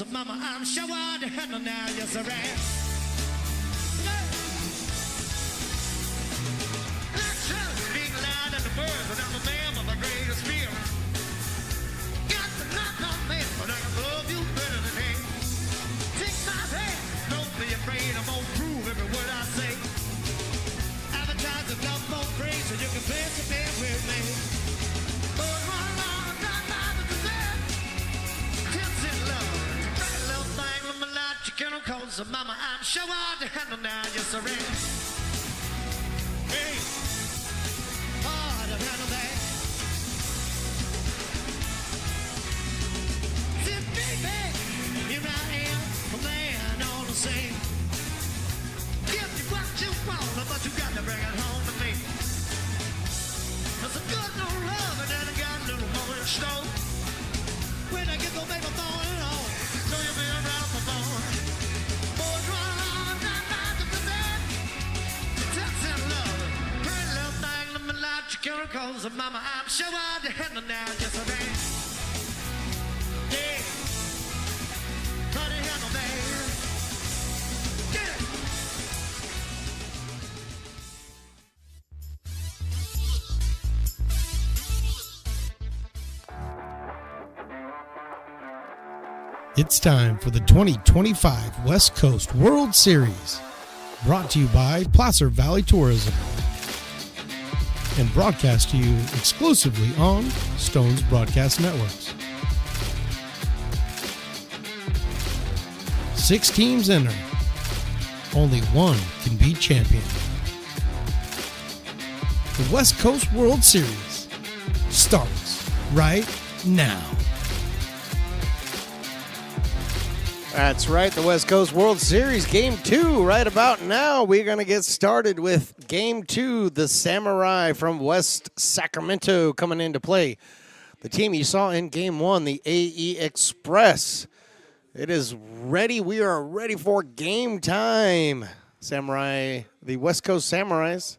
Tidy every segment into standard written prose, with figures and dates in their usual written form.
'cause mama, I'm sure to handle now, yes I am. Speak loud in the words, but I'm a man of my greatest fear. Got to knock on me, but I can love you better than him. Take my hand, don't be afraid, I'm gonna prove every word I say. Advertise the love for free, so you can play to be with me. Oh, my Lord, not my desire. Tips in love, right little thing with my life, you can't call so mama, I'm sure to handle now, yes I am. Hey. Here I am, a man on the scene. Give me what you want, but you got to bring it home to me. There's a good little love, and then I got a little more in store. When I get to make my phone and all, know you'll be around for more. Boys run on, not to present. Sex and love, pretty little thing in my life, you can't recall. So mama, I'm sure I'd handle now, just a man. Yeah. It's time for the 2025 West Coast World Series, brought to you by Placer Valley Tourism and broadcast to you exclusively on Stone's Broadcast Networks. 6 teams enter. Only one can be champion. The West Coast World Series starts right now. That's right, the West Coast World Series Game 2 right about now. We're going to get started with Game 2, the Samurai from West Sacramento coming into play. The team you saw in Game 1, the AE Express. It is ready. We are ready for game time. Samurai, the West Coast Samurais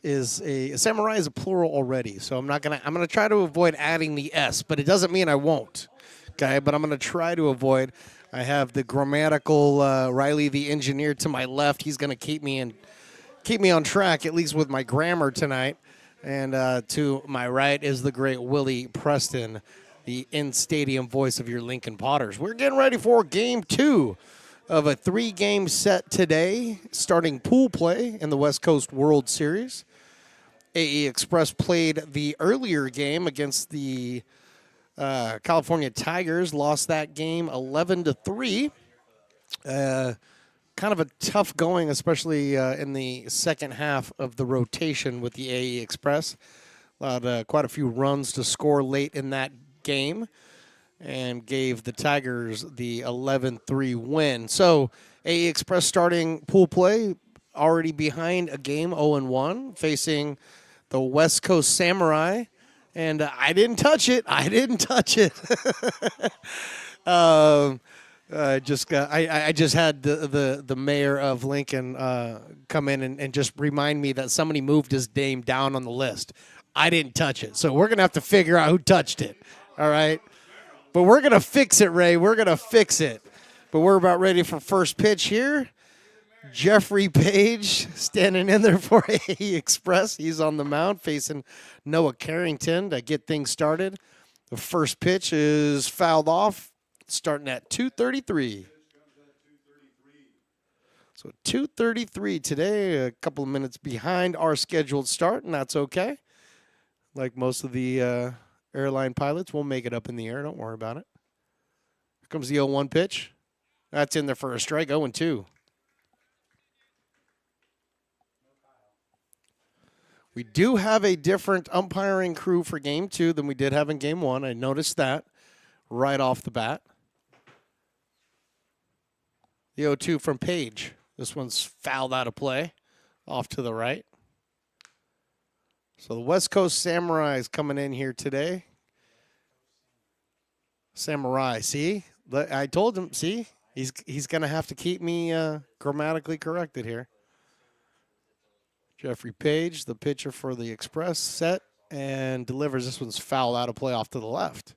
is a plural already. So I'm going to try to avoid adding the S, but it doesn't mean I won't. Okay, but I'm going to try to avoid. I have the grammatical Riley, the engineer, to my left. He's going to keep me on track, at least with my grammar tonight. And to my right is the great Willie Preston, the in-stadium voice of your Lincoln Potters. We're getting ready for Game 2 of a 3-game set today, starting pool play in the West Coast World Series. AE Express played the earlier game against the California Tigers, lost that game 11-3. Kind of a tough going, especially in the second half of the rotation with the AE Express. Allowed quite a few runs to score late in that game and gave the Tigers the 11-3 win. So AE Express starting pool play, already behind a game 0-1, facing the West Coast Samurai. And I didn't touch it. I just had the mayor of Lincoln come in and just remind me that somebody moved his name down on the list. I didn't touch it. So we're going to have to figure out who touched it. All right? But we're going to fix it, Ray. We're going to fix it. But we're about ready for first pitch here. Jeffrey Page standing in there for AE Express. He's on the mound facing Noah Carrington to get things started. The first pitch is fouled off, starting at 2:33. So 2:33 today, a couple of minutes behind our scheduled start, and that's okay. Like most of the airline pilots, we'll make it up in the air. Don't worry about it. Here comes the 0-1 pitch. That's in there for a strike, 0-2. We do have a different umpiring crew for Game 2 than we did have in Game 1. I noticed that right off the bat. The 0-2 from Page. This one's fouled out of play, off to the right. So the West Coast Samurai is coming in here today. Samurai, see? I told him, see? He's going to have to keep me grammatically corrected here. Jeffrey Page, the pitcher for the Express, set and delivers. This one's foul out of play off to the left.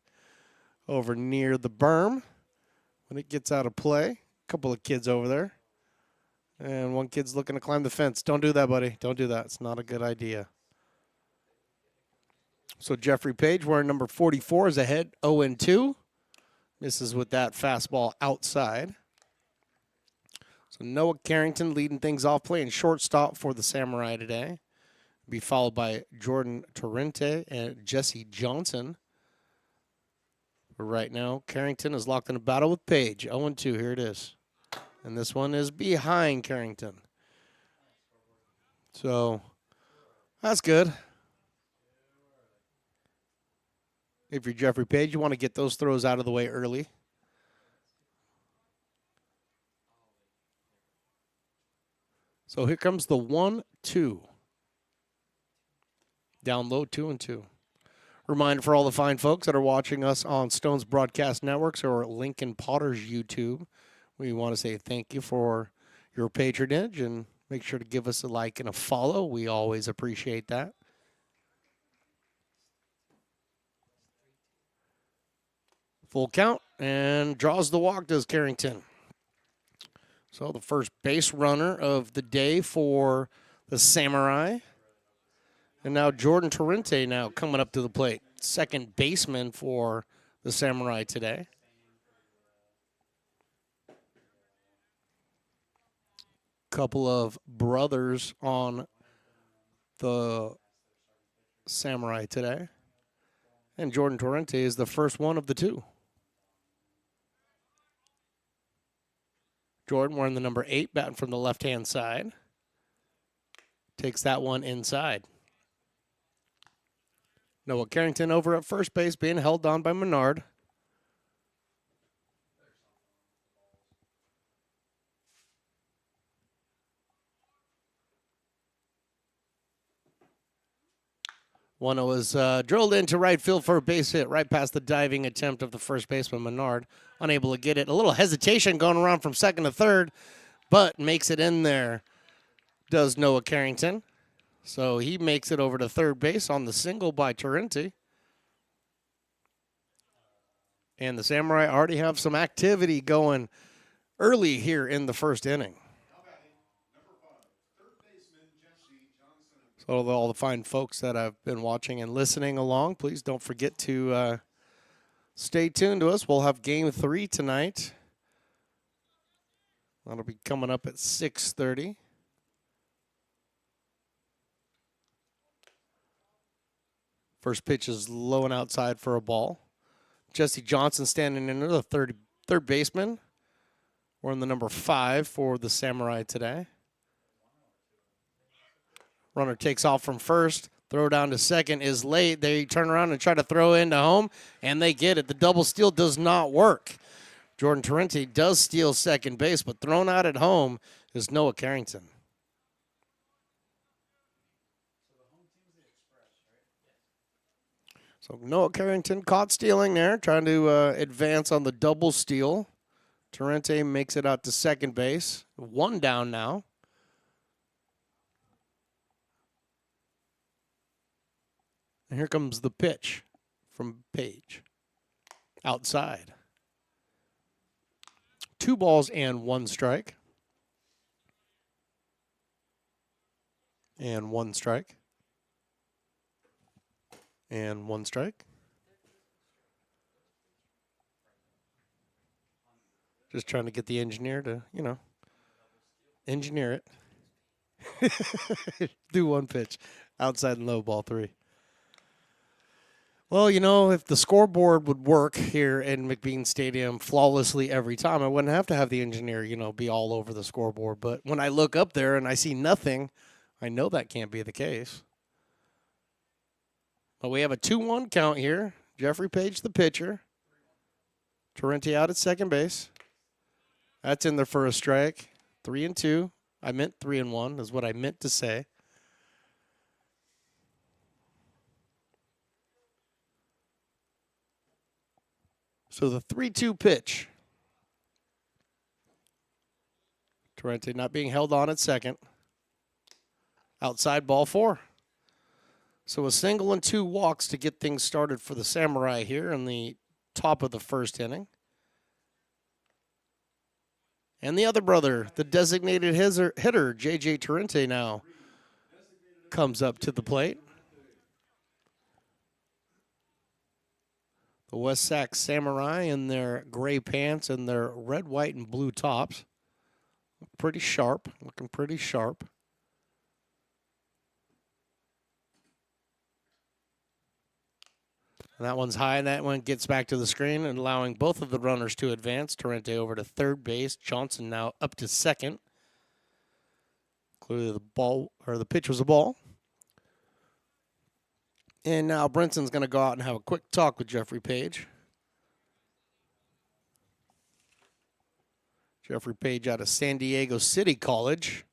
over near the berm when it gets out of play. A couple of kids over there. And one kid's looking to climb the fence. Don't do that, buddy. Don't do that. It's not a good idea. So Jeffrey Page, wearing number 44, is ahead 0-2. Misses with that fastball outside. So Noah Carrington leading things off, playing shortstop for the Samurai today. Be followed by Jordan Torrente and Jesse Johnson. But right now, Carrington is locked in a battle with Page. 0-2, here it is. And this one is behind Carrington. So that's good. If you're Jeffrey Page, you want to get those throws out of the way early. So here comes the 1-2. Down low, 2-2. Reminder for all the fine folks that are watching us on Stone's Broadcast Networks or Lincoln Potter's YouTube, we want to say thank you for your patronage and make sure to give us a like and a follow. We always appreciate that. Full count and draws the walk, does Carrington. So the first base runner of the day for the Samurai. And now Jordan Torrente now coming up to the plate. Second baseman for the Samurai today. Couple of brothers on the Samurai today. And Jordan Torrente is the first one of the two. Jordan wearing the number 8, batting from the left-hand side. Takes that one inside. Noah Carrington over at first base being held on by Menard. One was drilled into right field for a base hit right past the diving attempt of the first baseman, Menard. Unable to get it. A little hesitation going around from second to third, but makes it in there, does Noah Carrington. So he makes it over to third base on the single by Torrente. And the Samurai already have some activity going early here in the first inning. So all the fine folks that have been watching and listening along, please don't forget to stay tuned to us. We'll have Game 3 tonight. That'll be coming up at 6:30. First pitch is low and outside for a ball. Jesse Johnson standing in the third baseman. We're in the number 5 for the Samurai today. Runner takes off from first. Throw down to second is late. They turn around and try to throw into home, and they get it. The double steal does not work. Jordan Torrente does steal second base, but thrown out at home is Noah Carrington. So Noah Carrington caught stealing there, trying to advance on the double steal. Torrente makes it out to second base. One down now. And here comes the pitch from Page. Outside. 2 balls and 1 strike. And 1 strike. And 1 strike. Just trying to get the engineer to, engineer it. Do 1 pitch. Outside and low, ball 3. Well, if the scoreboard would work here in McBean Stadium flawlessly every time, I wouldn't have to have the engineer, be all over the scoreboard. But when I look up there and I see nothing, I know that can't be the case. But we have a 2-1 count here. Jeffrey Page, the pitcher. Torrente out at second base. That's in there for a strike. 3-2. I meant 3-1 is what I meant to say. So the 3-2 pitch. Torrente not being held on at second. Outside, ball 4. So a single and 2 walks to get things started for the Samurai here in the top of the first inning. And the other brother, the designated hitter, J.J. Torrente, now comes up to the plate. The West Sac Samurai in their gray pants and their red, white, and blue tops. Pretty sharp, looking pretty sharp. And that one's high, and that one gets back to the screen and allowing both of the runners to advance. Torrente over to third base. Johnson now up to second. Clearly the pitch was a ball. And now Brinson's going to go out and have a quick talk with Jeffrey Page. Jeffrey Page out of San Diego City College.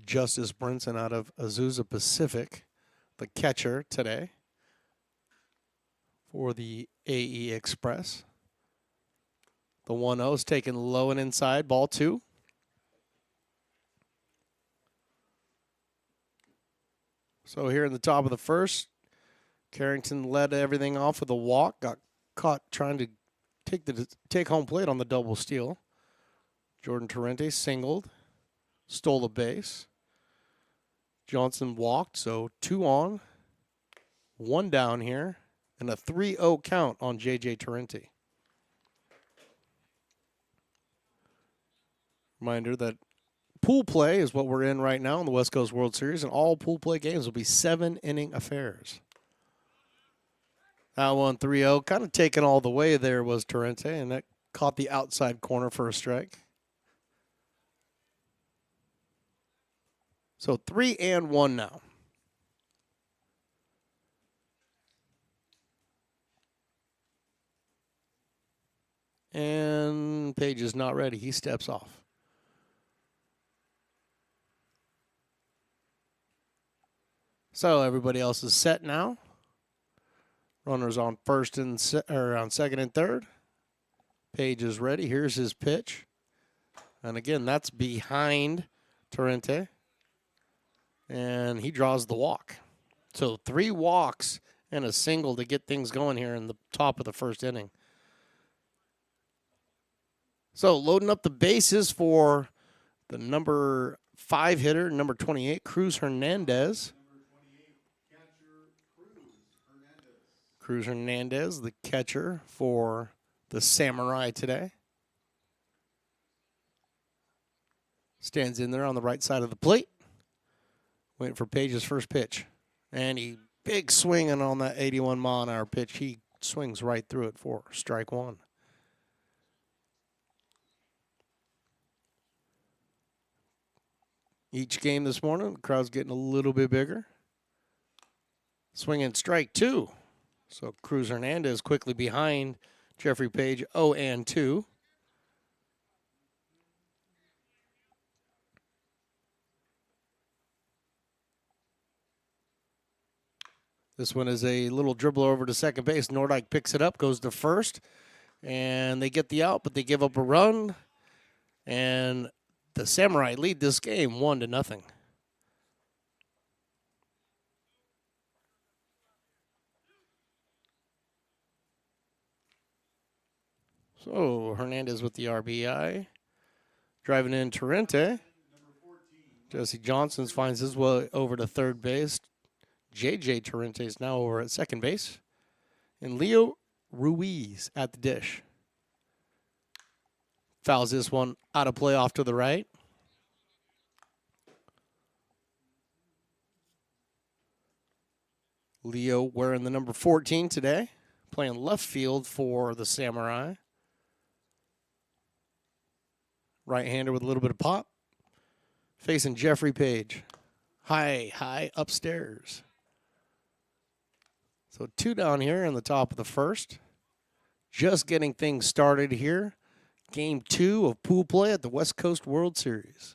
Justice Brinson out of Azusa Pacific, the catcher today for the AE Express. The 1-0 is taken low and inside, ball 2. So here in the top of the first, Carrington led everything off with a walk, got caught trying to take home plate on the double steal. Jordan Torrente singled, stole a base. Johnson walked, so 2 on, 1 down here, and a 3-0 count on J.J. Torrente. Reminder that pool play is what we're in right now in the West Coast World Series, and all pool play games will be 7-inning affairs. That one 3-0, kind of taken all the way there was Torrente, and that caught the outside corner for a strike. So 3-1 now. And Page is not ready. He steps off. So everybody else is set now. Runners on on second and third. Page is ready. Here's his pitch. And again, that's behind Torrente. And he draws the walk. So 3 walks and a single to get things going here in the top of the first inning. So loading up the bases for the number 5 hitter, number 28, Cruz Hernandez. Cruz Hernandez, the catcher for the Samurai today. Stands in there on the right side of the plate. Waiting for Page's first pitch. And he big swinging on that 81-mile-an-hour pitch. He swings right through it for strike 1. Each game this morning, the crowd's getting a little bit bigger. Swinging strike 2. So Cruz Hernandez quickly behind Jeffrey Page, 0-2. This one is a little dribble over to second base. Nordyke picks it up, goes to first, and they get the out, but they give up a run. And the Samurai lead this game 1-0. So Hernandez with the RBI. Driving in Torrente. Jesse Johnson finds his way over to third base. J.J. Torrente is now over at second base. And Leo Ruiz at the dish. Fouls this one out of play off to the right. Leo wearing the number 14 today. Playing left field for the Samurai. Right-hander with a little bit of pop. Facing Jeffrey Page. High upstairs. So 2 down here in the top of the first. Just getting things started here. Game 2 of pool play at the West Coast World Series.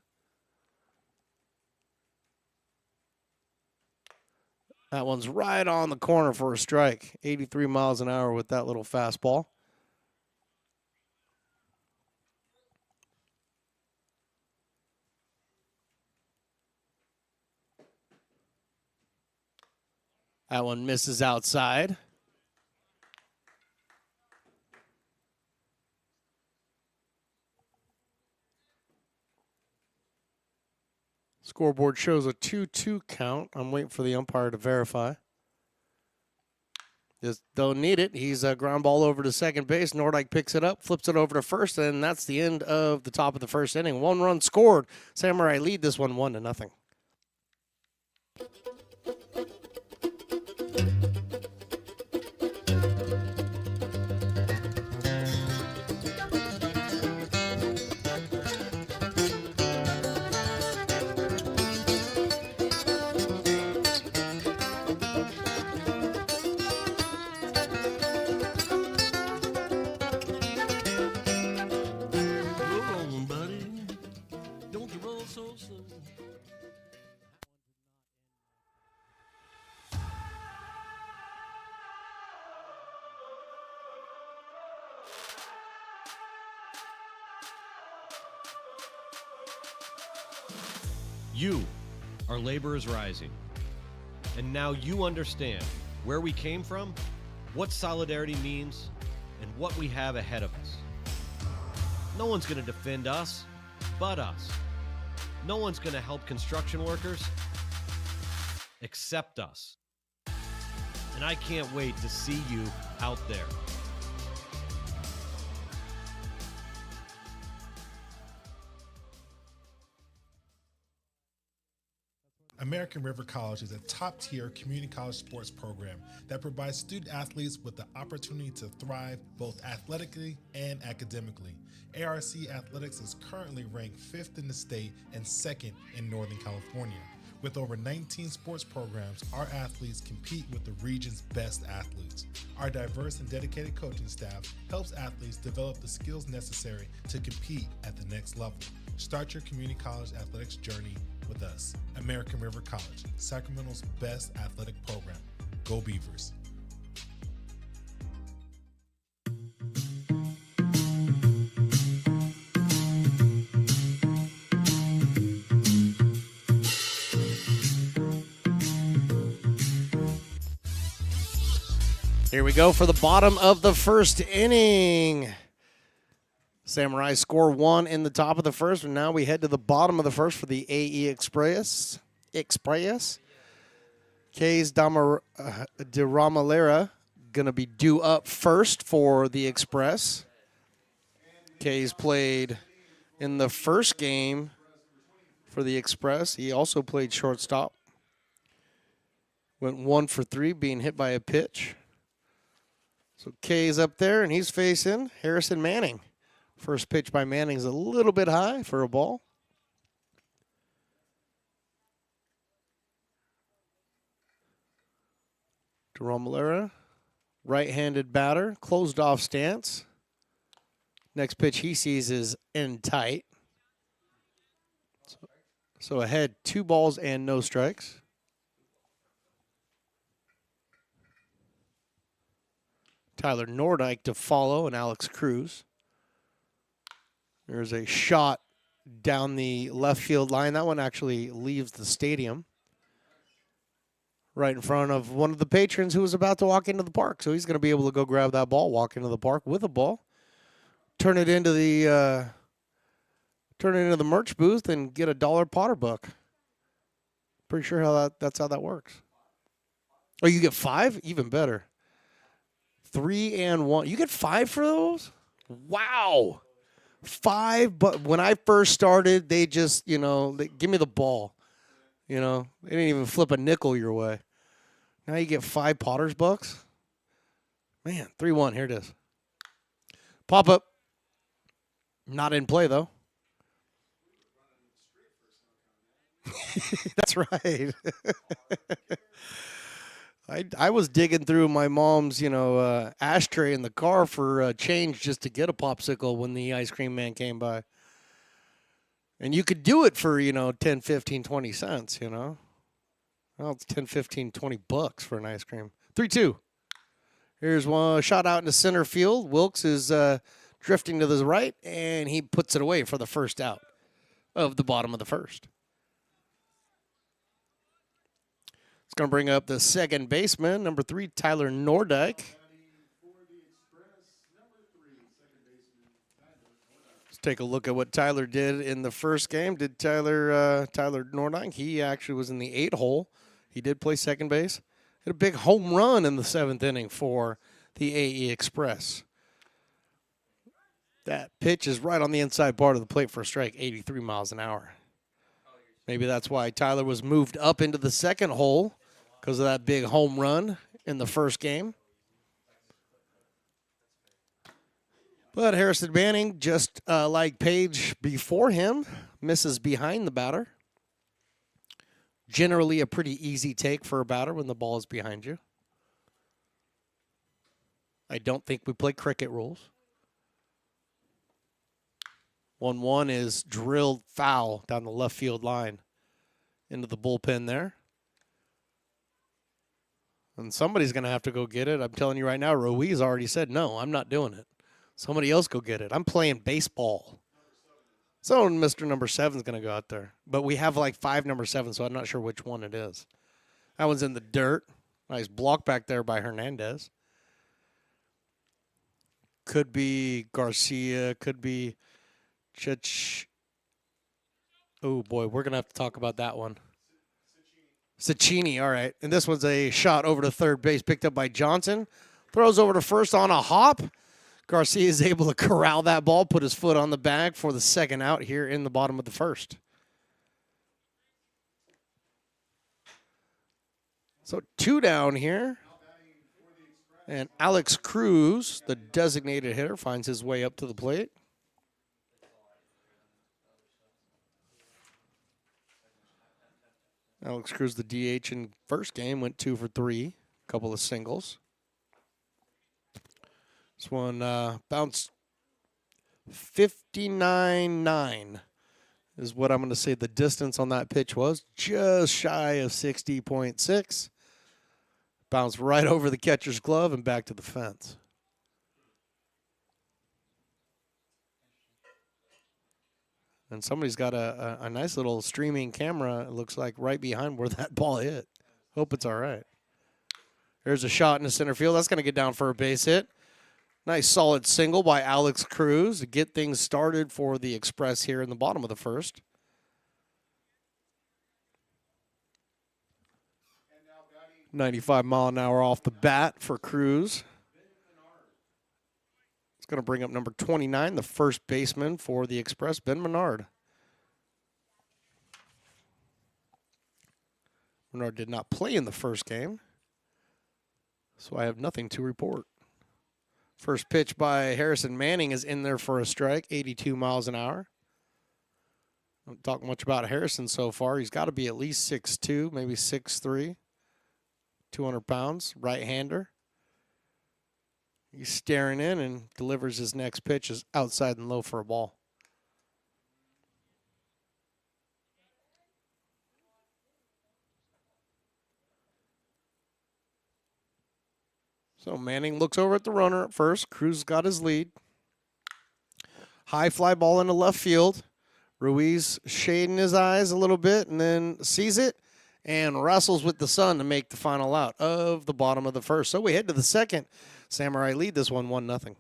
That one's right on the corner for a strike. 83 miles an hour with that little fastball. That one misses outside. Scoreboard shows a 2-2 count. I'm waiting for the umpire to verify. Just don't need it. He's a ground ball over to second base. Nordyke picks it up, flips it over to first, and that's the end of the top of the first inning. 1 run scored. Samurai lead this one 1-0. You are Laborers Rising. And now you understand where we came from, what solidarity means, and what we have ahead of us. No one's going to defend us but us. No one's going to help construction workers except us. And I can't wait to see you out there. American River College is a top-tier community college sports program that provides student athletes with the opportunity to thrive both athletically and academically. ARC Athletics is currently ranked 5th in the state and 2nd in Northern California. With over 19 sports programs, our athletes compete with the region's best athletes. Our diverse and dedicated coaching staff helps athletes develop the skills necessary to compete at the next level. Start your community college athletics journey with us. American River College, Sacramento's best athletic program. Go Beavers. Here we go for the bottom of the first inning. Samurai score 1 in the top of the first, and now we head to the bottom of the first for the AE Express. K's de Ramalera going to be due up first for the Express. K's played in the first game for the Express. He also played shortstop. Went 1 for 3, being hit by a pitch. So K's up there, and he's facing Harrison Manning. First pitch by Manning's a little bit high for a ball. Malera, right-handed batter, closed off stance. Next pitch he sees is in tight. So ahead, 2 balls and no strikes. Tyler Nordyke to follow and Alex Cruz. There's a shot down the left field line. That one actually leaves the stadium. Right in front of one of the patrons who was about to walk into the park. So he's going to be able to go grab that ball, walk into the park with a ball, turn it into the merch booth and get a $1 Potter book. Pretty sure that's how that works. Oh, you get 5? Even better. 3 and 1. You get 5 for those? Wow. 5, but when I first started, they just, give me the ball. They didn't even flip a nickel your way. Now you get 5 Potter's bucks. Man, 3-1, here it is. Pop up. Not in play, though. That's right. I was digging through my mom's, ashtray in the car for change just to get a popsicle when the ice cream man came by. And you could do it for, 10, 15, 20 cents, Well, it's 10, 15, 20 bucks for an ice cream. 3-2. Here's one shot out into center field. Wilkes is drifting to the right, and he puts it away for the first out of the bottom of the first. It's going to bring up the second baseman, number 3, Tyler Nordyke. Let's take a look at what Tyler did in the first game. Did Tyler Nordyke? He actually was in the 8 hole. He did play second base. Hit a big home run in the 7th inning for the AE Express. That pitch is right on the inside part of the plate for a strike, 83 miles an hour. Maybe that's why Tyler was moved up into the 2nd hole, because of that big home run in the first game. But Harrison Manning, just like Page before him, misses behind the batter. Generally a pretty easy take for a batter when the ball is behind you. I don't think we play cricket rules. 1-1 is drilled foul down the left field line into the bullpen there. And somebody's going to have to go get it. I'm telling you right now, Ruiz already said, no, I'm not doing it. Somebody else go get it. I'm playing baseball. So Mr. Number 7 is going to go out there. But we have like 5 number 7, so I'm not sure which one it is. That one's in the dirt. Nice block back there by Hernandez. Could be Garcia. Could be Chich. Oh, boy, we're going to have to talk about that one. Cecchini, all right. And this one's a shot over to third base, picked up by Johnson. Throws over to first on a hop. Garcia is able to corral that ball, put his foot on the bag for the second out here in the bottom of the first. So 2 down here. And Alex Cruz, the designated hitter, finds his way up to the plate. Alex Cruz, the DH in first game, went 2 for 3. A couple of singles. This one bounced 59.9 is what I'm going to say the distance on that pitch was. Just shy of 60.6. Bounced right over the catcher's glove and back to the fence. And somebody's got a nice little streaming camera, it looks like, right behind where that ball hit. Hope it's all right. There's a shot in the center field. That's going to get down for a base hit. Nice solid single by Alex Cruz to get things started for the Express here in the bottom of the first. $95-mile-an-hour off the bat for Cruz. It's going to bring up number 29, the first baseman for the Express, Ben Menard. Menard did not play in the first game, so I have nothing to report. First pitch by Harrison Manning is in there for a strike, 82 miles an hour. Don't talk much about Harrison so far. He's got to be at least 6'2", maybe 6'3", 200 pounds, right-hander. He's staring in and delivers his next pitch is outside and low for a ball. So Manning looks over at the runner at first. Cruz got his lead. High fly ball into left field. Ruiz shading his eyes a little bit and then sees it and wrestles with the sun to make the final out of the bottom of the first. So we head to the second. Samurai lead this one 1-0.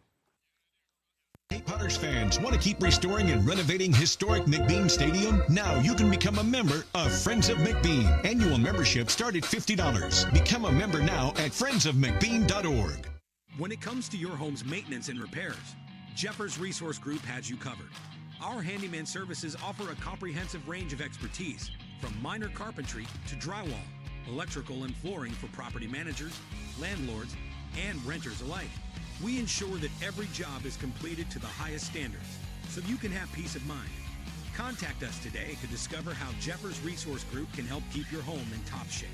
Hey, Potters fans, want to keep restoring and renovating historic McBean Stadium? Now you can become a member of Friends of McBean. Annual membership start at $50. Become a member now at friendsofmcbean.org. When it comes to your home's maintenance and repairs, Jeffers Resource Group has you covered. Our handyman services offer a comprehensive range of expertise, from minor carpentry to drywall, electrical and flooring for property managers, landlords, and renters alike. We ensure that every job is completed to the highest standards, so you can have peace of mind. Contact us today to discover how Jeffers Resource Group can help keep your home in top shape.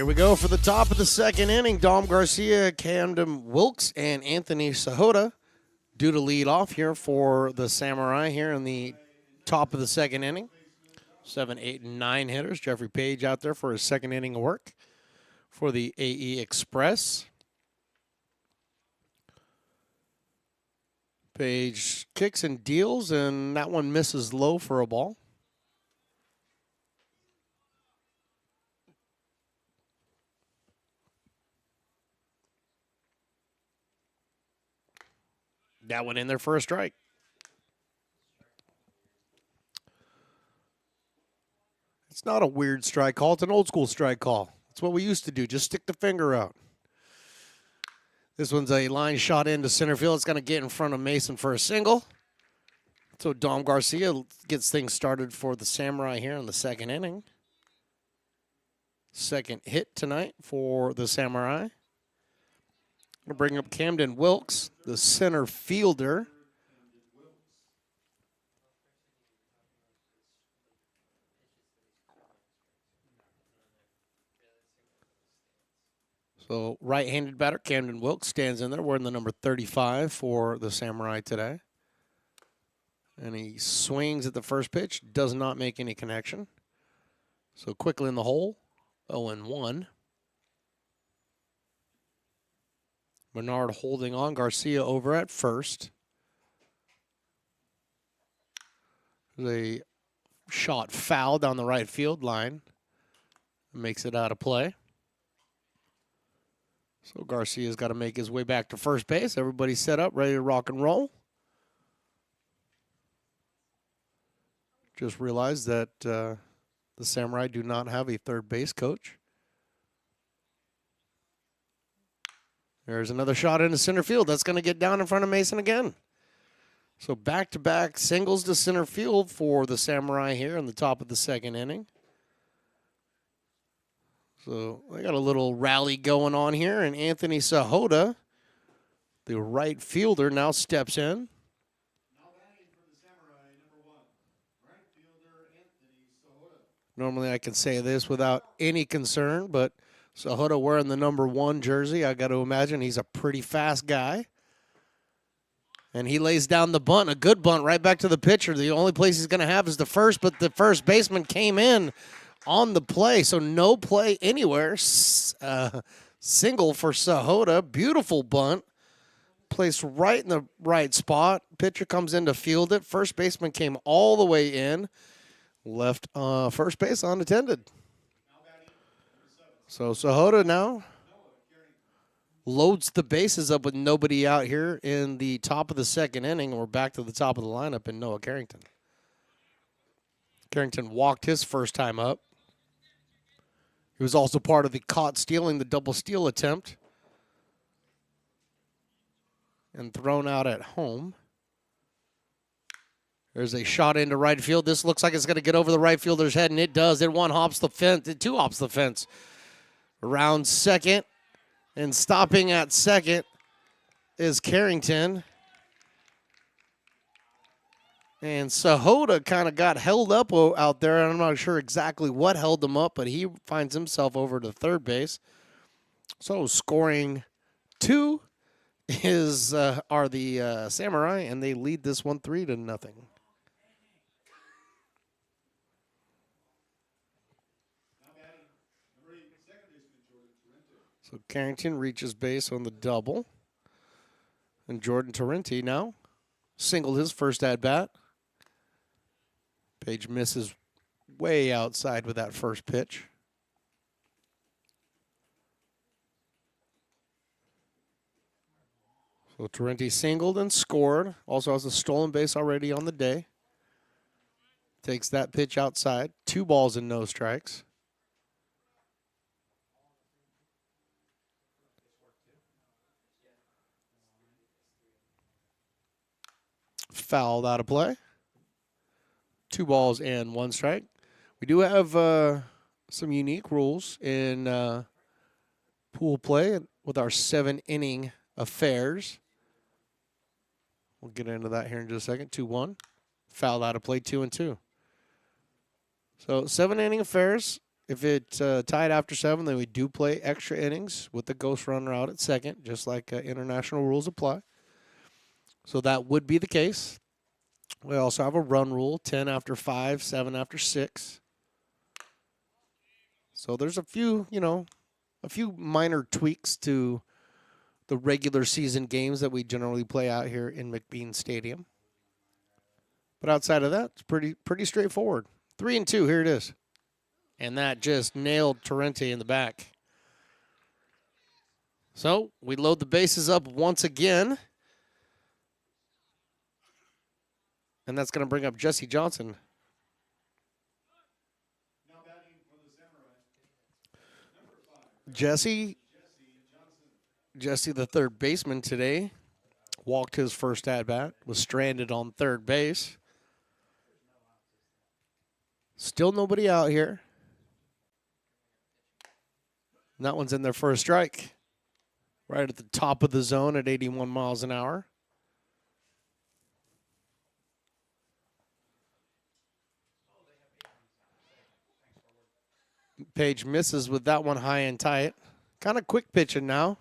Here we go for the top of the second inning. Dom Garcia, Camden Wilkes, and Anthony Sahota due to lead off here for the Samurai here in the top of the second inning. 7, 8, and 9 hitters. Jeffrey Page out there for his second inning of work for the AE Express. Page kicks and deals, and that one misses low for a ball. That one in there for a strike. It's not a weird strike call. It's an old school strike call. It's what we used to do. Just stick the finger out. This one's a line shot into center field. It's going to get in front of Mason for a single. So Dom Garcia gets things started for the Samurai here in the second inning. Second hit tonight for the Samurai. We'll bring up Camden Wilkes, the center fielder. So right-handed batter Camden Wilkes stands in there wearing the number 35 for the Samurai today. And he swings at the first pitch, does not make any connection. So quickly in the hole, 0-1. Bernard holding on, Garcia over at first. There's a shot foul down the right field line. Makes it out of play. So Garcia's got to make his way back to first base. Everybody's set up, ready to rock and roll. Just realized that the Samurai do not have a third base coach. There's another shot into center field. That's going to get down in front of Mason again. So back-to-back singles to center field for the Samurai here in the top of the second inning. So they got a little rally going on here, and Anthony Sahota, the right fielder, now steps in. Normally I can say this without any concern, but Sahota wearing the number 1 jersey, I got to imagine he's a pretty fast guy. And he lays down the bunt, a good bunt right back to the pitcher. The only place he's going to have is the first, but the first baseman came in on the play, so no play anywhere. Single for Sahota. Beautiful bunt. Placed right in the right spot. Pitcher comes in to field it. First baseman came all the way in. Left first base unattended. So Sahota now loads the bases up with nobody out here in the top of the second inning. We're back to the top of the lineup in Noah Carrington. Carrington walked his first time up. He was also part of the caught stealing, the double steal attempt. And thrown out at home. There's a shot into right field. This looks like it's going to get over the right fielder's head, and it does. It one hops the fence. It two hops the fence. Around second. And stopping at second is Carrington. And Sahota kind of got held up out there. I'm not sure exactly what held him up, but he finds himself over to third base. So scoring 2 are the Samurai, and they lead this one 3-0. So Carrington reaches base on the double. And Jordan Torrenti now singled his first at-bat. Page misses way outside with that first pitch. So Torrenti singled and scored. Also has a stolen base already on the day. Takes that pitch outside. 2 balls and no strikes. Fouled out of play. 2 balls and 1 strike. We do have some unique rules in pool play with our 7-inning affairs. We'll get into that here in just a second. 2-1. Fouled out of play, 2-2. So 7-inning affairs If it tied after 7, then we do play extra innings with the ghost runner out at second, just like international rules apply. So that would be the case. We also have a run rule, 10 after 5, 7 after 6. So there's a few minor tweaks to the regular season games that we generally play out here in McBean Stadium. But outside of that, it's pretty straightforward. 3-2, here it is. And that just nailed Torrente in the back. So we load the bases up once again. And that's going to bring up Jesse Johnson. Jesse, the third baseman today, walked his first at-bat, was stranded on third base. Still nobody out here. And that one's in there for a strike. Right at the top of the zone at 81 miles an hour. Page misses with that one high and tight. Kind of quick pitching now.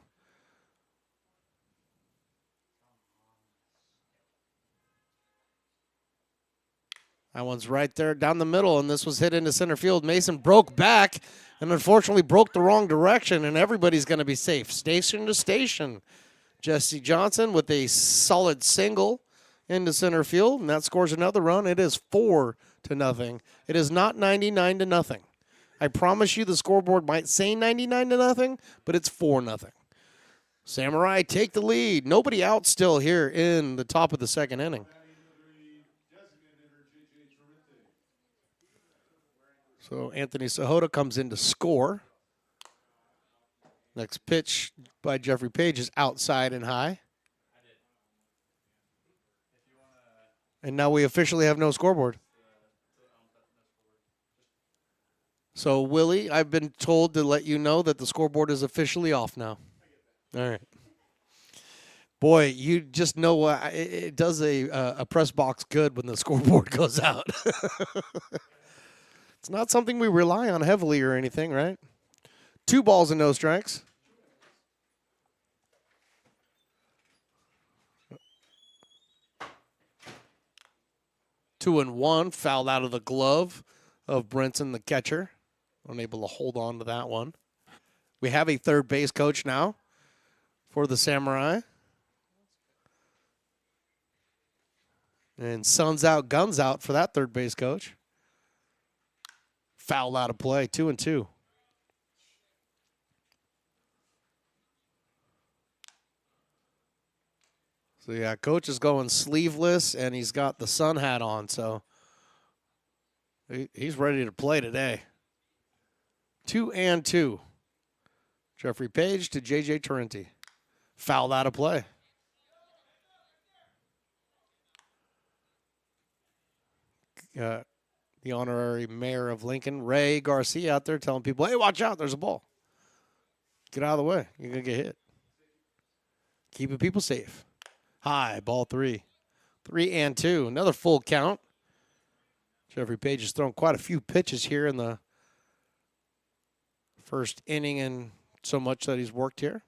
That one's right there down the middle, and this was hit into center field. Mason broke back and unfortunately broke the wrong direction, and everybody's going to be safe. Station to station. Jesse Johnson with a solid single into center field, and that scores another run. It is 4-0. It is not 99-0. I promise you the scoreboard might say 99-0, but it's 4-0. Samurai take the lead. Nobody out still here in the top of the second inning. So Anthony Sahota comes in to score. Next pitch by Jeffrey Page is outside and high. And now we officially have no scoreboard. So, Willie, I've been told to let you know that the scoreboard is officially off now. All right. Boy, you just know it does a press box good when the scoreboard goes out. It's not something we rely on heavily or anything, right? 2 balls and no strikes. Two and one, fouled out of the glove of Brinson, the catcher. Unable to hold on to that one. We have a third base coach now for the Samurai. And sun's out, guns out for that third base coach. Foul out of play, 2-2. So, yeah, coach is going sleeveless, and he's got the sun hat on, so he's ready to play today. 2-2. Jeffrey Page to J.J. Torrente. Fouled out of play. The honorary mayor of Lincoln, Ray Garcia, out there telling people, hey, watch out, there's a ball. Get out of the way. You're going to get hit. Keeping people safe. High, ball 3. 3-2. Another full count. Jeffrey Page has thrown quite a few pitches here in the first inning and so much that he's worked here.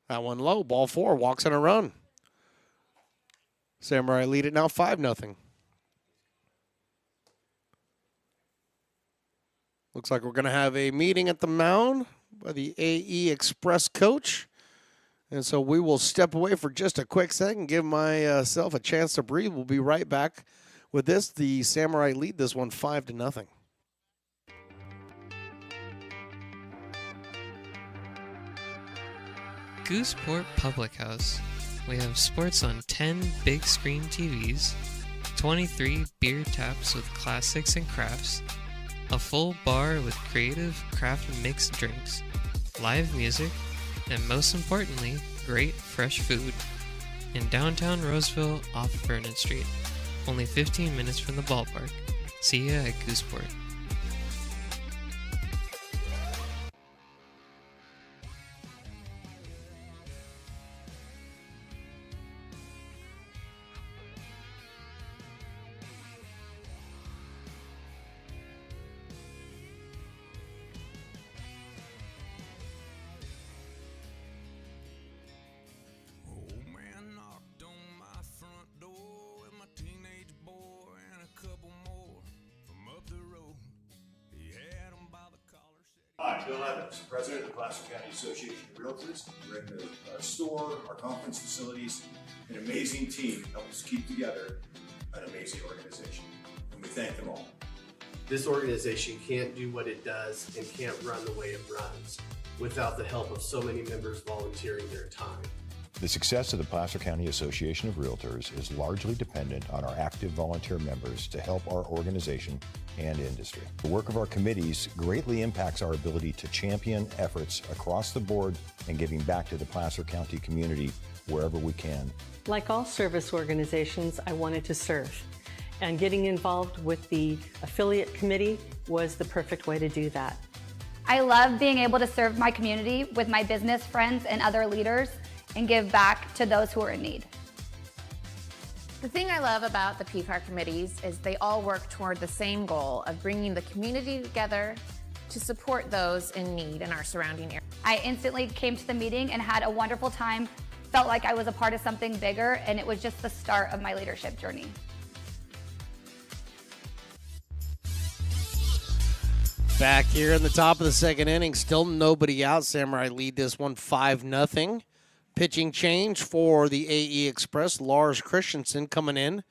That one low, ball 4, walks in a run. Samurai lead it now 5-0. Looks like we're going to have a meeting at the mound by the AE Express coach. And so we will step away for just a quick second, give myself a chance to breathe. We'll be right back with this. The Samurai lead this one 5-0. Gooseport Public House. We have sports on 10 big screen TVs, 23 beer taps with classics and crafts, a full bar with creative craft mixed drinks, live music, and most importantly, great fresh food. In downtown Roseville off Vernon Street, only 15 minutes from the ballpark. See ya at Gooseport. Bill Evans, President of the Placer County Association of Realtors. We're in the store, our conference facilities, an amazing team help us keep together an amazing organization. And we thank them all. This organization can't do what it does and can't run the way it runs without the help of so many members volunteering their time. The success of the Placer County Association of Realtors is largely dependent on our active volunteer members to help our organization and industry. The work of our committees greatly impacts our ability to champion efforts across the board and giving back to the Placer County community wherever we can. Like all service organizations, I wanted to serve. And getting involved with the affiliate committee was the perfect way to do that. I love being able to serve my community with my business friends and other leaders and give back to those who are in need. The thing I love about the PCAR committees is they all work toward the same goal of bringing the community together to support those in need in our surrounding area. I instantly came to the meeting and had a wonderful time, felt like I was a part of something bigger, and it was just the start of my leadership journey. Back here in the top of the second inning, still nobody out. Samurai lead this one 5-0. Pitching change for the AE Express. Lars Christensen coming in.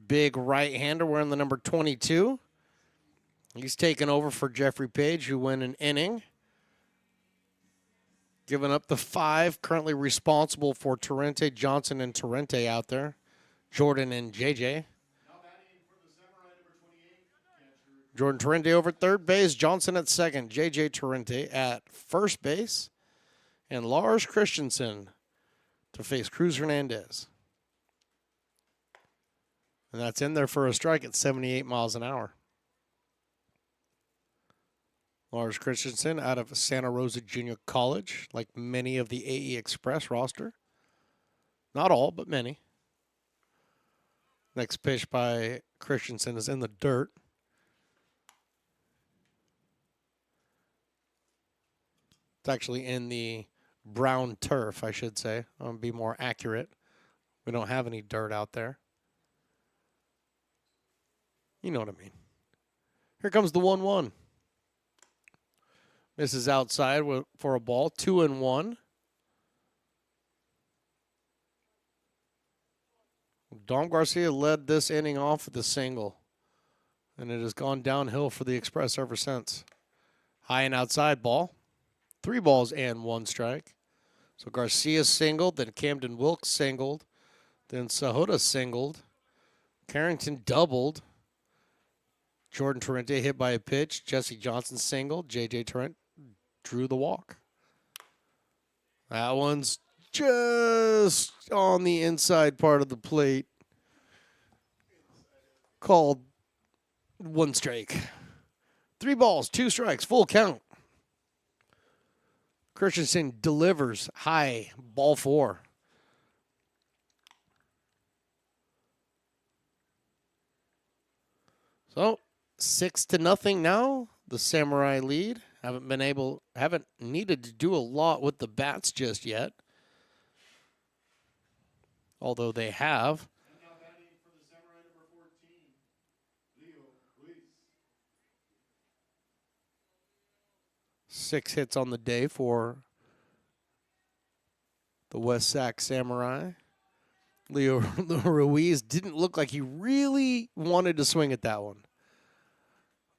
Big right-hander wearing the number 22. He's taking over for Jeffrey Page, who went an inning. Giving up the 5. Currently responsible for Torrente, Johnson, and Torrente out there. Jordan and JJ. Jordan Torrente over at third base. Johnson at second. JJ Torrente at first base. And Lars Christensen to face Cruz Hernandez. And that's in there for a strike at 78 miles an hour. Lars Christensen out of Santa Rosa Junior College, like many of the AE Express roster. Not all, but many. Next pitch by Christensen is in the dirt. It's actually in the brown turf, I should say. I'll be more accurate. We don't have any dirt out there. You know what I mean. Here comes the 1-1. Misses outside for a ball. 2-1. Dom Garcia led this inning off with a single. And it has gone downhill for the Express ever since. High and outside ball. 3 balls and 1 strike. So Garcia singled, then Camden Wilkes singled, then Sahota singled. Carrington doubled. Jordan Torrente hit by a pitch. Jesse Johnson singled. J.J. Torrente drew the walk. That one's just on the inside part of the plate. Called 1 strike. 3 balls, 2 strikes, full count. Christensen delivers high, ball 4. So 6-0 now. The Samurai lead. Haven't needed to do a lot with the bats just yet. Although they have. 6 hits on the day for the West Sac Samurai. Leo Ruiz didn't look like he really wanted to swing at that one.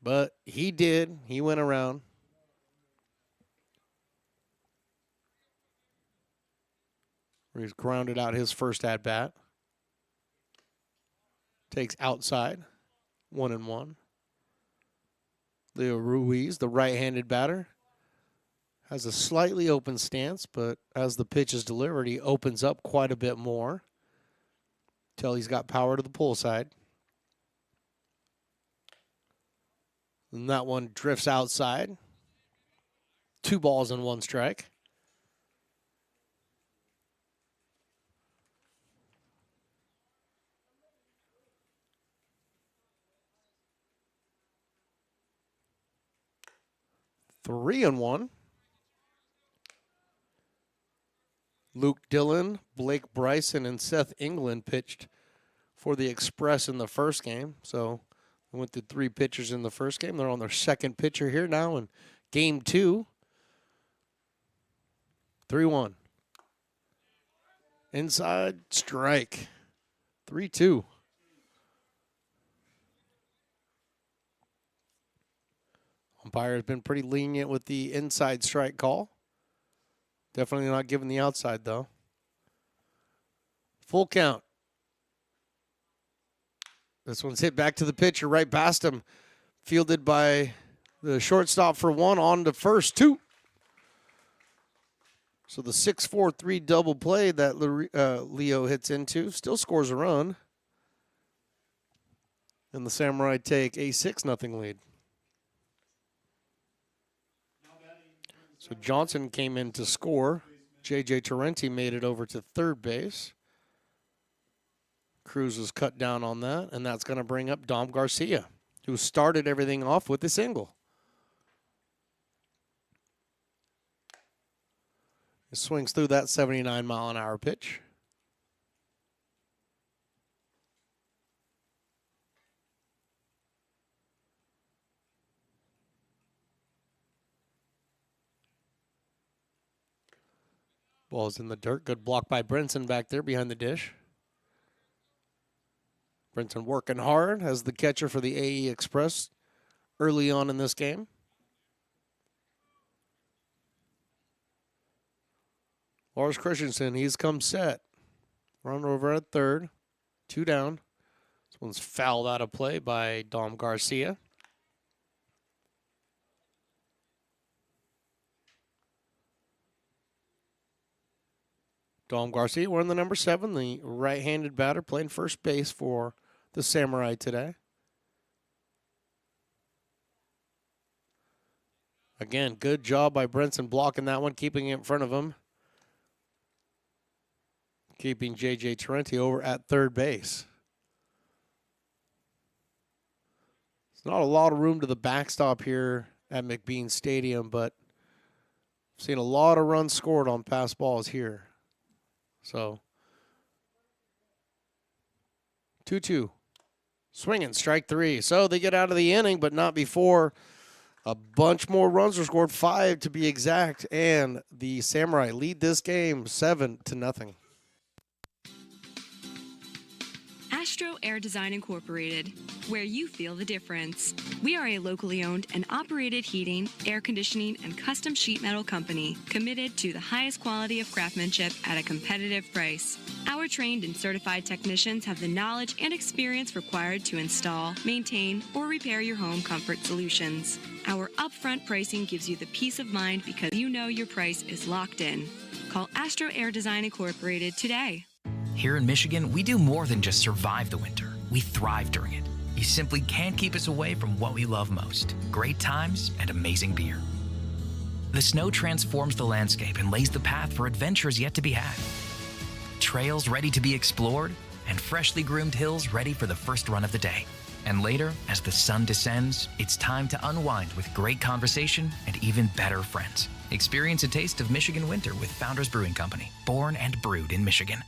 But he did. He went around. He's grounded out his first at-bat. Takes outside. 1-1. Leo Ruiz, the right-handed batter, has a slightly open stance, but as the pitch is delivered, he opens up quite a bit more till he's got power to the pull side. And that one drifts outside. 2 balls and 1 strike. Three and 1. Luke Dillon, Blake Bryson, and Seth England pitched for the Express in the first game. So they went through 3 pitchers in the first game. They're on their second pitcher here now, and Game 2. 3-1. Inside strike. 3-2. Umpire has been pretty lenient with the inside strike call. Definitely not giving the outside, though. Full count. This one's hit back to the pitcher, right past him. Fielded by the shortstop for 1, on to first, 2. So the 6-4-3 double play that Leo hits into still scores a run. And the Samurai take a 6-0 lead. So Johnson came in to score. J.J. Tarenti made it over to third base. Cruz was cut down on that, and that's going to bring up Dom Garcia, who started everything off with a single. He swings through that 79-mile-an-hour pitch. Ball's in the dirt. Good block by Brinson back there behind the dish. Brinson working hard as the catcher for the AE Express early on in this game. Lars Christensen, he's come set. Run over at third. 2 down. This one's fouled out of play by Dom Garcia. Dom Garcia wearing the number 7, the right-handed batter playing first base for the Samurai today. Again, good job by Brinson blocking that one, keeping it in front of him. Keeping J.J. Tarenti over at third base. There's not a lot of room to the backstop here at McBean Stadium, but I've seen a lot of runs scored on pass balls here. So, 2-2. Swinging, strike 3. So they get out of the inning, but not before a bunch more runs were scored, 5 to be exact, and the Samurai lead this game 7-0. Astro Air Design Incorporated, where you feel the difference. We are a locally owned and operated heating, air conditioning, and custom sheet metal company committed to the highest quality of craftsmanship at a competitive price. Our trained and certified technicians have the knowledge and experience required to install, maintain, or repair your home comfort solutions. Our upfront pricing gives you the peace of mind because you know your price is locked in. Call Astro Air Design Incorporated today. Here in Michigan, we do more than just survive the winter. We thrive during it. You simply can't keep us away from what we love most: great times and amazing beer. The snow transforms the landscape and lays the path for adventures yet to be had. Trails ready to be explored, and freshly groomed hills ready for the first run of the day. And later, as the sun descends, it's time to unwind with great conversation and even better friends. Experience a taste of Michigan winter with Founders Brewing Company, born and brewed in Michigan.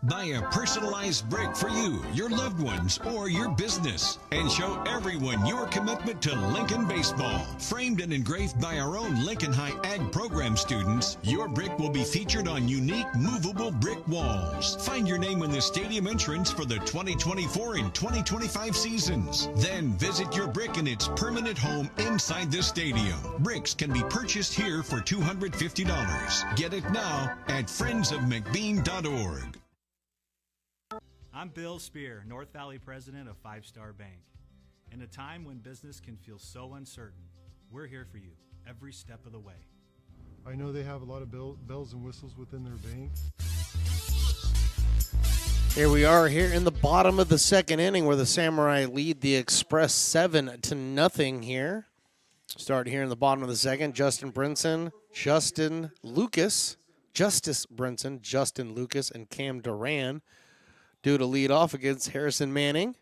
Buy a personalized brick for you, your loved ones, or your business, and show everyone your commitment to Lincoln baseball. Framed and engraved by our own Lincoln High Ag program students, your brick will be featured on unique movable brick walls. Find your name in the stadium entrance for the 2024 and 2025 seasons. Then visit your brick in its permanent home inside the stadium. Bricks can be purchased here for $250. Get it now at friendsofmcbean.org. I'm Bill Spear, North Valley president of Five Star Bank. In a time when business can feel so uncertain, we're here for you every step of the way. I know they have a lot of bells and whistles within their bank. Here we are here in the bottom of the second inning where the Samurai lead the Express 7-0 here. Start here in the bottom of the second. Justice Brinson, Justin Lucas, and Cam Duran due to lead off against Harrison Manning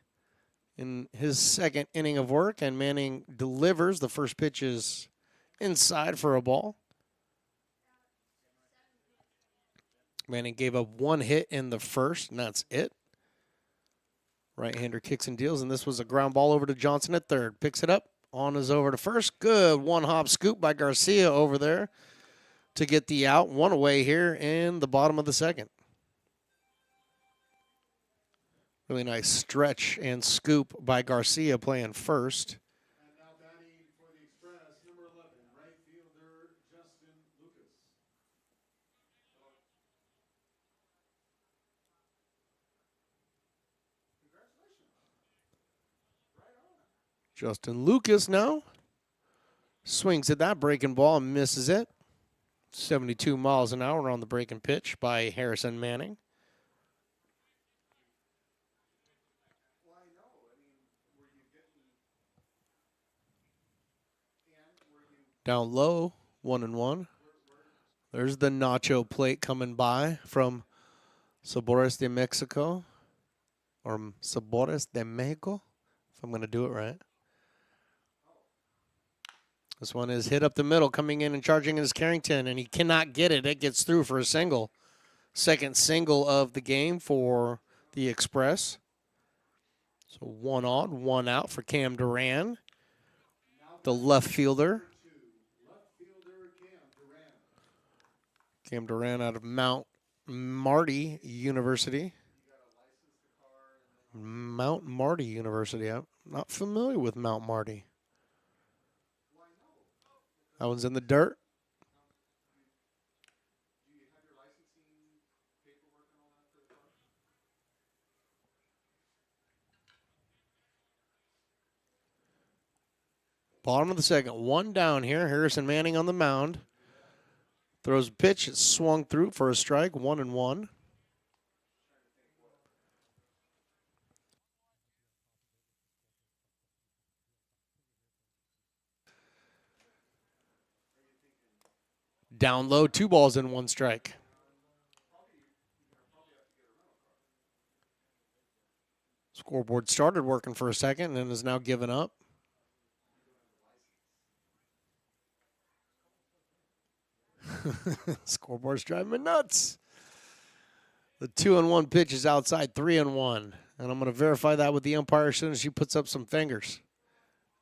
in his second inning of work, and Manning delivers. The first pitch is inside for a ball. Manning gave up 1 hit in the first, and that's it. Right-hander kicks and deals, and this was a ground ball over to Johnson at third. Picks it up On is over to first. Good one-hop scoop by Garcia over there to get the out. One away here in the bottom of the second. Really nice stretch and scoop by Garcia playing first. Justin Lucas now swings at that breaking ball and misses it. 72 miles an hour on the breaking pitch by Harrison Manning. Down low, 1-1. There's the nacho plate coming by from Sabores de Mexico, or Sabores de Mexico, if I'm going to do it right. This one is hit up the middle, coming in and charging is Carrington, and he cannot get it. It gets through for a single. Second single of the game for the Express. So 1 on, 1 out for Cam Duran, the left fielder. Cam Duran out of Mount Marty University. Mount Marty University. I'm not familiar with Mount Marty. That one's in the dirt. Bottom of the second. 1 down here. Harrison Manning on the mound. Throws a pitch. It's swung through for a strike. 1-1. Down low, 2 balls and 1 strike. Scoreboard started working for a second and is now given up. Scoreboard's driving me nuts. The 2-1 pitch is outside, 3-1. And I'm going to verify that with the umpire as soon as she puts up some fingers.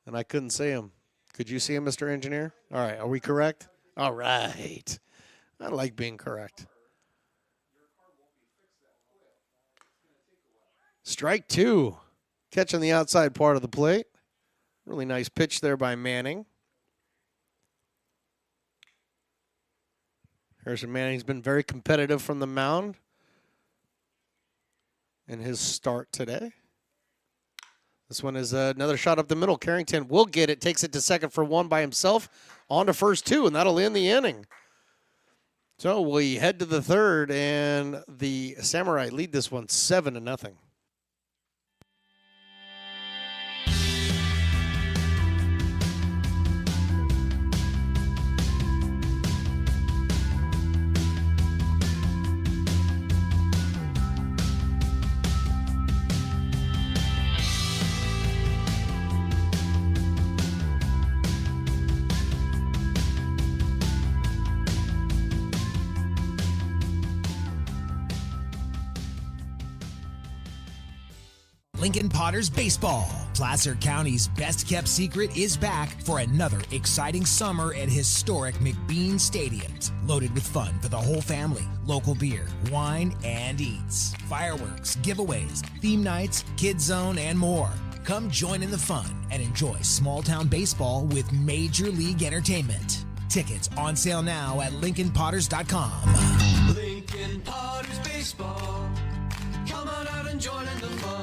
And I couldn't see him. Could you see him, Mr. Engineer? All right, are we correct? All right. I like being correct. Strike 2. Catching the outside part of the plate. Really nice pitch there by Manning. Harrison Manning's been very competitive from the mound in his start today. This one is another shot up the middle. Carrington will get it, takes it to second for 1 by himself, on to first 2, and that'll end the inning. So we head to the third, and the Samurai lead this one 7-0. Lincoln Potters Baseball. Placer County's best-kept secret is back for another exciting summer at historic McBean Stadium. Loaded with fun for the whole family, local beer, wine, and eats. Fireworks, giveaways, theme nights, kids zone, and more. Come join in the fun and enjoy small-town baseball with Major League Entertainment. Tickets on sale now at LincolnPotters.com. Lincoln Potters Baseball. Come on out and join in the fun.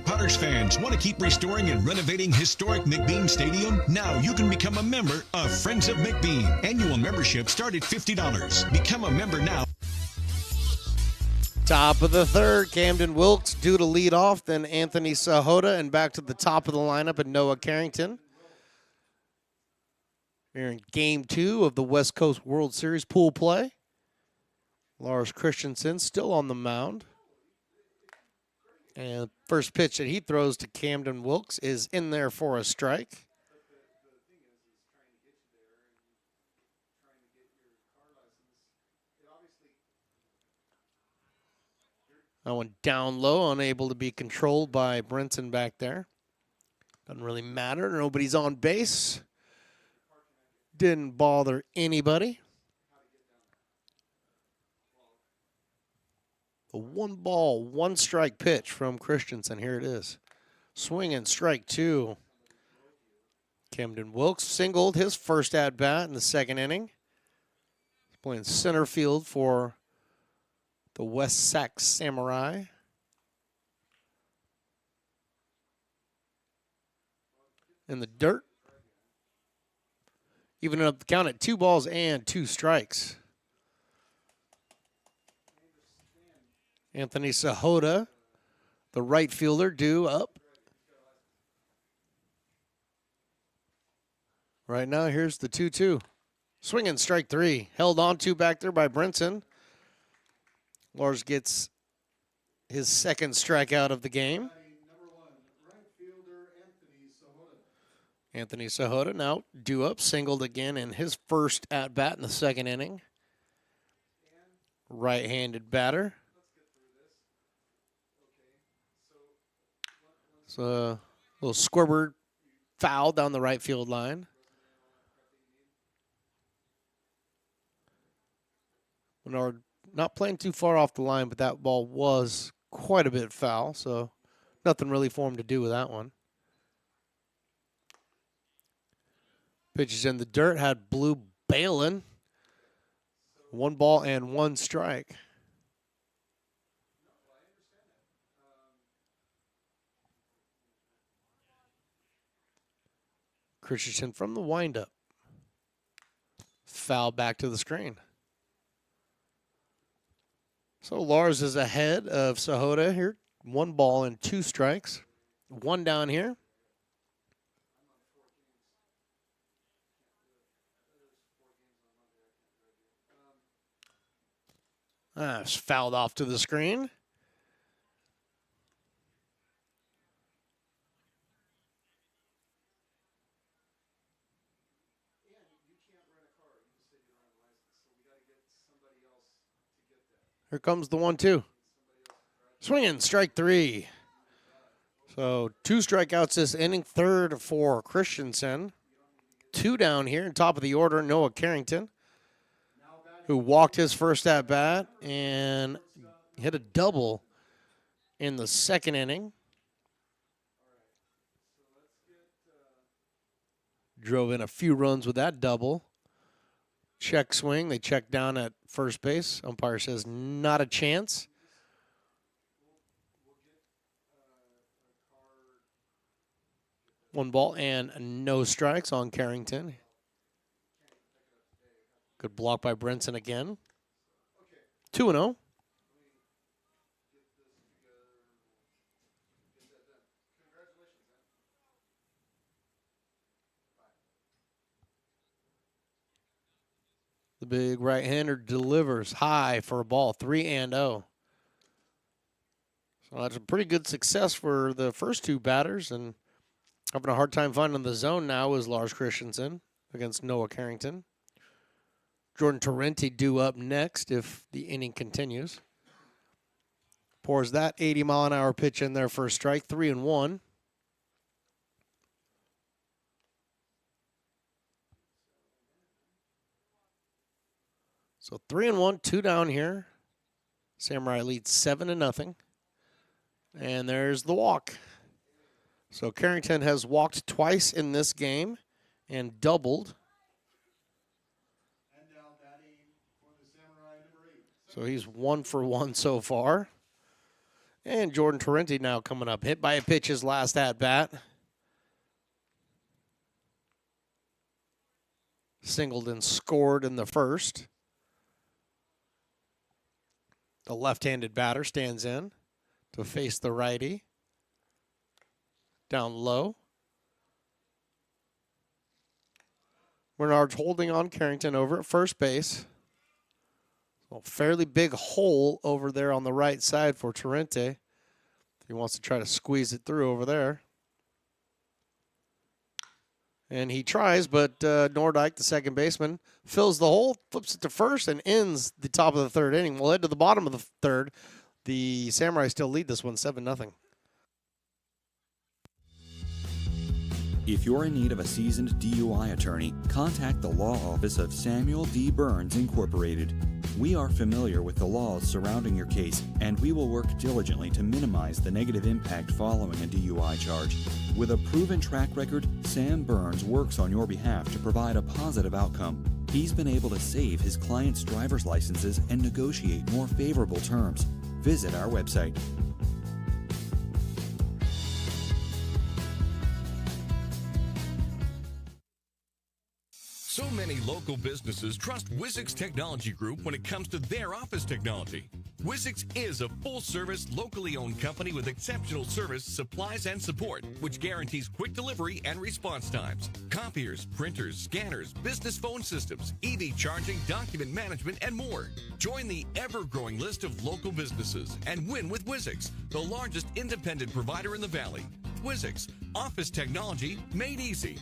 Potters fans, want to keep restoring and renovating historic McBean Stadium? Now you can become a member of Friends of McBean. Annual membership start at $50. Become a member now. Top of the third, Camden Wilkes due to lead off, then Anthony Sahota, and back to the top of the lineup and Noah Carrington. Here in Game 2 of the West Coast World Series pool play. Lars Christensen still on the mound. And first pitch that he throws to Camden Wilkes is in there for a strike. That one down low, unable to be controlled by Brinson back there. Doesn't really matter. Nobody's on base. Didn't bother anybody. The 1-ball, 1-strike pitch from Christensen. Here it is. Swing and strike 2. Camden Wilkes singled his first at-bat in the second inning. He's playing center field for the West Sac Samurai. In the dirt. Even up the count at 2 balls and 2 strikes. Anthony Sahota, the right fielder, due up. Right now, here's the 2-2. Swing and strike 3. Held on to back there by Brinson. Lars gets his second strikeout of the game. Anthony Sahota now due up, singled again in his first at-bat in the second inning. Right-handed batter. So a little scoreboard foul down the right field line. Menard not playing too far off the line, but that ball was quite a bit foul, so nothing really for him to do with that one. Pitches in the dirt, had Blue Balin. 1 ball and 1 strike. Christensen from the windup. Foul back to the screen. So Lars is ahead of Sahota here. 1 ball and 2 strikes. 1 down here. It's fouled off to the screen. Here comes the 1-2. Swinging, strike 3. So 2 strikeouts this inning, third for Christensen. 2 down here in top of the order, Noah Carrington, who walked his first at-bat and hit a double in the second inning. Drove in a few runs with that double. Check swing. They check down at first base. Umpire says not a chance. One ball and no strikes on Carrington. Good block by Brinson again. 2-0. The big right-hander delivers high for a ball, 3-0. So that's a pretty good success for the first 2 batters, and having a hard time finding the zone now is Lars Christensen against Noah Carrington. Jordan Torrenti due up next if the inning continues. Pours that 80-mile-an-hour pitch in there for a strike, 3-1. So 3-1, 2 down here. Samurai leads 7-0. And there's the walk. So Carrington has walked twice in this game and doubled. So he's 1 for 1 so far. And Jordan Torrenti now coming up. Hit by a pitch his last at-bat. Singled and scored in the first. The left-handed batter stands in to face the righty. Down low. Bernard's holding on Carrington over at first base. A fairly big hole over there on the right side for Torrente. He wants to try to squeeze it through over there. And he tries, but Nordyke, the second baseman, fills the hole, flips it to first, and ends the top of the third inning. We'll head to the bottom of the third. The Samurai still lead this one 7-0. If you're in need of a seasoned DUI attorney, contact the law office of Samuel D. Burns Incorporated. We are familiar with the laws surrounding your case, and we will work diligently to minimize the negative impact following a DUI charge. With a proven track record, Sam Burns works on your behalf to provide a positive outcome. He's been able to save his clients' driver's licenses and negotiate more favorable terms. Visit our website. So many local businesses trust Wizix Technology Group when it comes to their office technology. Wizix is a full-service, locally owned company with exceptional service, supplies, and support, which guarantees quick delivery and response times. Copiers, printers, scanners, business phone systems, EV charging, document management, and more. Join the ever-growing list of local businesses and win with Wizix, the largest independent provider in the Valley. Wizix, office technology made easy.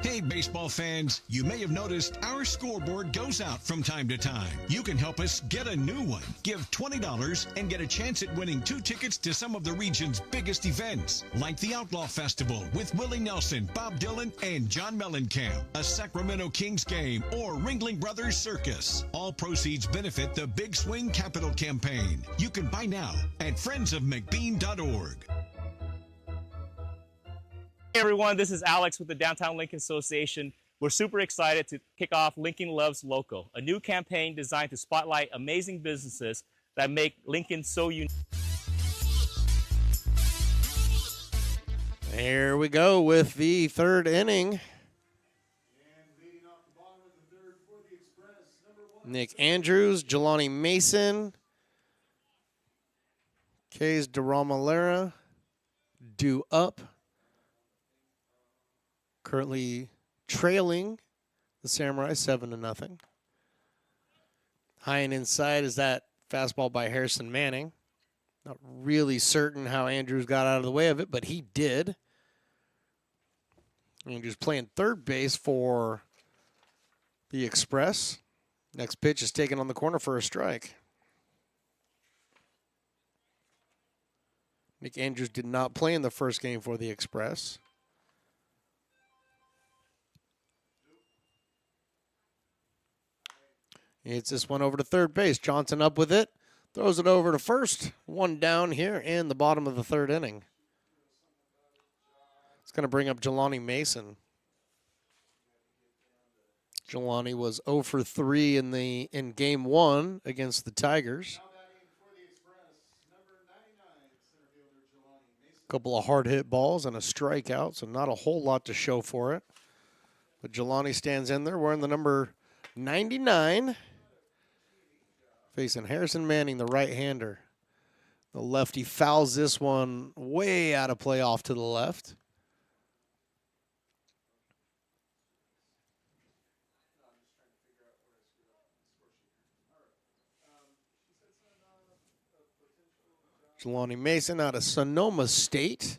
Hey, baseball fans, you may have noticed our scoreboard goes out from time to time. You can help us get a new one. Give $20 and get a chance at winning 2 tickets to some of the region's biggest events, like the Outlaw Festival with Willie Nelson, Bob Dylan, and John Mellencamp, a Sacramento Kings game, or Ringling Brothers Circus. All proceeds benefit the Big Swing Capital Campaign. You can buy now at friendsofmcbean.org. Hey everyone, this is Alex with the Downtown Lincoln Association. We're super excited to kick off Lincoln Loves Local, a new campaign designed to spotlight amazing businesses that make Lincoln so unique. Here we go with the third inning. Nick Andrews, Jelani Mason, Kays DeRamalera, due up. Currently trailing the Samurai 7-0. High and inside is that fastball by Harrison Manning. Not really certain how Andrews got out of the way of it, but he did. Andrews playing third base for the Express. Next pitch is taken on the corner for a strike. Nick Andrews did not play in the first game for the Express. It's this one over to third base. Johnson up with it. Throws it over to first. One down here in the bottom of the third inning. It's going to bring up Jelani Mason. Jelani was 0 for 3 in game 1 against the Tigers. A couple of hard hit balls and a strikeout, so not a whole lot to show for it. But Jelani stands in there wearing the number 99. Facing Harrison Manning, the right-hander. The lefty fouls this one way out of play off to the left. Jelani Mason out of Sonoma State.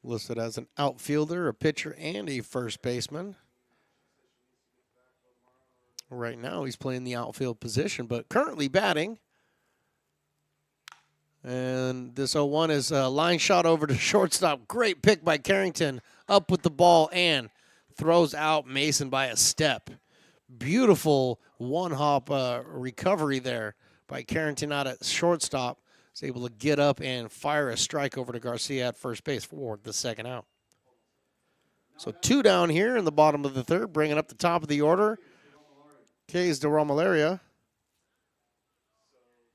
Listed as an outfielder, a pitcher, and a first baseman. Right now, he's playing the outfield position, but currently batting. And this 0-1 is a line shot over to shortstop. Great pick by Carrington. Up with the ball and throws out Mason by a step. Beautiful one-hop recovery there by Carrington out at shortstop. Was able to get up and fire a strike over to Garcia at first base for the second out. So 2 down here in the bottom of the third, bringing up the top of the order. Kays de Romalaria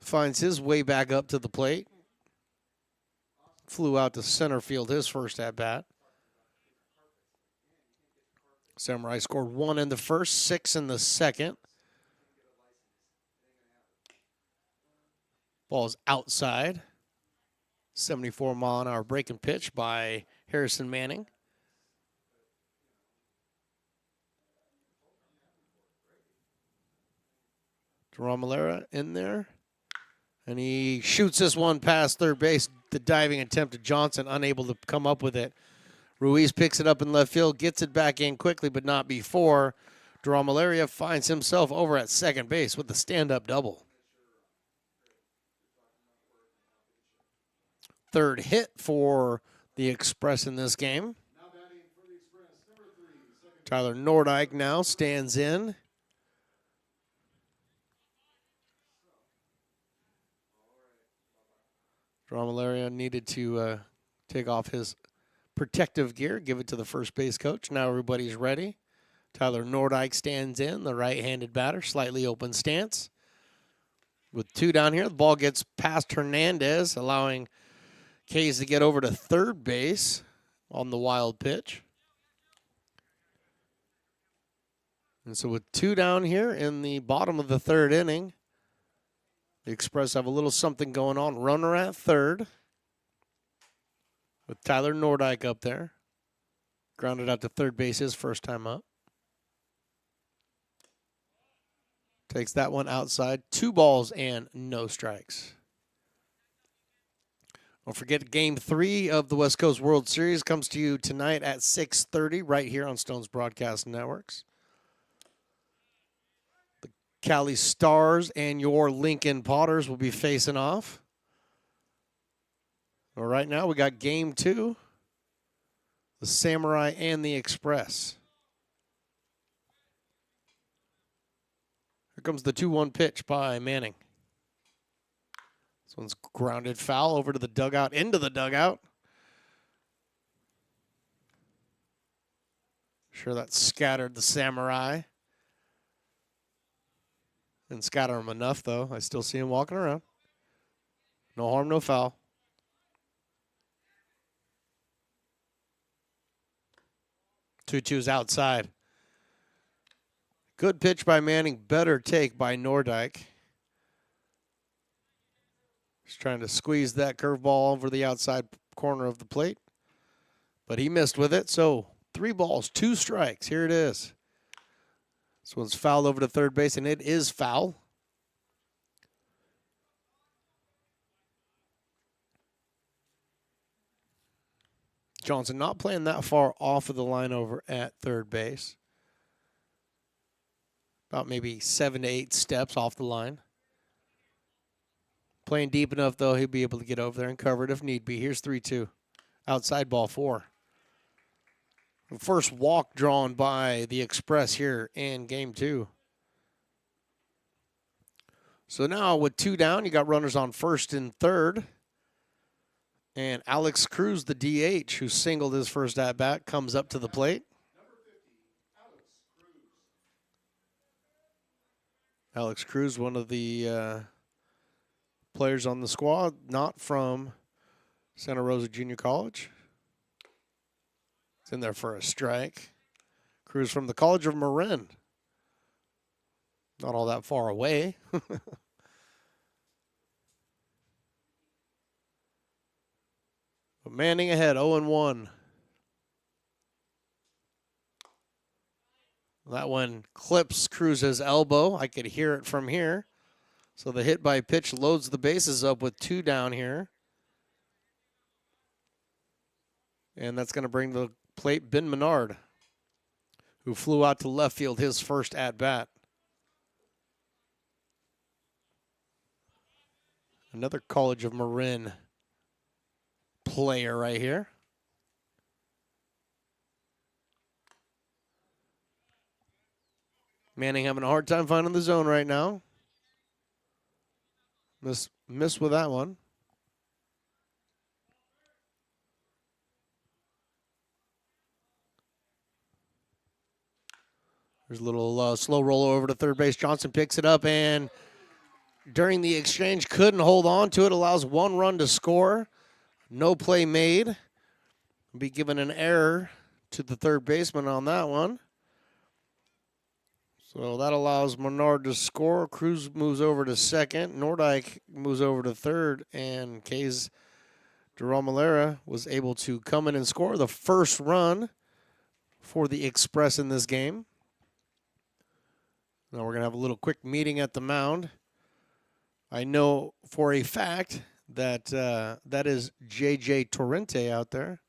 finds his way back up to the plate. Flew out to center field his first at-bat. Samurai scored 1 in the first, 6 in the second. Ball's outside. 74-mile-an-hour breaking pitch by Harrison Manning. Romalaria in there. And he shoots this one past third base. The diving attempt of Johnson, unable to come up with it. Ruiz picks it up in left field, gets it back in quickly, but not before. Romalaria finds himself over at second base with the stand-up double. Third hit for the Express in this game. Tyler Nordyke now stands in. Romalaria needed to take off his protective gear, give it to the first base coach. Now everybody's ready. Tyler Nordyke stands in, the right-handed batter, slightly open stance. With 2 down here, the ball gets past Hernandez, allowing Kays to get over to third base on the wild pitch. And so with 2 down here in the bottom of the third inning, the Express have a little something going on. Runner at third with Tyler Nordyke up there. Grounded out to third base his first time up. Takes that one outside. 2 balls and no strikes. Don't forget, Game 3 of the West Coast World Series comes to you tonight at 6:30 right here on Stone's Broadcast Networks. The Cali Stars and your Lincoln Potters will be facing off. Well, right now we got Game 2, the Samurai and the Express. Here comes the 2-1 pitch by Manning. This one's grounded foul over to the dugout, into the dugout. Sure that scattered the Samurai. Didn't scatter him enough, though. I still see him walking around. No harm, no foul. Two-two's outside. Good pitch by Manning. Better take by Nordyke. He's trying to squeeze that curveball over the outside corner of the plate. But he missed with it. So 3 balls, 2 strikes. Here it is. This one's fouled over to third base, and it is foul. Johnson not playing that far off of the line over at third base. About maybe 7 to 8 steps off the line. Playing deep enough, though, he'll be able to get over there and cover it if need be. Here's 3-2. Outside ball 4. The first walk drawn by the Express here in Game 2. So now with 2 down, you got runners on first and third. And Alex Cruz, the DH, who singled his first at-bat, comes up to the plate. Alex Cruz, one of the players on the squad, not from Santa Rosa Junior College. It's in there for a strike. Cruz from the College of Marin. Not all that far away. But Manning ahead, 0-1. That one clips Cruz's elbow. I could hear it from here. So the hit by pitch loads the bases up with 2 down here. And that's going to bring the plate Ben Menard, who flew out to left field his first at-bat. Another College of Marin player right here. Manning having a hard time finding the zone right now. Missed with that one. There's a little slow roll over to third base. Johnson picks it up, and during the exchange couldn't hold on to it. Allows one run to score. No play made. Be given an error to the third baseman on that one. So that allows Menard to score. Cruz moves over to second. Nordyke moves over to third, and Kays DeRomalera was able to come in and score the first run for the Express in this game. Now we're going to have a little quick meeting at the mound. I know for a fact that that is J.J. Torrente out there.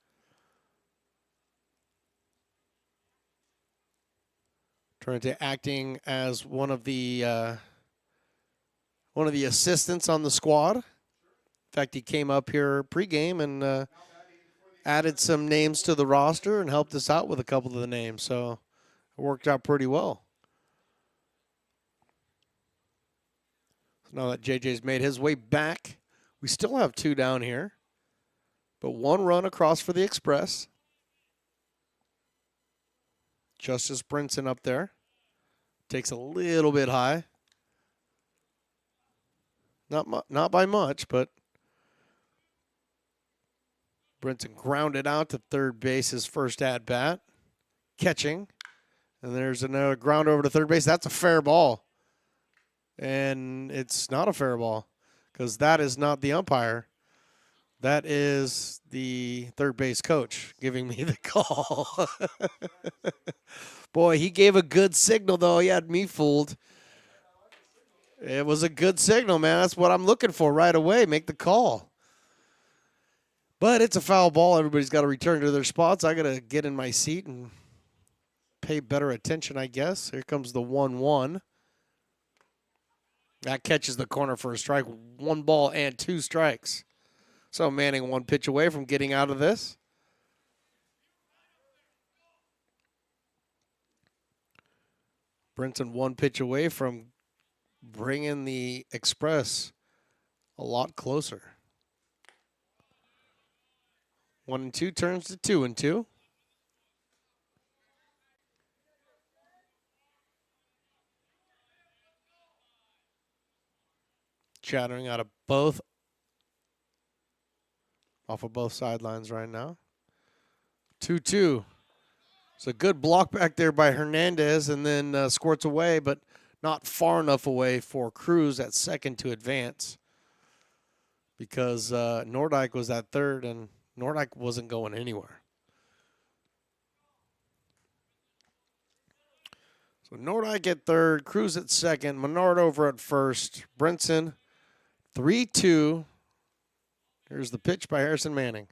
Torrente acting as one of the assistants on the squad. In fact, he came up here pregame and added some names to the roster and helped us out with a couple of the names. So it worked out pretty well. Now that JJ's made his way back, we still have two down here, but one run across for the Express. Justice Brinson up there. Takes a little bit high. Not by much, but Brinson grounded out to third base his first at-bat. Catching. And there's another ground over to third base. That's a fair ball. And it's not a fair ball because that is not the umpire. That is the third base coach giving me the call. Boy, he gave a good signal, though. He had me fooled. It was a good signal, man. That's what I'm looking for right away. Make the call. But it's a foul ball. Everybody's got to return to their spots. I got to get in my seat and pay better attention, I guess. Here comes the 1-1. That catches the corner for a strike. 1 ball and 2 strikes. So Manning 1 pitch away from getting out of this. Brinson 1 pitch away from bringing the Express a lot closer. 1-2 turns to 2-2. Chattering out of both, off of both sidelines right now. 2-2. It's a good block back there by Hernandez, and then squirts away, but not far enough away for Cruz at second to advance because Nordyke was at third, and Nordyke wasn't going anywhere. So Nordyke at third, Cruz at second, Menard over at first, Brinson 3-2. Here's the pitch by Harrison Manning.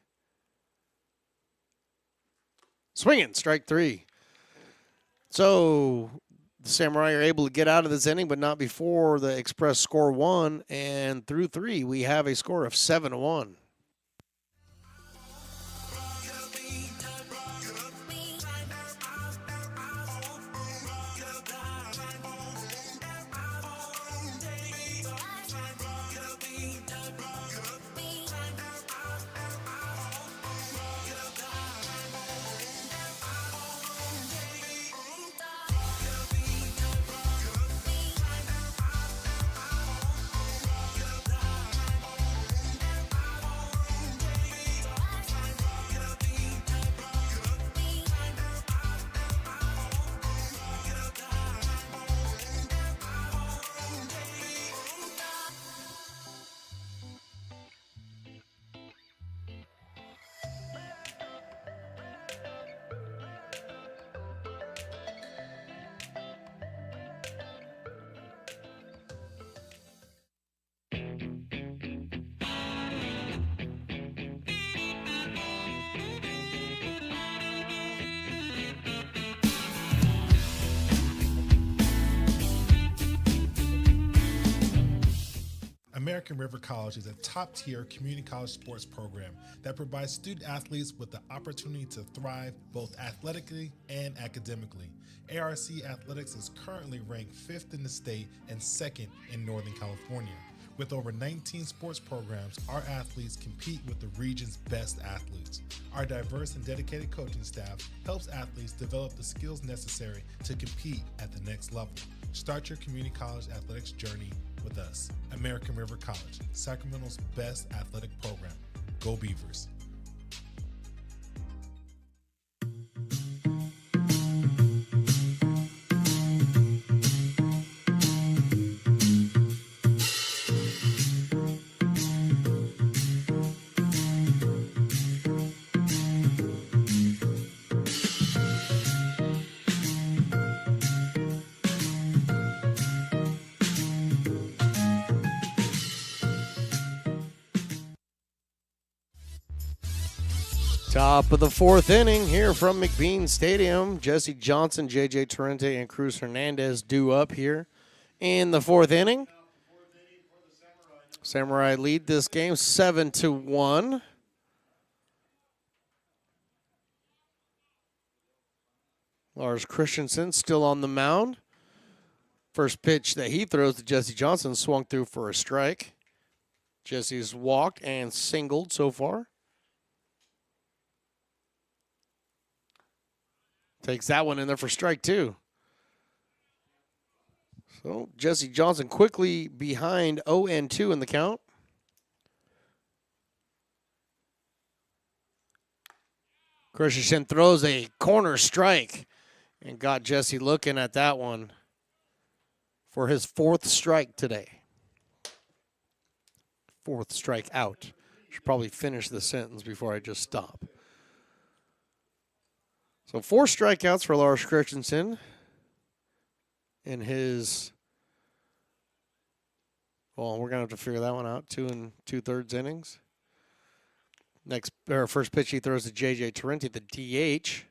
Swinging, strike 3. So the Samurai are able to get out of this inning, but not before the Express score 1. And through 3, we have a score of 7-1. American River College is a top-tier community college sports program that provides student athletes with the opportunity to thrive both athletically and academically. ARC Athletics is currently ranked 5th in the state and 2nd in Northern California. With over 19 sports programs, our athletes compete with the region's best athletes. Our diverse and dedicated coaching staff helps athletes develop the skills necessary to compete at the next level. Start your community college athletics journey with us. American River College, Sacramento's best athletic program. Go Beavers. Top of the fourth inning here from McBean Stadium. Jesse Johnson, J.J. Torrente, and Cruz Hernandez due up here in the fourth inning. Samurai lead this game 7-1. Lars Christensen still on the mound. First pitch that he throws to Jesse Johnson swung through for a strike. Jesse's walked and singled so far. Takes that one in there for strike two. So Jesse Johnson quickly behind 0-2 in the count. Christensen throws a corner strike and got Jesse looking at that one for his fourth strike today. Fourth strike out. Should probably finish the sentence before I just stop. So 4 strikeouts for Lars Christensen in his, well, we're going to have to figure that one out, 2 2/3 innings. First pitch he throws to J.J. Torrente, the DH.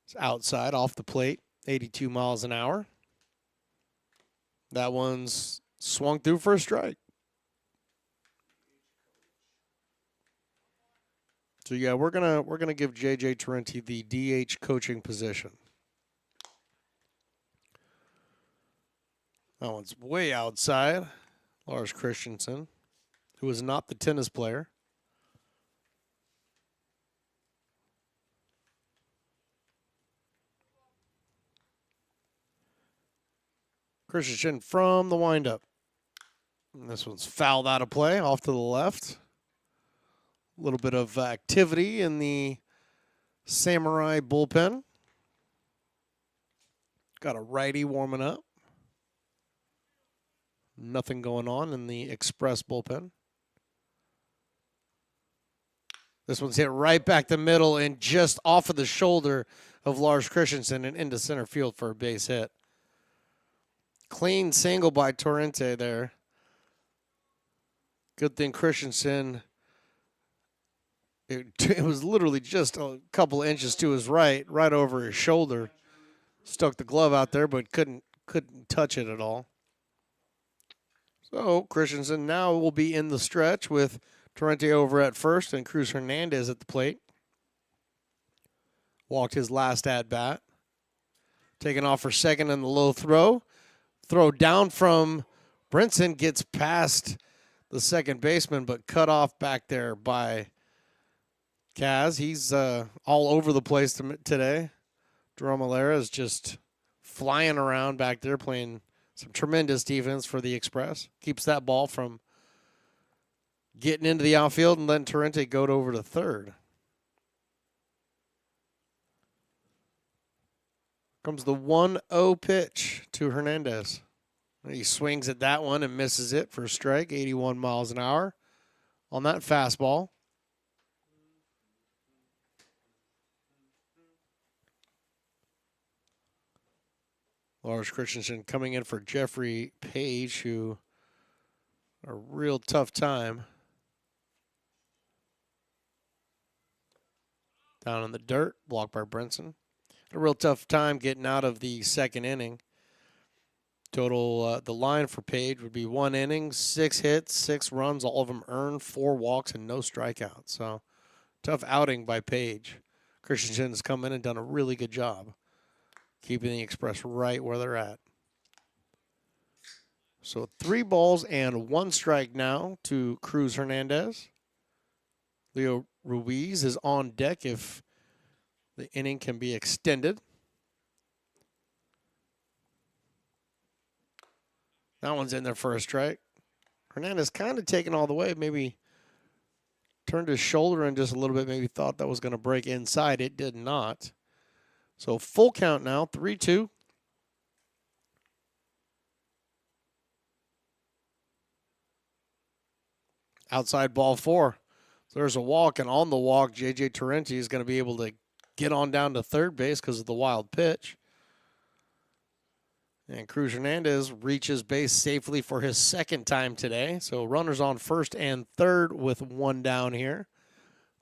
It's outside, off the plate, 82 miles an hour. That one's swung through for a strike. So yeah, we're gonna give J.J. Torrente the DH coaching position. That one's way outside. Lars Christensen, who is not the tennis player. Christensen from the windup. And this one's fouled out of play, off to the left. A little bit of activity in the Samurai bullpen. Got a righty warming up. Nothing going on in the Express bullpen. This one's hit right back the middle and just off of the shoulder of Lars Christensen and into center field for a base hit. Clean single by Torrente there. Good thing Christensen, it was literally just a couple inches to his right over his shoulder. Stuck the glove out there, but couldn't touch it at all. So Christensen now will be in the stretch with Torrente over at first and Cruz Hernandez at the plate. Walked his last at-bat. Taking off for second in the low throw. Throw down from Brinson, gets past the second baseman, but cut off back there by Kaz. He's all over the place today. Jerome Alera is just flying around back there, playing some tremendous defense for the Express. Keeps that ball from getting into the outfield and letting Torrente go over to third. Comes the 1-0 pitch to Hernandez. He swings at that one and misses it for a strike, 81 miles an hour on that fastball. Lars Christensen coming in for Jeffrey Page, who a real tough time down in the dirt, blocked by Brinson. A real tough time getting out of the second inning. Total, the line for Page would be 1 inning, 6 hits, 6 runs, all of them earned, 4 walks, and no strikeouts. So, tough outing by Page. Christensen has come in and done a really good job keeping the Express right where they're at. So 3 balls and 1 strike now to Cruz Hernandez. Leo Ruiz is on deck if the inning can be extended. That one's in there for a strike. Hernandez kind of taken all the way, maybe turned his shoulder in just a little bit, maybe thought that was going to break inside. It did not. So full count now, 3-2. Outside ball 4. So there's a walk, and on the walk, J.J. Torrenti is going to be able to get on down to third base because of the wild pitch. And Cruz Hernandez reaches base safely for his second time today. So runners on first and third with 1 down here.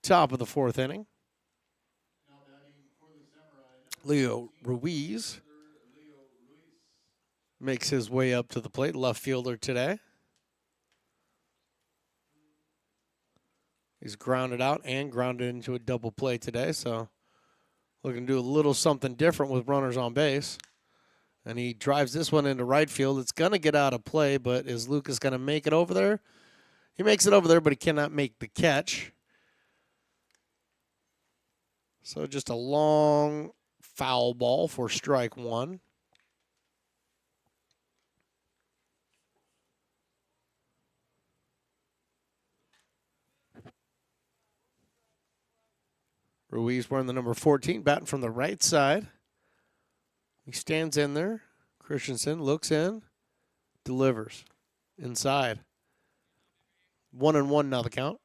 Top of the 4th inning. Leo Ruiz makes his way up to the plate, left fielder today. He's grounded out and grounded into a double play today, so looking to do a little something different with runners on base. And he drives this one into right field. It's going to get out of play, but is Lucas going to make it over there? He makes it over there, but he cannot make the catch. So just a long foul ball for strike 1. Ruiz wearing the number 14, batting from the right side. He stands in there. Christensen looks in, delivers inside. 1-1 now the count.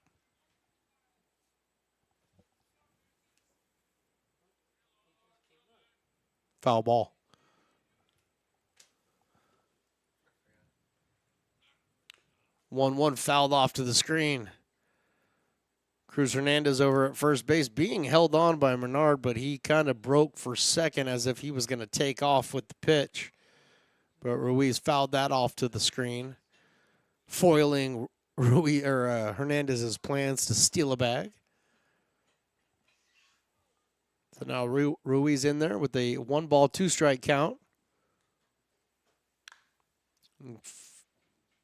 Foul ball. One fouled off to the screen. Cruz Hernandez over at first base being held on by Menard, but he kind of broke for second as if he was going to take off with the pitch. But Ruiz fouled that off to the screen, foiling Hernandez's plans to steal a bag. So now Ruiz in there with a 1-ball, 2-strike count.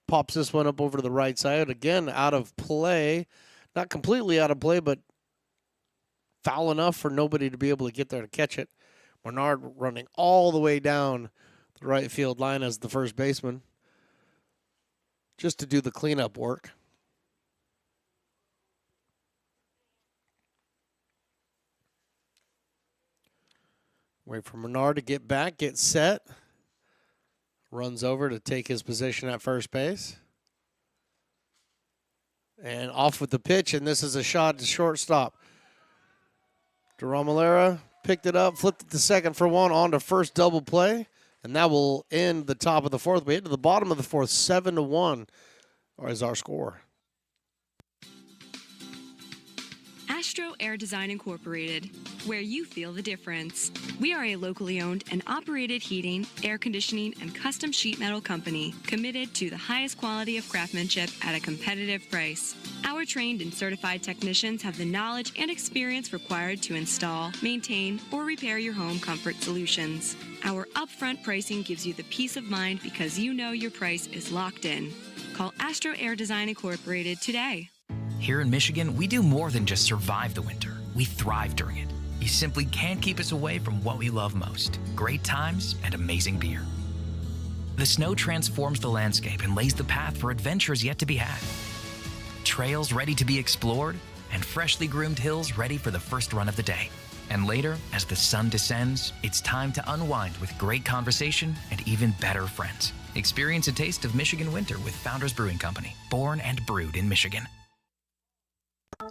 Pops this one up over to the right side. Again, out of play. Not completely out of play, but foul enough for nobody to be able to get there to catch it. Menard running all the way down the right field line as the first baseman just to do the cleanup work. Wait for Menard to get back, get set. Runs over to take his position at first base. And off with the pitch, and this is a shot to shortstop. DeRomalera picked it up, flipped it to second for 1, on to first double play, and that will end the top of the 4th. We hit to the bottom of the 4th, 7-1 is our score. Astro Air Design Incorporated, where you feel the difference. We are a locally owned and operated heating, air conditioning, and custom sheet metal company committed to the highest quality of craftsmanship at a competitive price. Our trained and certified technicians have the knowledge and experience required to install, maintain, or repair your home comfort solutions. Our upfront pricing gives you the peace of mind because you know your price is locked in. Call Astro Air Design Incorporated today. Here in Michigan, we do more than just survive the winter. We thrive during it. You simply can't keep us away from what we love most: great times and amazing beer. The snow transforms the landscape and lays the path for adventures yet to be had. Trails ready to be explored, and freshly groomed hills ready for the first run of the day. And later, as the sun descends, it's time to unwind with great conversation and even better friends. Experience a taste of Michigan winter with Founders Brewing Company, born and brewed in Michigan.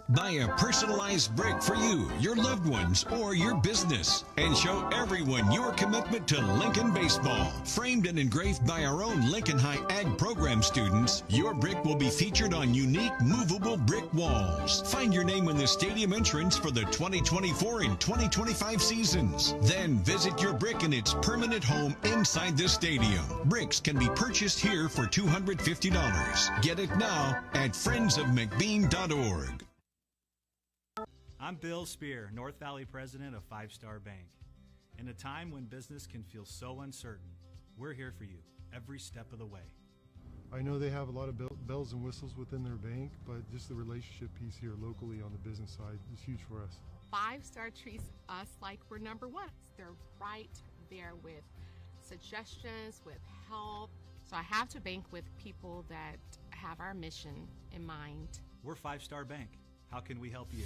Buy a personalized brick for you, your loved ones, or your business, and show everyone your commitment to Lincoln baseball. Framed and engraved by our own Lincoln High Ag program students, your brick will be featured on unique movable brick walls. Find your name in the stadium entrance for the 2024 and 2025 seasons. Then visit your brick in its permanent home inside the stadium. Bricks can be purchased here for $250. Get it now at friendsofmcbean.org. I'm Bill Spear, North Valley President of Five Star Bank. In a time when business can feel so uncertain, we're here for you every step of the way. I know they have a lot of bells and whistles within their bank, but just the relationship piece here locally on the business side is huge for us. 5-Star treats us like we're number one. They're right there with suggestions, with help. So I have to bank with people that have our mission in mind. We're 5-Star Bank. How can we help you?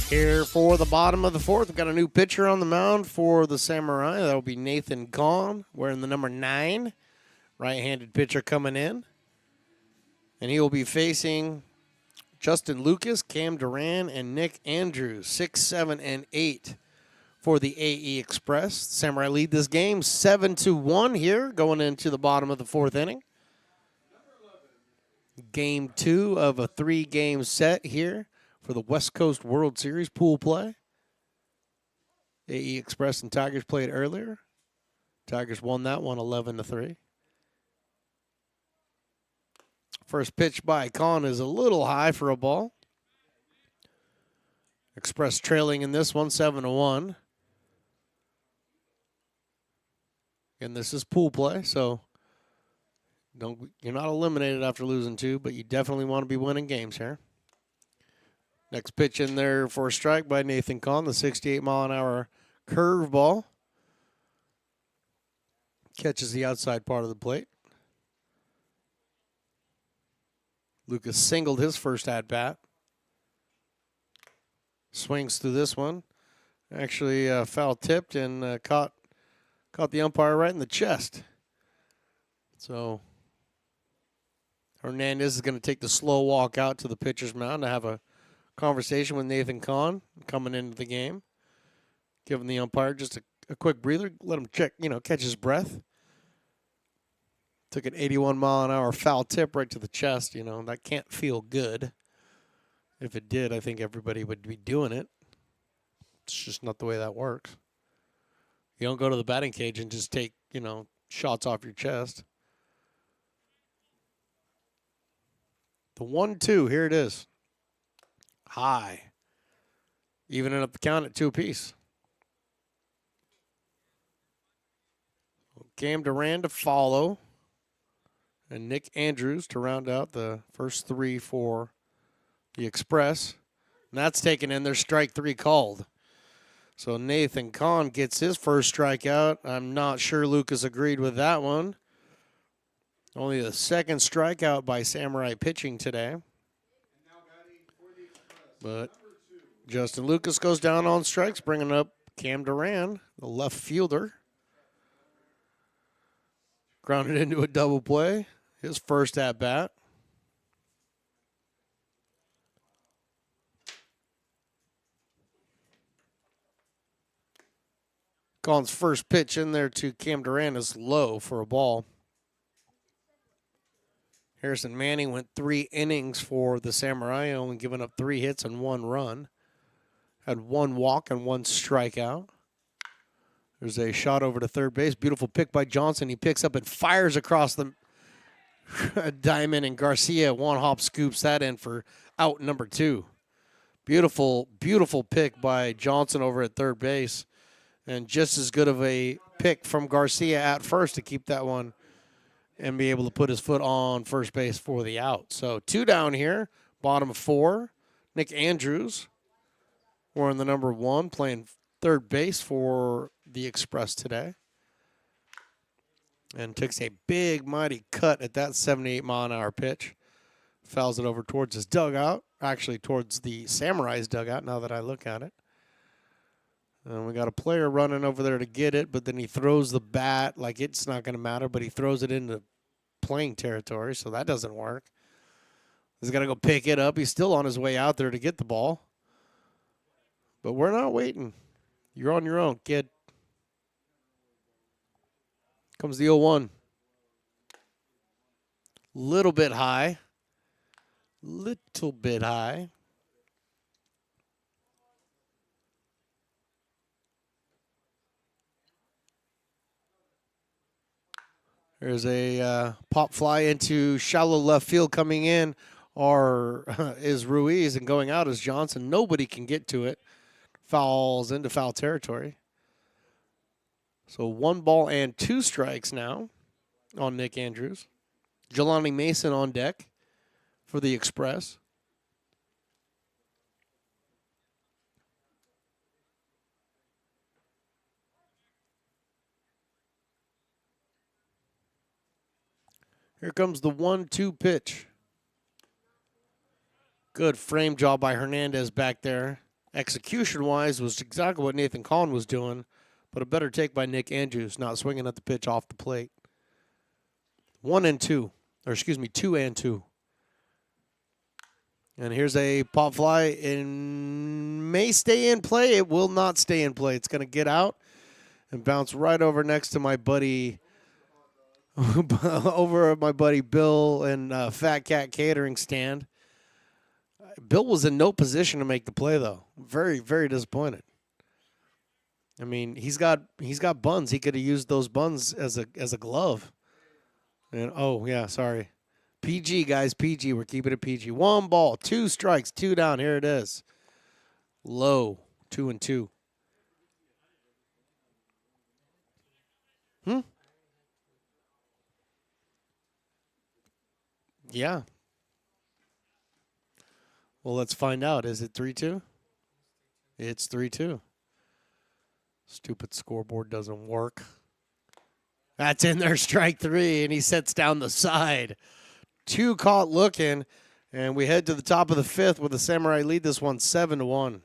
Here for the bottom of the fourth, we've got a new pitcher on the mound for the Samurai. That'll be Nathan Kahn, wearing the number 9. Right-handed pitcher coming in. And he will be facing Justin Lucas, Cam Duran, and Nick Andrews, 6, 7, and 8 for the AE Express. Samurai lead this game 7-1 here, going into the bottom of the fourth inning. Game 2 of a 3-game set here for the West Coast World Series pool play. AE Express and Tigers played earlier. Tigers won that one 11-3. First pitch by Kahn is a little high for a ball. Express trailing in this one 7-1. And this is pool play, so you're not eliminated after losing 2, but you definitely want to be winning games here. Next pitch in there for a strike by Nathan Kahn, the 68-mile-an-hour curveball. Catches the outside part of the plate. Lucas singled his first at-bat. Swings through this one. Actually foul-tipped and caught the umpire right in the chest. So Hernandez is going to take the slow walk out to the pitcher's mound to have a conversation with Nathan Kahn coming into the game. Giving the umpire just a quick breather. Let him check, catch his breath. Took an 81-mile-an-hour foul tip right to the chest. That can't feel good. If it did, I think everybody would be doing it. It's just not the way that works. You don't go to the batting cage and just take, shots off your chest. The 1-2, here it is. High. Evening up the count at 2 apiece. Cam Duran to follow. And Nick Andrews to round out the first 3 for the Express. And that's taken in. There's strike 3 called. So Nathan Kahn gets his first strikeout. I'm not sure Lucas agreed with that one. Only the second strikeout by Samurai pitching today. But Justin Lucas goes down on strikes, bringing up Cam Duran, the left fielder. Grounded into a double play. His first at-bat. Kahn's first pitch in there to Cam Duran is low for a ball. Harrison Manning went 3 innings for the Samurai, only giving up 3 hits and 1 run. Had 1 walk and 1 strikeout. There's a shot over to third base. Beautiful pick by Johnson. He picks up and fires across the diamond, and Garcia one hop scoops that in for out number 2. Beautiful, beautiful pick by Johnson over at third base. And just as good of a pick from Garcia at first to keep that one and be able to put his foot on first base for the out. So 2 down here, bottom of 4. Nick Andrews wearing the number 1, playing third base for the Express today. And takes a big, mighty cut at that 78-mile-an-hour pitch. Fouls it over towards his dugout. Actually, towards the Samurai's dugout, now that I look at it. And we got a player running over there to get it, but then he throws the bat like it's not going to matter, but he throws it into playing territory, so that doesn't work. He's got to go pick it up. He's still on his way out there to get the ball. But we're not waiting. You're on your own, kid. Comes the 0-1. Little bit high. Little bit high. There's a pop fly into shallow left field. Coming in is Ruiz, and going out is Johnson. Nobody can get to it. Fouls into foul territory. So 1 ball and 2 strikes now. on Nick Andrews. Jelani Mason on deck for the Express. Here comes the 1-2 pitch. Good frame job by Hernandez back there. Execution-wise was exactly what Nathan Collin was doing, but a better take by Nick Andrews, not swinging at the pitch off the plate. 2-2. And here's a pop fly, and may stay in play. It will not stay in play. It's going to get out and bounce right over next to my buddy Bill and Fat Cat Catering stand. Bill was in no position to make the play, though. Very, very disappointed. I mean, he's got buns. He could have used those buns as a glove. And oh yeah, sorry. PG, guys, PG. We're keeping it PG. 1 ball, 2 strikes, 2 down. Here it is. Low, 2-2. Yeah. Well, let's find out. Is it 3-2? It's 3-2. Stupid scoreboard doesn't work. That's in there, strike 3, and he sets down the side. 2 caught looking, and we head to the top of the 5th with the Samurai lead this one 7-1.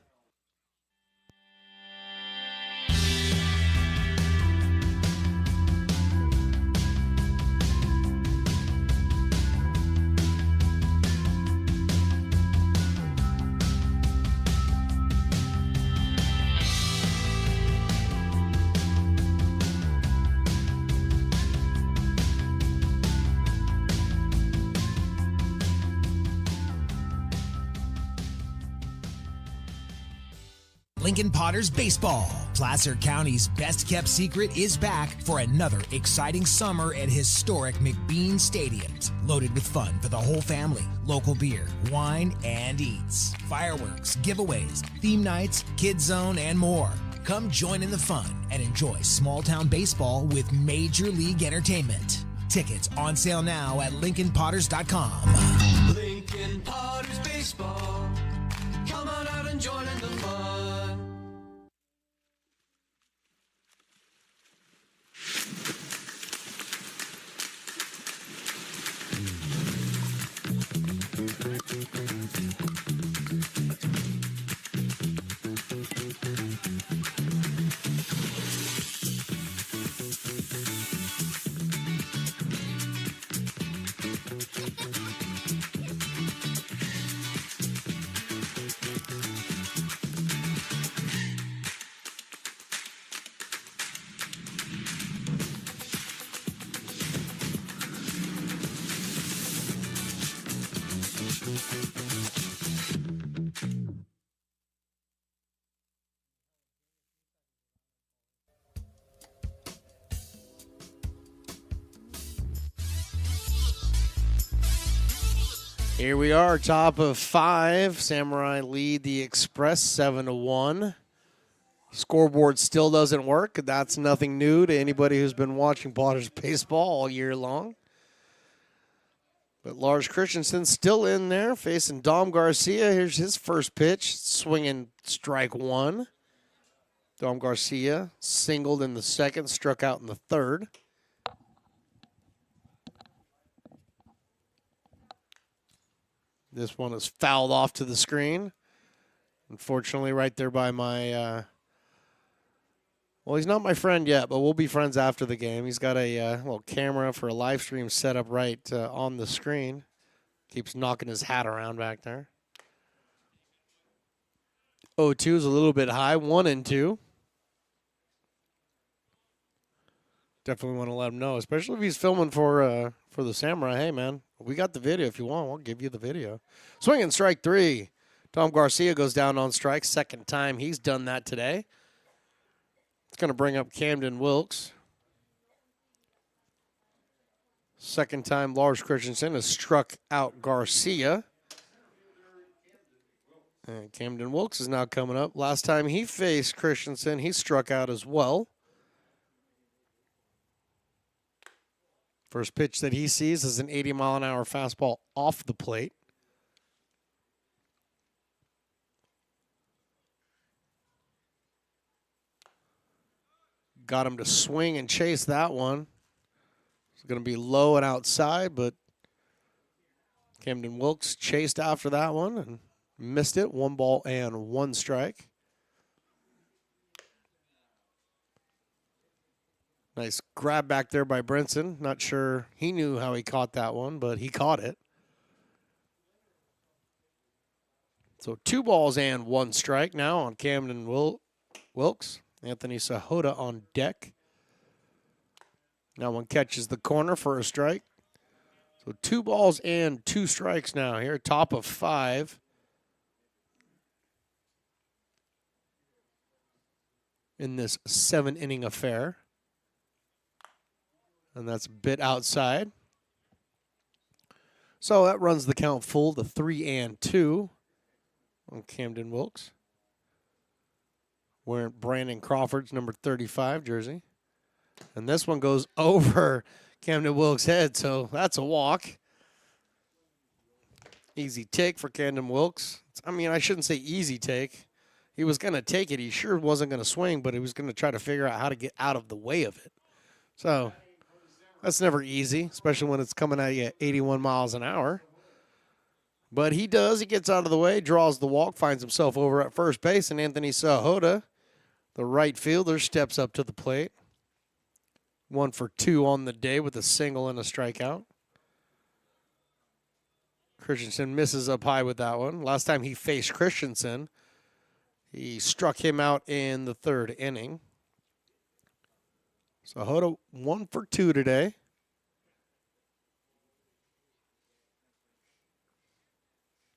Lincoln Potters Baseball. Placer County's best-kept secret is back for another exciting summer at historic McBean Stadiums. Loaded with fun for the whole family, local beer, wine, and eats. Fireworks, giveaways, theme nights, kids zone, and more. Come join in the fun and enjoy small-town baseball with Major League Entertainment. Tickets on sale now at LincolnPotters.com. Lincoln Potters Baseball. Come on out and join in the fun. Here we are, top of 5. Samurai lead the Express 7-1. Scoreboard still doesn't work. That's nothing new to anybody who's been watching Potters baseball all year long. But Lars Christensen still in there facing Dom Garcia. Here's his first pitch, swinging strike 1. Dom Garcia singled in the second, struck out in the third. This one is fouled off to the screen. Unfortunately, right there by my, well, he's not my friend yet, but we'll be friends after the game. He's got a little camera for a live stream set up right on the screen. Keeps knocking his hat around back there. 0-2 is a little bit high, 1-2. Definitely want to let him know, especially if he's filming for the Samurai. Hey, man, we got the video. If you want, we'll give you the video. Swinging strike 3. Dom Garcia goes down on strike. Second time he's done that today. It's going to bring up Camden Wilkes. Second time Lars Christensen has struck out Garcia. And Camden Wilkes is now coming up. Last time he faced Christensen, he struck out as well. First pitch that he sees is an 80-mile-an-hour fastball off the plate. Got him to swing and chase that one. It's going to be low and outside, but Camden Wilkes chased after that one and missed it. 1 ball and 1 strike. Nice grab back there by Brinson. Not sure he knew how he caught that one, but he caught it. So 2 balls and 1 strike now on Camden Wilkes. Anthony Sahota on deck. Now one catches the corner for a strike. So 2 balls and 2 strikes now here. Top of 5. In this 7-inning affair. And that's a bit outside. So that runs the count full to 3-2 on Camden Wilkes. Wearing Brandon Crawford's number 35 jersey. And this one goes over Camden Wilkes' head, so that's a walk. Easy take for Camden Wilkes. I mean, I shouldn't say easy take. He was going to take it. He sure wasn't going to swing, but he was going to try to figure out how to get out of the way of it. So that's never easy, especially when it's coming at you at 81 miles an hour. But he does. He gets out of the way, draws the walk, finds himself over at first base, and Anthony Sahota, the right fielder, steps up to the plate. 1 for 2 on the day with a single and a strikeout. Christensen misses up high with that one. Last time he faced Christensen, he struck him out in the 3rd inning. Sahota 1 for 2 today.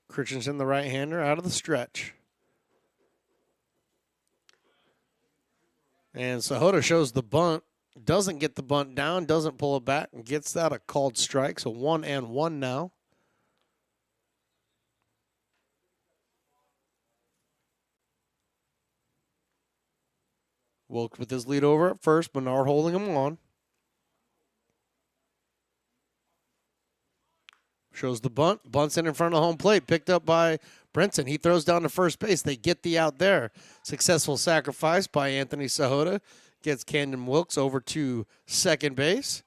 Christensen, the right-hander, out of the stretch. And Sahota shows the bunt. Doesn't get the bunt down, doesn't pull it back, and gets that a called strike. So 1-1 now. Wilkes with his lead over at first. Bernard holding him on. Shows the bunt. Bunts in front of home plate. Picked up by Brinson. He throws down to first base. They get the out there. Successful sacrifice by Anthony Sahota. Gets Camden Wilkes over to second base.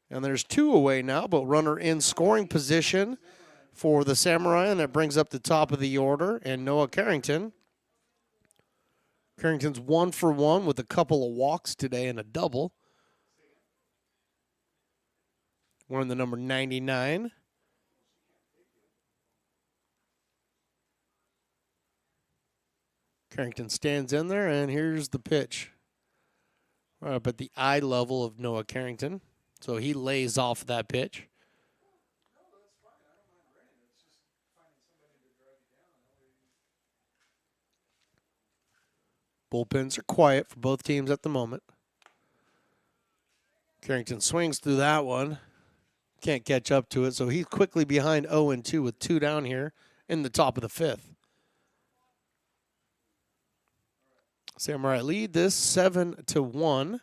And there's 2 away now, but runner in scoring position for the Samurai, and that brings up the top of the order, and Noah Carrington. Carrington's 1 for 1 with a couple of walks today and a double. Wearing the number 99. Carrington stands in there, and here's the pitch. Right up at the eye level of Noah Carrington. So he lays off that pitch. Bullpens are quiet for both teams at the moment. Carrington swings through that one. Can't catch up to it, so he's quickly behind 0-2 with 2 down here in the top of the 5th. Samurai lead this 7-1.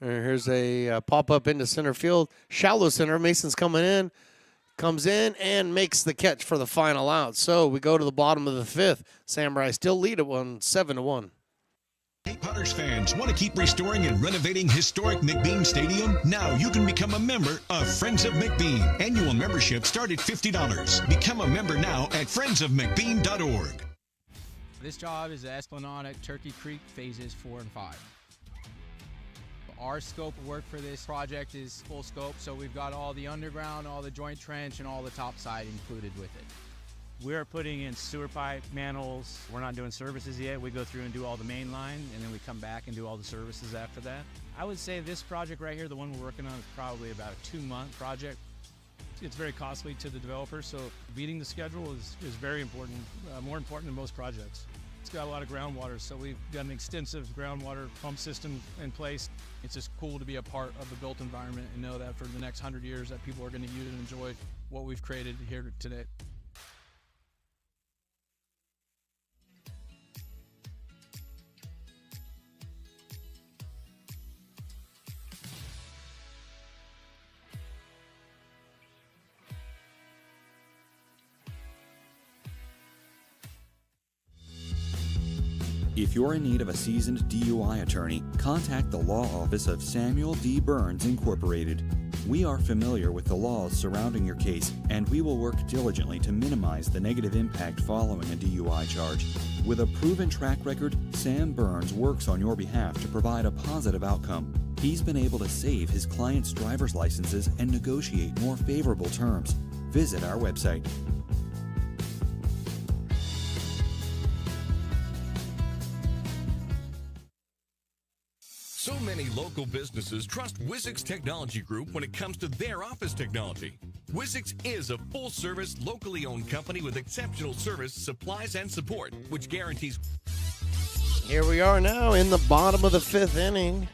And here's a pop-up into center field. Shallow center. Mason's coming in. Comes in and makes the catch for the final out. So we go to the bottom of the 5th. Samurai still lead at 7-1. Hey, Potters fans, want to keep restoring and renovating historic McBean Stadium? Now you can become a member of Friends of McBean. Annual membership start at $50. Become a member now at friendsofmcbean.org. This job is the Esplanade at Turkey Creek phases 4 and 5. Our scope of work for this project is full scope, so we've got all the underground, all the joint trench, and all the topside included with it. We're putting in sewer pipe, manholes. We're not doing services yet. We go through and do all the main line, and then we come back and do all the services after that. I would say this project right here, the one we're working on, is probably about a 2-month project. It's very costly to the developer, so beating the schedule is very important, more important than most projects. It's got a lot of groundwater, so we've got an extensive groundwater pump system in place. It's just cool to be a part of the built environment and know that for the next 100 years that people are going to use and enjoy what we've created here today. If you're in need of a seasoned DUI attorney, contact the law office of Samuel D. Burns Incorporated. We are familiar with the laws surrounding your case, and we will work diligently to minimize the negative impact following a DUI charge. With a proven track record, Sam Burns works on your behalf to provide a positive outcome. He's been able to save his clients' driver's licenses and negotiate more favorable terms. Visit our website. So many local businesses trust Wizix Technology Group when it comes to their office technology. Wizix is a full-service, locally owned company with exceptional service, supplies, and support, which guarantees... Here we are now in the bottom of the 5th inning.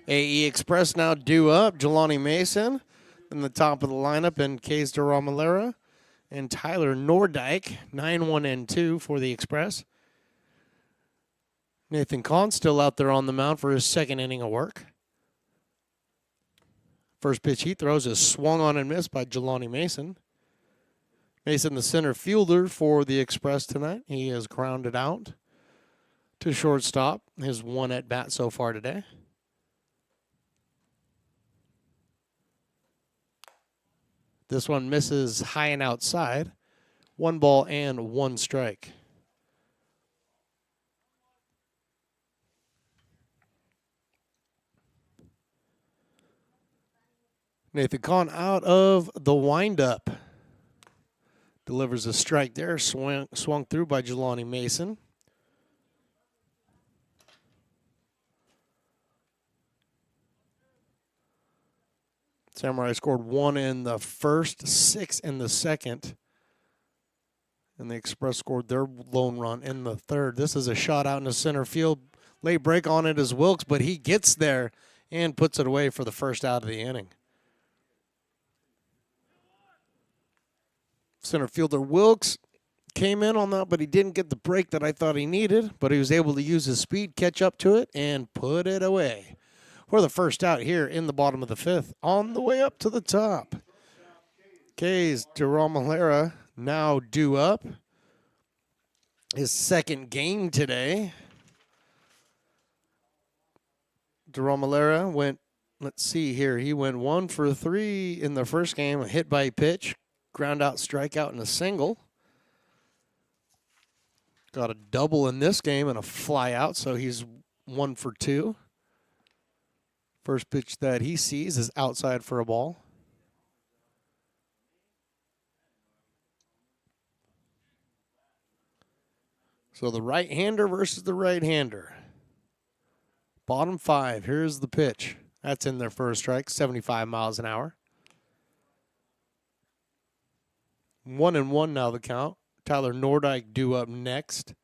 AE Express now due up. Jelani Mason in the top of the lineup, and Kays DeRomalera and Tyler Nordyke, 9-1-2 for the Express. Nathan Kahn still out there on the mound for his 2nd inning of work. First pitch he throws is swung on and missed by Jelani Mason. Mason, the center fielder for the Express tonight. He has grounded out to shortstop. His 1 at bat so far today. This one misses high and outside. 1 ball and 1 strike. Nathan Kahn out of the windup. Delivers a strike there. Swung through by Jelani Mason. Samurai scored 1 in the first, 6 in the second. And the Express scored their lone run in the third. This is a shot out in the center field. Late break on it is Wilkes, but he gets there and puts it away for the first out of the inning. Center fielder Wilkes came in on that, but he didn't get the break that I thought he needed. But he was able to use his speed, catch up to it, and put it away for the first out here in the bottom of the 5th. On the way up to the top. Kays DeRomalera now due up. His 2nd game today. DeRomalera went, let's see here, he went 1 for 3 in the first game, a hit by pitch. Ground out, strikeout, and a single. Got a double in this game and a fly out, so he's 1 for 2. First pitch that he sees is outside for a ball. So the right-hander versus the right-hander. Bottom 5, here's the pitch. That's in there for a strike, 75 miles an hour. 1-1 now the count. Tyler Nordyke due up next.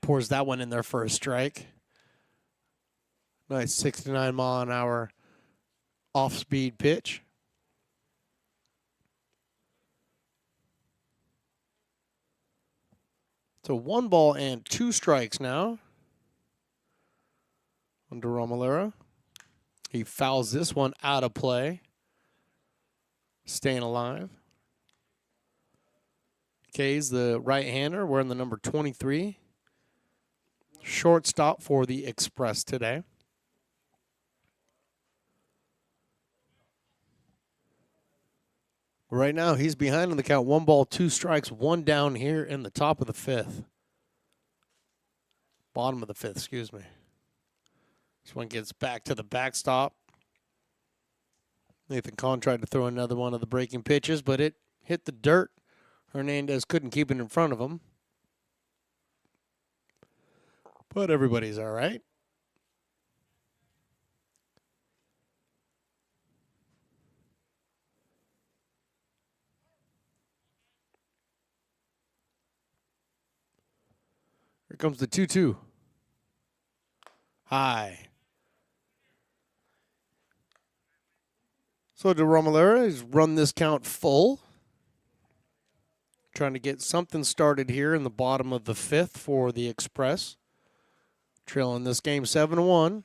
Pours that one in there for a strike. Nice 69 mile an hour off-speed pitch. So 1 ball and 2 strikes now on DeRomalera. He fouls this one out of play. Staying alive. Kays, the right-hander, wearing the number 23. Shortstop for the Express today. Right now, he's behind on the count. 1 ball, 2 strikes, 1 down here in the top of the 5th. Bottom of the 5th, excuse me. This one gets back to the backstop. Nathan Kahn tried to throw another one of the breaking pitches, but it hit the dirt. Hernandez couldn't keep it in front of him. But everybody's all right. Here comes the 2-2. High. So DeRomalera has run this count full. Trying to get something started here in the bottom of the 5th for the Express. Trailing this game 7-1.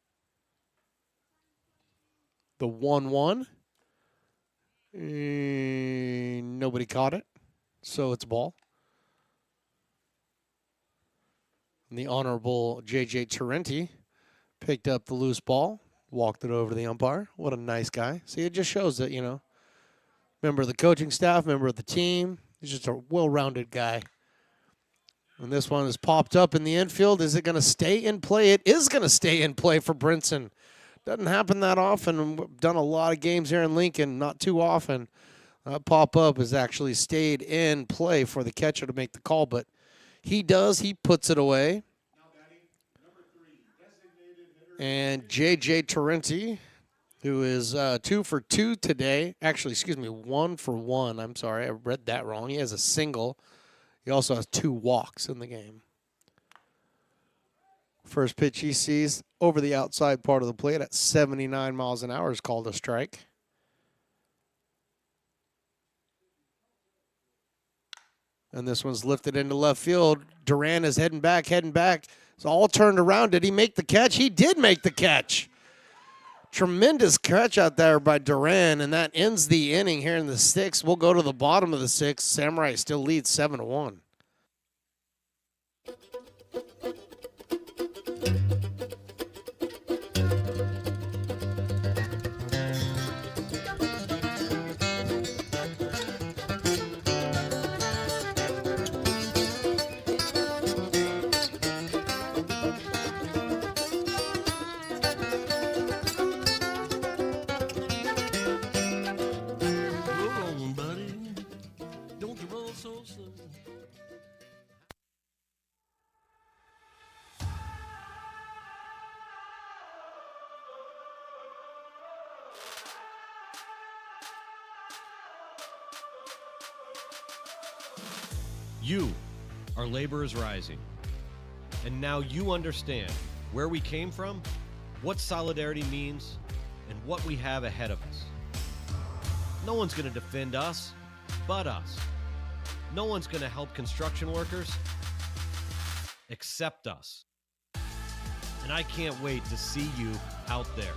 The 1-1. Nobody caught it, so it's a ball. And the Honorable J.J. Tarenti picked up the loose ball, walked it over to the umpire. What a nice guy. See, it just shows that, member of the coaching staff, member of the team. He's just a well-rounded guy. And this one is popped up in the infield. Is it going to stay in play? It is going to stay in play for Brinson. Doesn't happen that often. We've done a lot of games here in Lincoln, not too often. Pop-up has actually stayed in play for the catcher to make the call, but he does. He puts it away. And J.J. Tarenti, who is 2 for 2 today. Actually, 1 for 1. I'm sorry, I read that wrong. He has a single. He also has 2 walks in the game. First pitch he sees over the outside part of the plate at 79 miles an hour is called a strike. And this one's lifted into left field. Duran is heading back. It's all turned around. Did he make the catch? He did make the catch. Tremendous catch out there by Duran, and that ends the inning here in the 6th. We'll go to the bottom of the 6th. Samurai still leads 7-1. You are Laborers Rising. And now you understand where we came from, what solidarity means, and what we have ahead of us. No one's going to defend us but us. No one's going to help construction workers except us. And I can't wait to see you out there.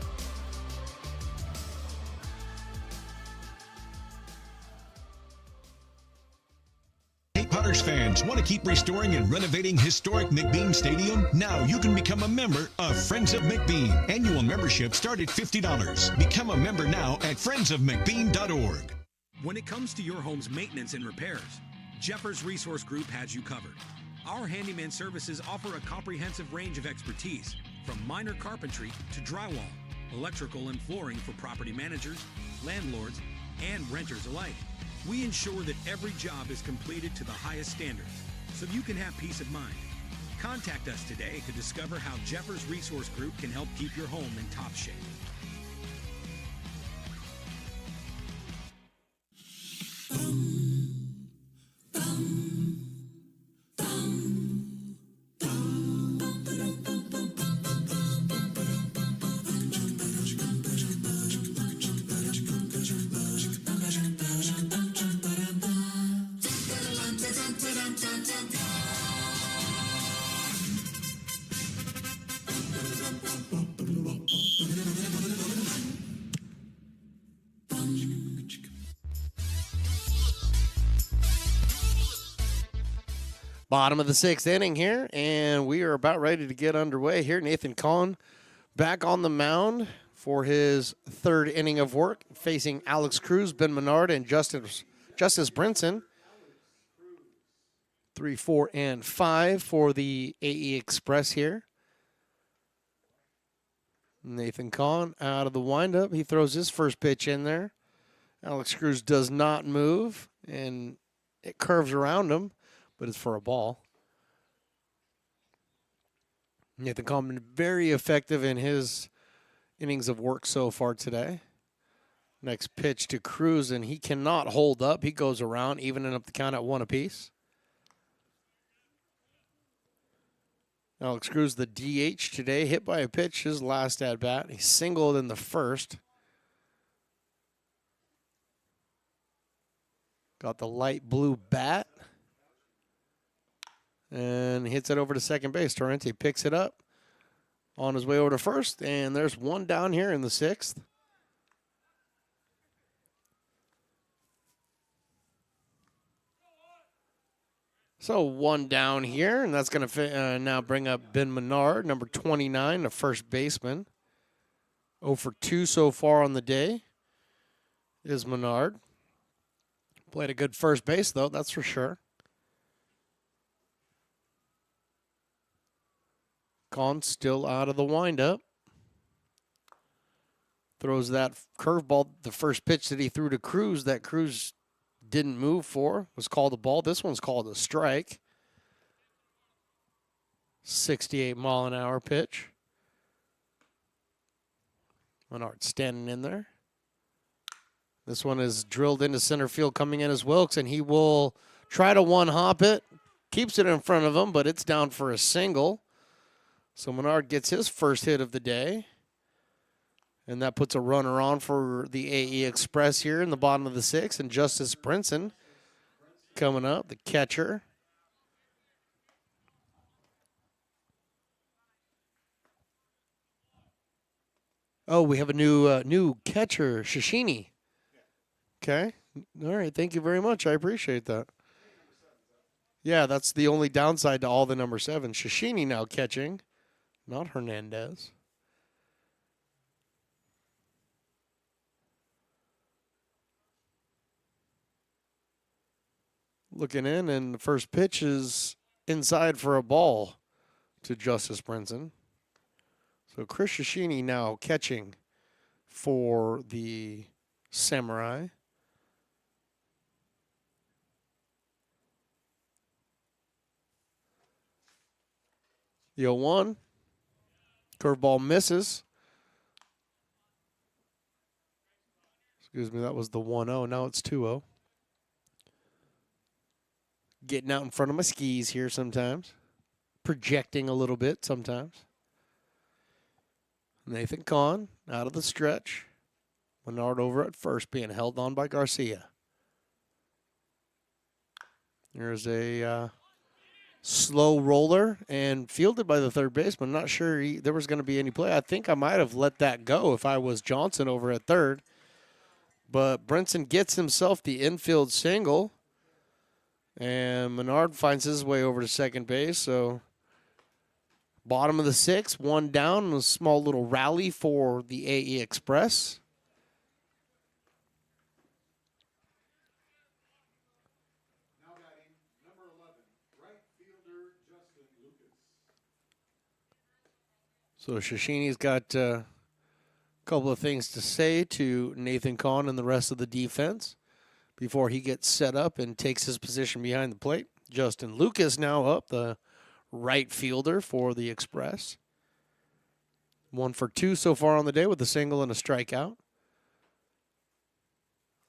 Potters fans, want to keep restoring and renovating historic McBean Stadium? Now you can become a member of Friends of McBean. Annual membership start at $50. Become a member now at friendsofmcbean.org. When it comes to your home's maintenance and repairs, Jeffers Resource Group has you covered. Our handyman services offer a comprehensive range of expertise, from minor carpentry to drywall, electrical and flooring for property managers, landlords, and renters alike. We ensure that every job is completed to the highest standards, so you can have peace of mind. Contact us today to discover how Jeffers Resource Group can help keep your home in top shape. Bottom of the 6th inning here, and we are about ready to get underway here. Nathan Kahn back on the mound for his 3rd inning of work, facing Alex Cruz, Ben Menard, and Justice Brinson. 3, 4, and 5 for the AE Express here. Nathan Kahn out of the windup. He throws his first pitch in there. Alex Cruz does not move, and it curves around him, but it's for a ball. Nathan Kahn been very effective in his innings of work so far today. Next pitch to Cruz, and he cannot hold up. He goes around, evening up the count at 1 apiece. Alex Cruz, the DH today, hit by a pitch his last at-bat. He singled in the first. Got the light blue bat. And hits it over to second base. Tarenti picks it up on his way over to first. And there's one down here in the 6th. So one down here, and that's going to now bring up Ben Menard, number 29, the first baseman. 0 for 2 so far on the day is Menard. Played a good first base, though, that's for sure. Kahn still out of the windup. Throws that curveball, the first pitch that he threw to Cruz, that Cruz didn't move for, was called a ball. This one's called a strike. 68-mile-an-hour pitch. Menard standing in there. This one is drilled into center field, coming in as Wilkes, and he will try to one-hop it. Keeps it in front of him, but it's down for a single. So Menard gets his first hit of the day. And that puts a runner on for the AE Express here in the bottom of the 6th. And Justice Brinson coming up, the catcher. Oh, we have a new catcher, Shishini. Okay. All right. Thank you very much. I appreciate that. Yeah, that's the only downside to all the number 7. Shishini now catching, not Hernandez. Looking in, and the first pitch is inside for a ball to Justice Brinson. So Chris Shishini now catching for the Samurai. The 0-1. Curveball misses. Excuse me, that was the 1-0. Now it's 2-0. Getting out in front of my skis here sometimes. Projecting a little bit sometimes. Nathan Kahn out of the stretch. Menard over at first, being held on by Garcia. There's a slow roller and fielded by the third baseman. Not sure there was going to be any play. I think I might have let that go if I was Johnson over at third. But Brinson gets himself the infield single. And Menard finds his way over to second base. So bottom of the 6th, one down, a small little rally for the AE Express. Now batting, number 11, right fielder Justin Lucas. So Shishini's got a couple of things to say to Nathan Kahn and the rest of the defense before he gets set up and takes his position behind the plate. Justin Lucas now up, the right fielder for the Express. 1 for 2 so far on the day with a single and a strikeout.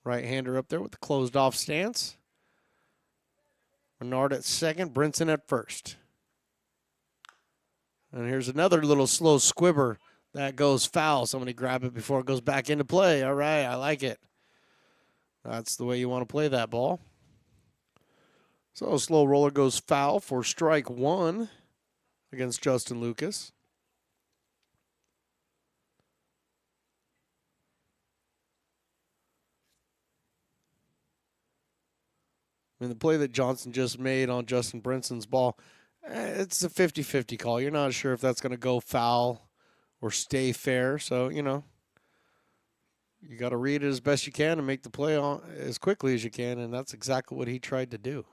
Right-hander up there with the closed-off stance. Menard at second, Brinson at first. And here's another little slow squibber that goes foul. Somebody grab it before it goes back into play. All right, I like it. That's the way you want to play that ball. So a slow roller goes foul for strike 1 against Justin Lucas. I mean, the play that Johnson just made on Justin Brinson's ball, it's a 50-50 call. You're not sure if that's going to go foul or stay fair. So, you know, you got to read it as best you can and make the play on as quickly as you can, and that's exactly what he tried to do.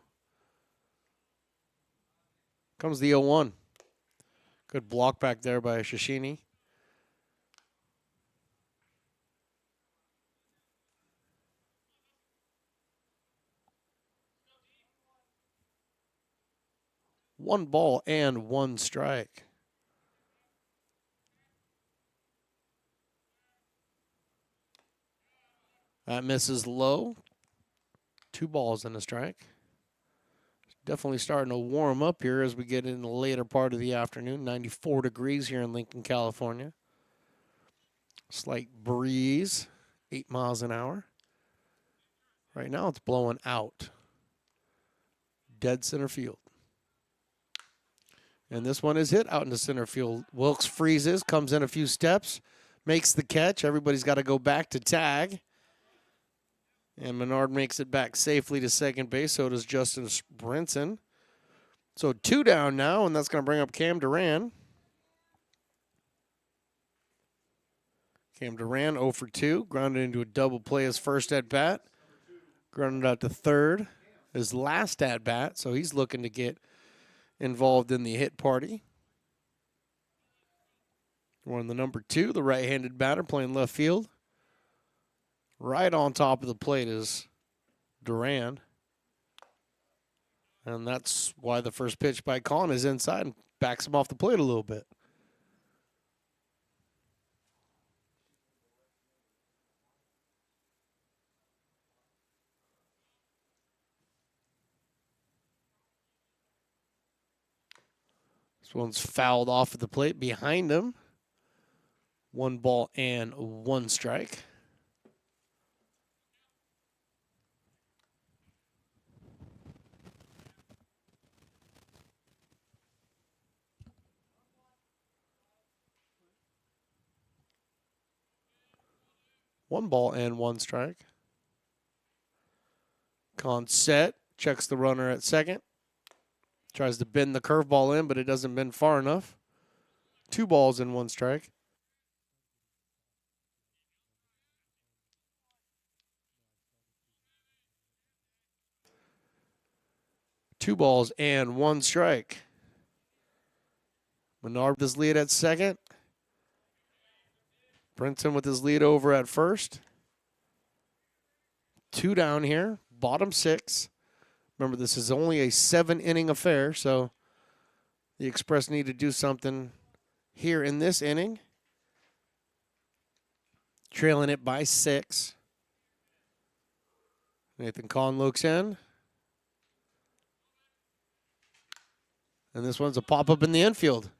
Comes the 0-1. Good block back there by Shishini. One ball and one strike. That misses low. 2 balls and a strike. Definitely starting to warm up here as we get in the later part of the afternoon. 94 degrees here in Lincoln, California. Slight breeze, 8 miles an hour. Right now it's blowing out. Dead center field. And this one is hit out into center field. Wilkes freezes, comes in a few steps, makes the catch. Everybody's got to go back to tag. And Menard makes it back safely to second base. So does Justin Brinson. So 2 down now, and that's going to bring up Cam Duran. Cam Duran 0 for 2, grounded into a double play his first at bat. Grounded out to third, his last at bat, so he's looking to get involved in the hit party. We're on the number 2, the right-handed batter playing left field. Right on top of the plate is Duran. And that's why the first pitch by Kahn is inside and backs him off the plate a little bit. This one's fouled off at the plate behind him. 1 ball and 1 strike. One ball and 1 strike. Kahn set, checks the runner at second. Tries to bend the curveball in, but it doesn't bend far enough. 2 balls and 1 strike. Two balls and 1 strike. Menard with his lead at second. Brinson with his lead over at first. 2 down here, bottom 6. Remember, this is only a 7-inning affair, so the Express need to do something here in this inning. Trailing it by 6. Nathan Kahn looks in. And this one's a pop-up in the infield.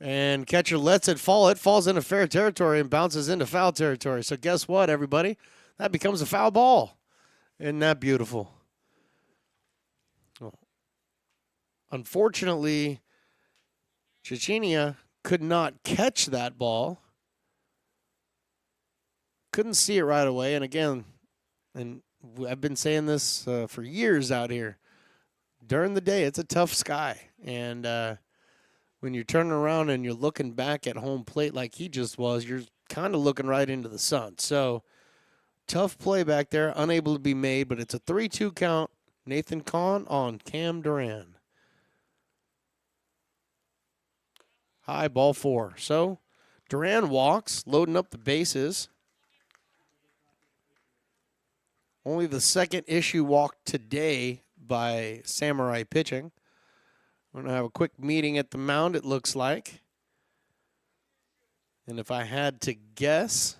And catcher lets it fall. It falls into fair territory and bounces into foul territory. So guess what, everybody? That becomes a foul ball. Isn't that beautiful? Well, unfortunately, Chichinia could not catch that ball. Couldn't see it right away. And again, and I've been saying this for years out here. During the day, it's a tough sky. And when you're turning around and you're looking back at home plate like he just was, you're kind of looking right into the sun. So, tough play back there, unable to be made, but it's a 3-2 count. Nathan Kahn on Cam Duran. High, ball 4. So, Duran walks, loading up the bases. Only the second issue walk today by Samurai pitching. We're going to have a quick meeting at the mound, it looks like. And if I had to guess,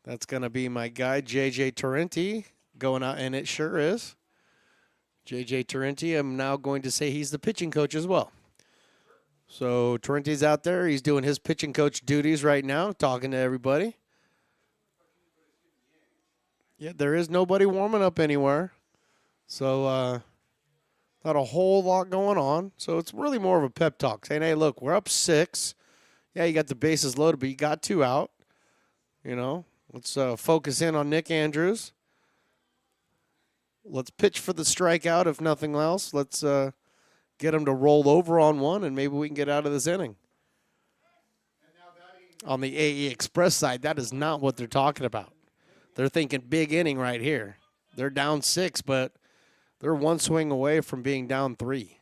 that's going to be my guy, J.J. Torrenti, going out, and it sure is. J.J. Torrenti, I'm now going to say he's the pitching coach as well. So Torrenti's out there. He's doing his pitching coach duties right now, talking to everybody. Yeah, there is nobody warming up anywhere. So not a whole lot going on. So it's really more of a pep talk, saying, hey, look, we're up 6. Yeah, you got the bases loaded, but you got 2 out. You know, let's focus in on Nick Andrews. Let's pitch for the strikeout, if nothing else. Let's get him to roll over on 1, and maybe we can get out of this inning. On the AE Express side, that is not what they're talking about. They're thinking big inning right here. They're down 6, but they're 1 swing away from being down 3.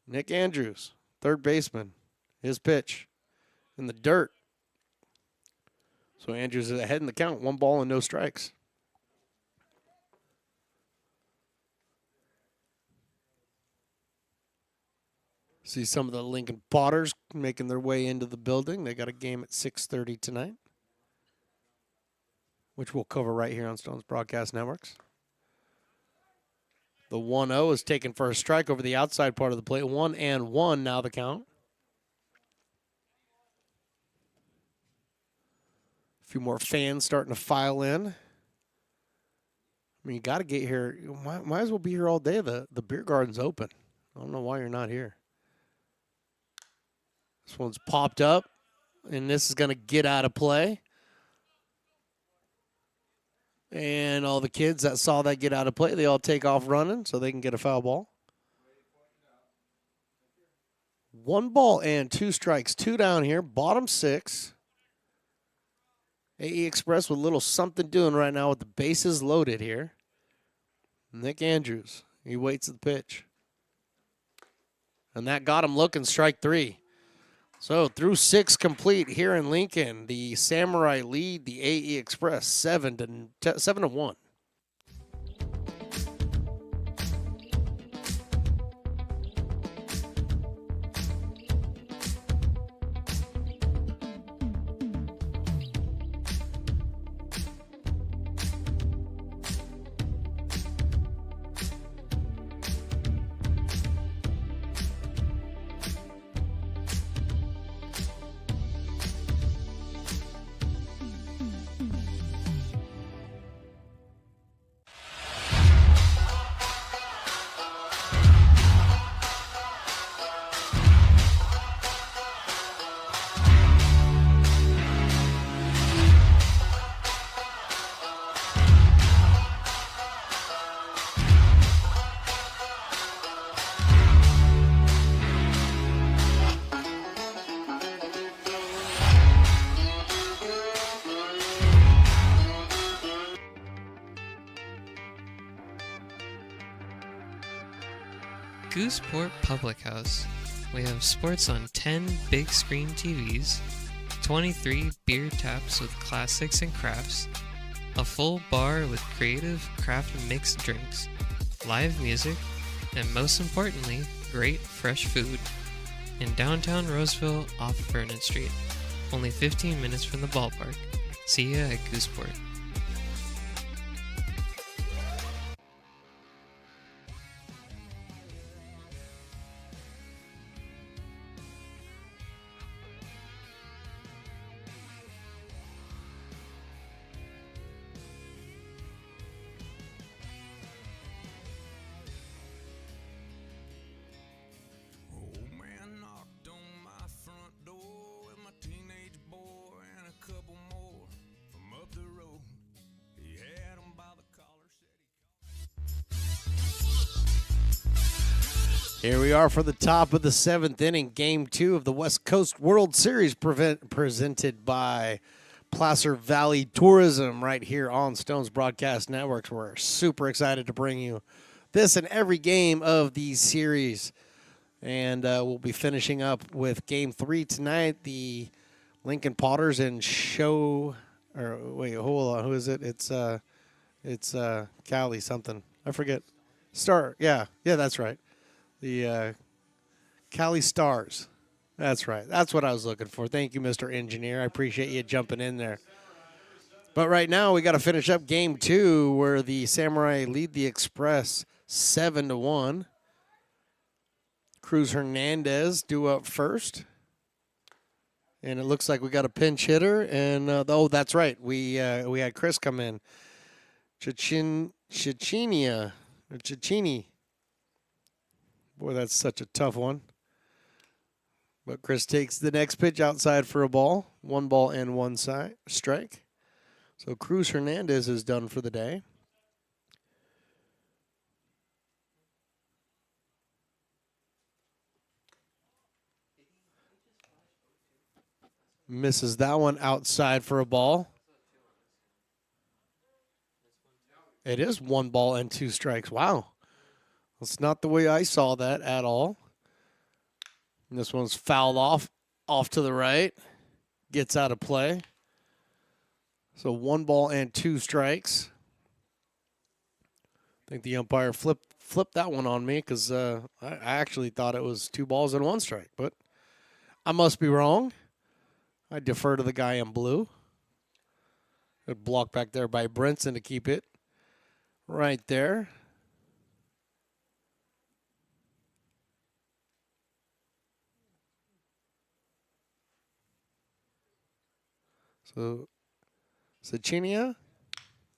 Nick Andrews, third baseman, his pitch in the dirt. So Andrews is ahead in the count, 1 ball and no strikes. See some of the Lincoln Potters making their way into the building. They got a game at 6:30 tonight, which we'll cover right here on Stone's Broadcast Networks. The 1-0 is taken for a strike over the outside part of the plate. 1-1 now the count. A few more fans starting to file in. I mean, you got to get here. You might as well be here all day. The beer garden's open. I don't know why you're not here. This one's popped up, and this is going to get out of play. And all the kids that saw that get out of play, they all take off running so they can get a foul ball. 1 ball and 2 strikes. 2 down here. Bottom 6. AE Express with a little something doing right now with the bases loaded here. Nick Andrews. He waits at the pitch. And that got him looking, strike 3. So through 6 complete here in Lincoln, the Samurai lead the AE Express 7-1. Gooseport Public House. We have sports on 10 big screen TVs, 23 beer taps with classics and crafts, a full bar with creative craft mixed drinks, live music, and most importantly, great fresh food. In downtown Roseville off Vernon Street, only 15 minutes from the ballpark. See ya at Gooseport. Here we are for the top of the 7th inning, Game 2 of the West Coast World Series presented by Placer Valley Tourism right here on Stone's Broadcast Networks. We're super excited to bring you this and every game of the series. And we'll be finishing up with Game 3 tonight. The Lincoln Potters and hold on, who is it? It's Cali something. I forget. Yeah, that's right. The Cali Stars. That's right. That's what I was looking for. Thank you, Mr. Engineer. I appreciate you jumping in there. But right now, we got to finish up Game 2 where the Samurai lead the Express 7-1. Cruz Hernandez due up first. And it looks like we got a pinch hitter. And, that's right. We had Chris come in. Cecchini. Boy, that's such a tough one. But Chris takes the next pitch outside for a ball. 1 ball and 1 strike. So Cruz Hernandez is done for the day. Misses that one outside for a ball. It is 1 ball and 2 strikes. Wow. That's not the way I saw that at all. And this one's fouled off to the right. Gets out of play. So 1 ball and 2 strikes. I think the umpire flipped that one on me because I actually thought it was 2 balls and 1 strike. But I must be wrong. I defer to the guy in blue. Good block back there by Brinson to keep it right there. So, Cecchini,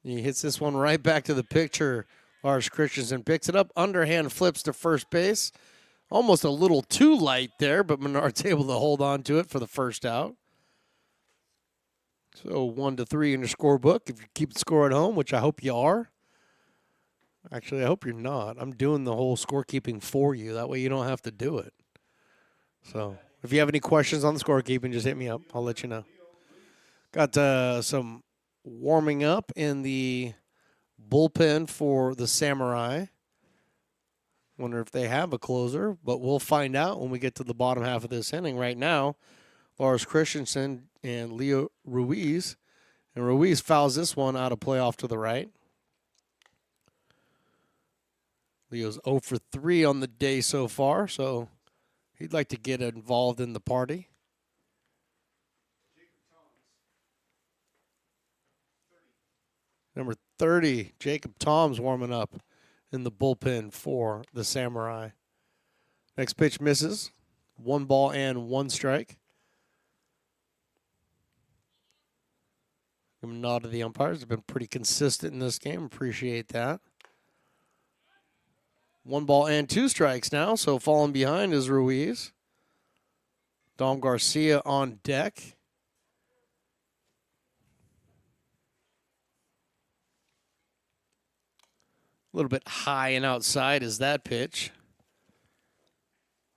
he hits this one right back to the picture. Lars Christensen picks it up, underhand flips to first base. Almost a little too light there, but Menard's able to hold on to it for the first out. So 1-3 in your scorebook. If you keep the score at home, which I hope you are. Actually, I hope you're not. I'm doing the whole scorekeeping for you. That way you don't have to do it. So if you have any questions on the scorekeeping, just hit me up. I'll let you know. Got some warming up in the bullpen for the Samurai. Wonder if they have a closer, but we'll find out when we get to the bottom half of this inning. Right now, Lars Christensen and Leo Ruiz. And Ruiz fouls this one out of play off to the right. Leo's 0 for 3 on the day so far, so he'd like to get involved in the party. Number 30, Jacob Toms warming up in the bullpen for the Samurai. Next pitch misses. 1 ball and 1 strike. Give a nod to the umpires. They've been pretty consistent in this game. Appreciate that. 1 ball and 2 strikes now, so falling behind is Ruiz. Dom Garcia on deck. A little bit high and outside is that pitch.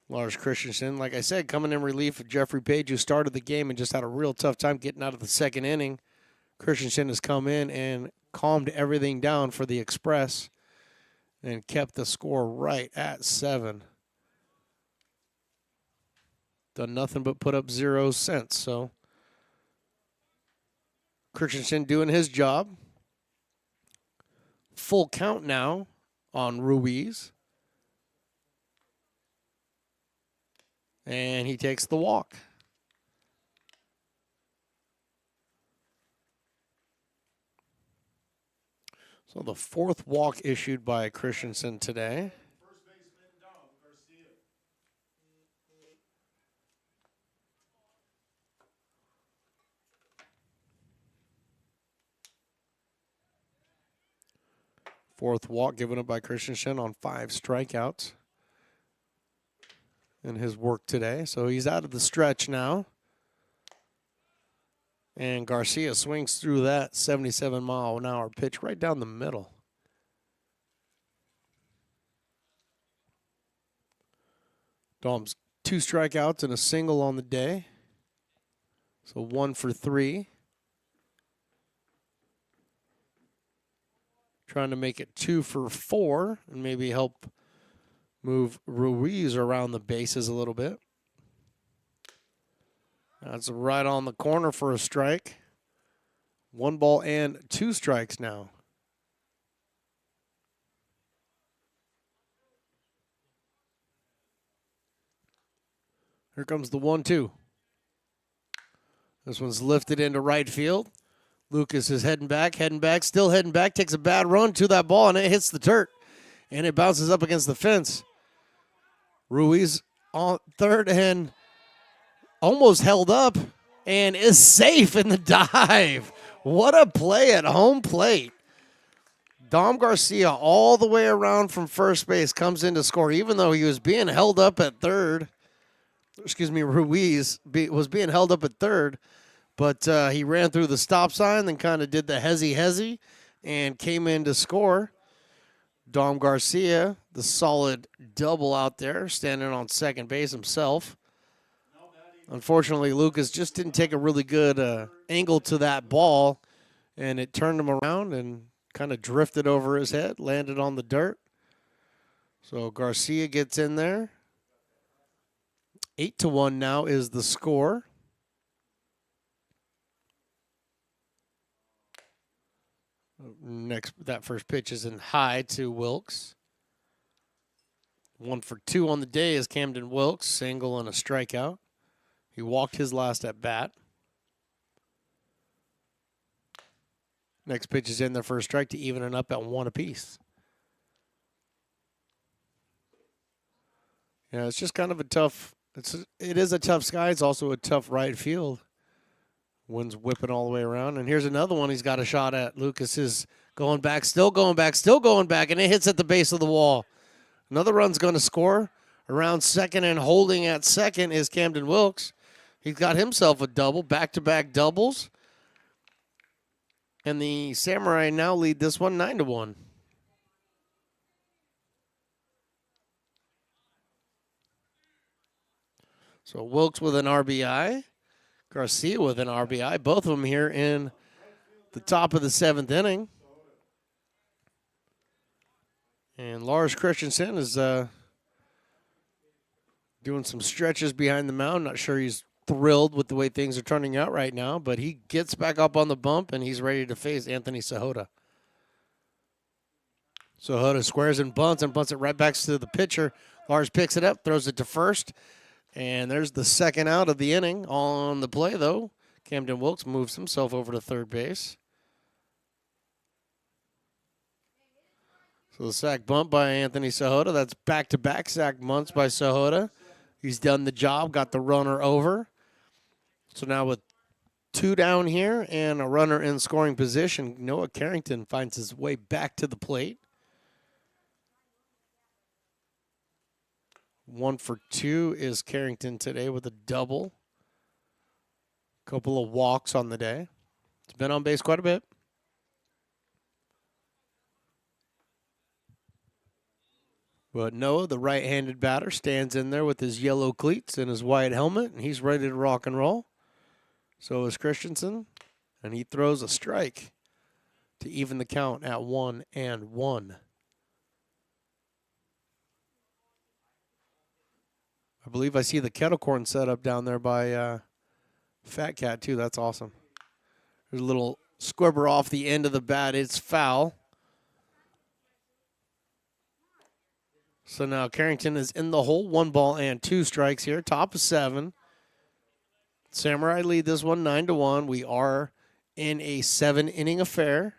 Lars Christensen, like I said, coming in relief of Jeffrey Page, who started the game and just had a real tough time getting out of the second inning. Christensen has come in and calmed everything down for the Express and kept the score right at 7. Done nothing but put up 0 cents. So Christensen doing his job. Full count now on Ruiz. And he takes the walk. So the 4th walk issued by Christensen today. Fourth walk given up by Christensen on 5 strikeouts in his work today. So he's out of the stretch now. And Garcia swings through that 77-mile-an-hour pitch right down the middle. Dom's 2 strikeouts and a single on the day. So 1 for 3. Trying to make it 2 for 4 and maybe help move Ruiz around the bases a little bit. That's right on the corner for a strike. 1 ball and 2 strikes now. Here comes the 1-2. This one's lifted into right field. Lucas is heading back, still heading back, takes a bad run to that ball, and it hits the dirt. And it bounces up against the fence. Ruiz on third and almost held up and is safe in the dive. What a play at home plate. Dom Garcia all the way around from first base comes in to score, even though he was being held up at third. Ruiz was being held up at third. But he ran through the stop sign, then kind of did the hezzy and came in to score. Dom Garcia, the solid double out there, standing on second base himself. Unfortunately, Lucas just didn't take a really good angle to that ball, and it turned him around and kind of drifted over his head, landed on the dirt. So Garcia gets in there. 8-1 now is the score. That first pitch is in high to Wilkes. 1 for 2 on the day is Camden Wilkes, single and a strikeout. He walked his last at bat. Next pitch is in there for a strike to even it up at 1 apiece. Yeah, it's just kind of a tough. It is a tough sky. It's also a tough right field. Wind's whipping all the way around. And here's another one he's got a shot at. Lucas is going back, still going back, and it hits at the base of the wall. Another run's going to score. Around second and holding at second is Camden Wilkes. He's got himself a double, back-to-back doubles. And the Samurai now lead this one 9-1. So Wilkes with an RBI. Garcia with an RBI. Both of them here in the top of the 7th inning. And Lars Christensen is doing some stretches behind the mound. Not sure he's thrilled with the way things are turning out right now, but he gets back up on the bump, and he's ready to face Anthony Sahota. Sahota squares and bunts it right back to the pitcher. Lars picks it up, throws it to first, and there's the second out of the inning. On the play, though, Camden Wilkes moves himself over to third base. So the sack bunt by Anthony Sahota. That's back-to-back sack bunts by Sahota. He's done the job, got the runner over. So now with 2 down here and a runner in scoring position, Noah Carrington finds his way back to the plate. 1 for 2 is Carrington today with a double. Couple of walks on the day. He's been on base quite a bit. But Noah, the right-handed batter, stands in there with his yellow cleats and his white helmet, and he's ready to rock and roll. So is Christensen, and he throws a strike to even the count at 1-1. I believe I see the kettle corn set up down there by Fat Cat, too. That's awesome. There's a little squibber off the end of the bat. It's foul. So now Carrington is in the hole. 1 ball and 2 strikes here. Top of 7. Samurai lead this one 9-1. We are in a 7-inning affair.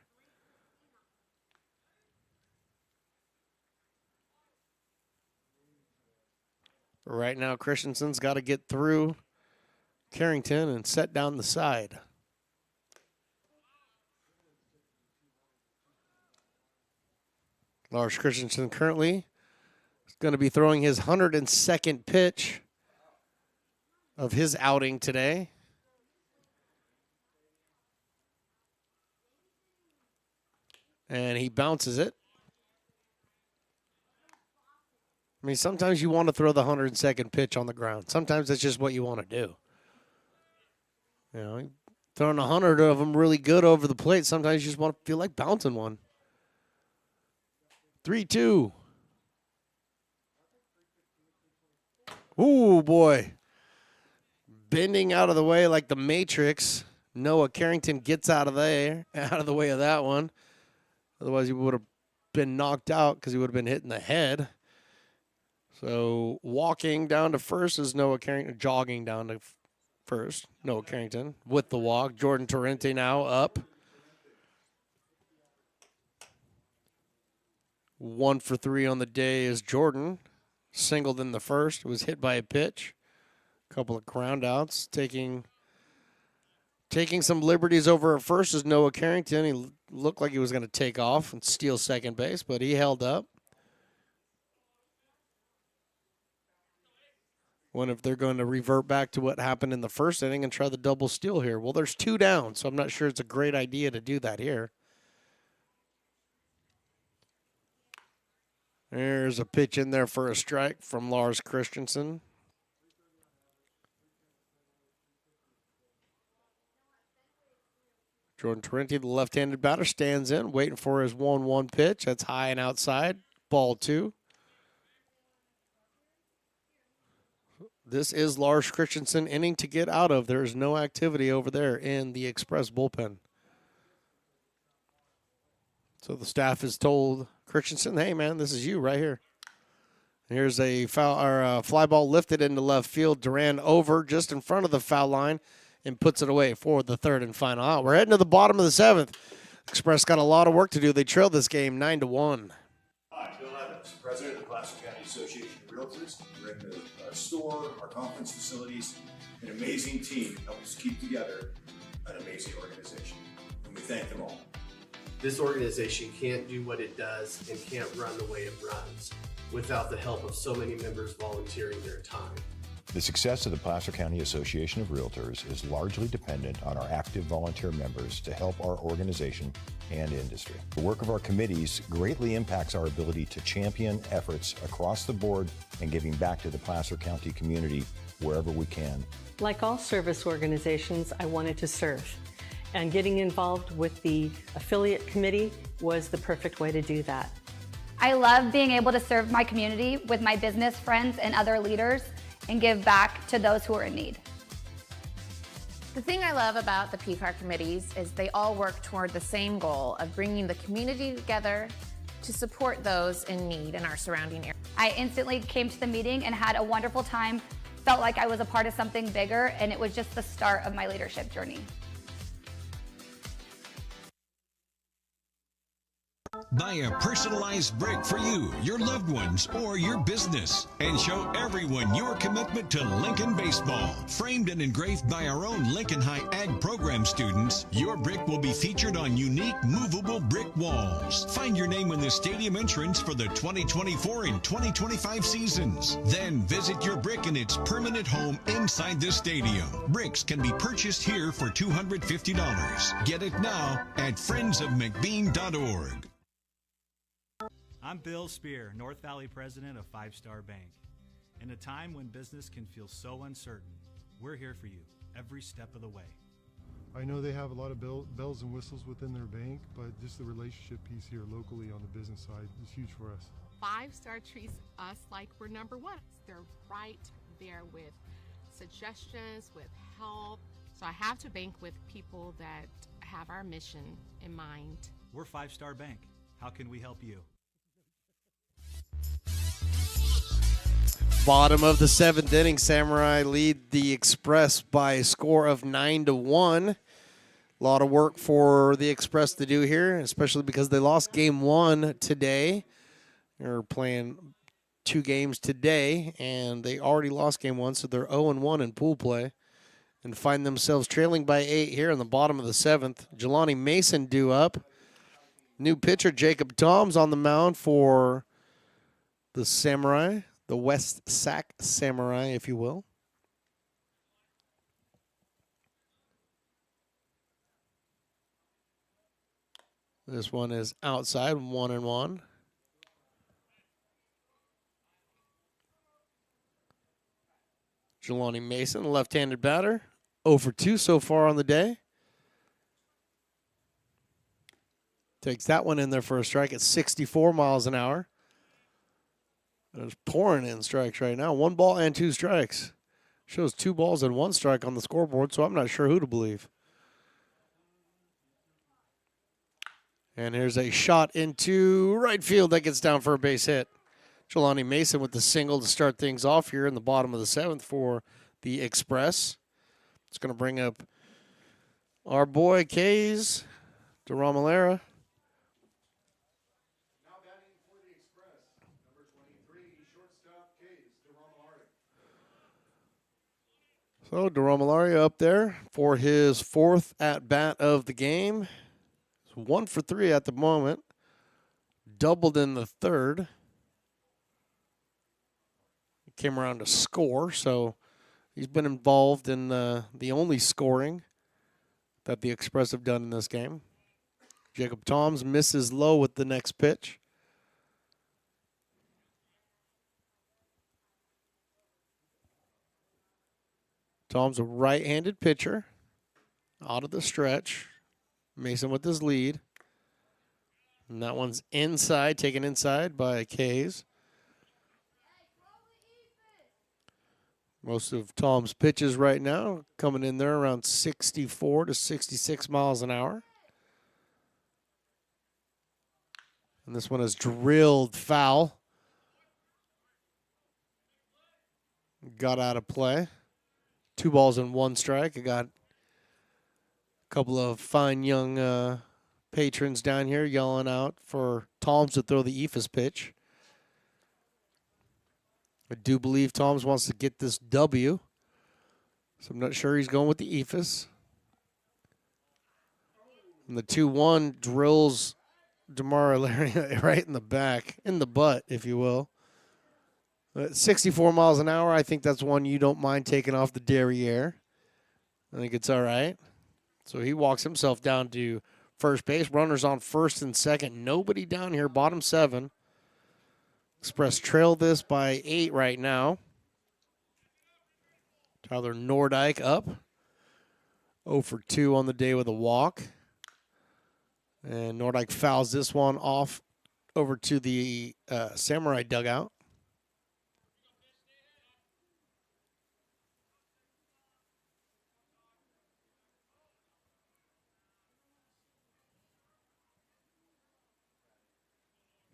Right now, Christensen's got to get through Carrington and set down the side. Lars Christensen currently is going to be throwing his 102nd pitch of his outing today. And he bounces it. I mean, sometimes you want to throw the 102nd pitch on the ground. Sometimes that's just what you want to do. You know, throwing 100 of them really good over the plate. Sometimes you just want to feel like bouncing one. 3-2. Ooh, boy. Bending out of the way like the Matrix. Noah Carrington gets out of the way of that one. Otherwise, he would have been knocked out because he would have been hit in the head. So walking down to first is Noah Carrington. Jogging down to first, Noah Carrington with the walk. Jordan Torrente now up. 1 for 3 on the day is Jordan. Singled in the first. Was hit by a pitch. A couple of ground outs. Taking some liberties over at first is Noah Carrington. He looked like he was going to take off and steal second base, but he held up. Wonder if they're going to revert back to what happened in the first inning and try the double steal here. Well, there's 2 down, so I'm not sure it's a great idea to do that here. There's a pitch in there for a strike from Lars Christensen. Jordan Torrente, the left-handed batter, stands in, waiting for his 1-1 pitch. That's high and outside. Ball 2. This is Lars Christensen inning to get out of. There is no activity over there in the Express bullpen. So the staff has told Christensen, hey, man, this is you right here. Here's a foul or a fly ball lifted into left field. Duran over just in front of the foul line and puts it away for the 3rd and final out. We're heading to the bottom of the 7th. Express got a lot of work to do. They trailed this game 9-1. Hi, Bill Evans, president of the Placer County Association of Realtors. We're in the store, our conference facilities, an amazing team helps keep together an amazing organization. And we thank them all. This organization can't do what it does and can't run the way it runs without the help of so many members volunteering their time. The success of the Placer County Association of Realtors is largely dependent on our active volunteer members to help our organization and industry. The work of our committees greatly impacts our ability to champion efforts across the board and giving back to the Placer County community wherever we can. Like all service organizations, I wanted to serve. And getting involved with the affiliate committee was the perfect way to do that. I love being able to serve my community with my business friends and other leaders and give back to those who are in need. The thing I love about the PCAR committees is they all work toward the same goal of bringing the community together to support those in need in our surrounding area. I instantly came to the meeting and had a wonderful time, felt like I was a part of something bigger, and it was just the start of my leadership journey. Buy a personalized brick for you, your loved ones, or your business, and show everyone your commitment to Lincoln baseball. Framed and engraved by our own Lincoln High Ag program students, your brick will be featured on unique movable brick walls. Find your name in the stadium entrance for the 2024 and 2025 seasons. Then visit your brick in its permanent home inside the stadium. Bricks can be purchased here for $250. Get it now at friendsofmcbean.org. I'm Bill Spear, North Valley president of Five Star Bank. In a time when business can feel so uncertain, we're here for you every step of the way. I know they have a lot of bells and whistles within their bank, but just the relationship piece here locally on the business side is huge for us. 5 Star treats us like we're number one. They're right there with suggestions, with help. So I have to bank with people that have our mission in mind. We're Five Star Bank. How can we help you? Bottom of the 7th inning, Samurai lead the Express by a score of 9-1. A lot of work for the Express to do here, especially because they lost game 1 today. They're playing 2 games today, and they already lost game 1, so they're 0-1 in pool play and find themselves trailing by 8 here in the bottom of the 7th. Jelani Mason due up. New pitcher Jacob Toms on the mound for the Samurai, the West Sac Samurai, if you will. This one is outside, 1-1. Jelani Mason, left-handed batter, 0 for 2 so far on the day. Takes that one in there for a strike at 64 miles an hour. There's pouring in strikes right now. 1 ball and 2 strikes. Shows 2 balls and 1 strike on the scoreboard, so I'm not sure who to believe. And here's a shot into right field that gets down for a base hit. Jelani Mason with the single to start things off here in the bottom of the 7th for the Express. It's going to bring up our boy Kays DeRomalera. So DeRomalari up there for his 4th at-bat of the game. It's 1 for 3 at the moment. Doubled in the 3rd. Came around to score, so he's been involved in the only scoring that the Express have done in this game. Jacob Toms misses low with the next pitch. Tom's a right-handed pitcher out of the stretch. Mason with his lead. And that one's inside, taken inside by Kays. Most of Tom's pitches right now coming in there around 64 to 66 miles an hour. And this one is drilled foul. Got out of play. 2 balls and 1 strike. I got a couple of fine young patrons down here yelling out for Toms to throw the Ephus pitch. I do believe Toms wants to get this W, so I'm not sure he's going with the Ephus. And the 2-1 drills DeMar Larry right in the back, in the butt, if you will. 64 miles an hour, I think that's one you don't mind taking off the derriere. I think it's all right. So he walks himself down to first base. Runners on first and second. Nobody down here, bottom 7. Express trail this by 8 right now. Tyler Nordyke up. 0 for 2 on the day with a walk. And Nordyke fouls this one off over to the Samurai dugout.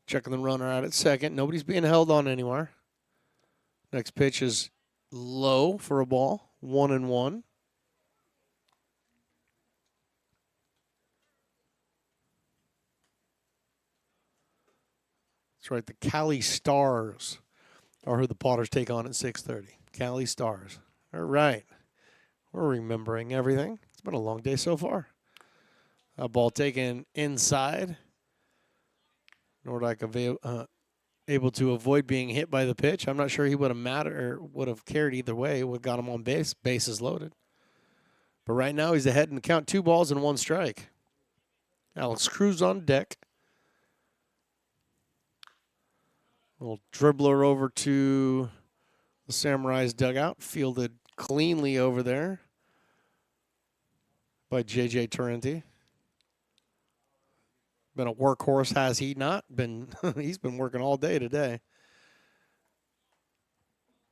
Checking the runner out at second. Nobody's being held on anywhere. Next pitch is low for a ball. 1-1. That's right. The Cali Stars are who the Potters take on at 6:30. Cali Stars. All right. We're remembering everything. It's been a long day so far. A ball taken inside. Nordyke able to avoid being hit by the pitch. I'm not sure he would have cared either way. Would have got him on base. Bases loaded. But right now he's ahead in the count. 2 balls and 1 strike. Alex Cruz on deck. Little dribbler over to the Samurai's dugout. Fielded cleanly over there by J.J. Torrenti. Been a workhorse, has he not? He's been working all day today.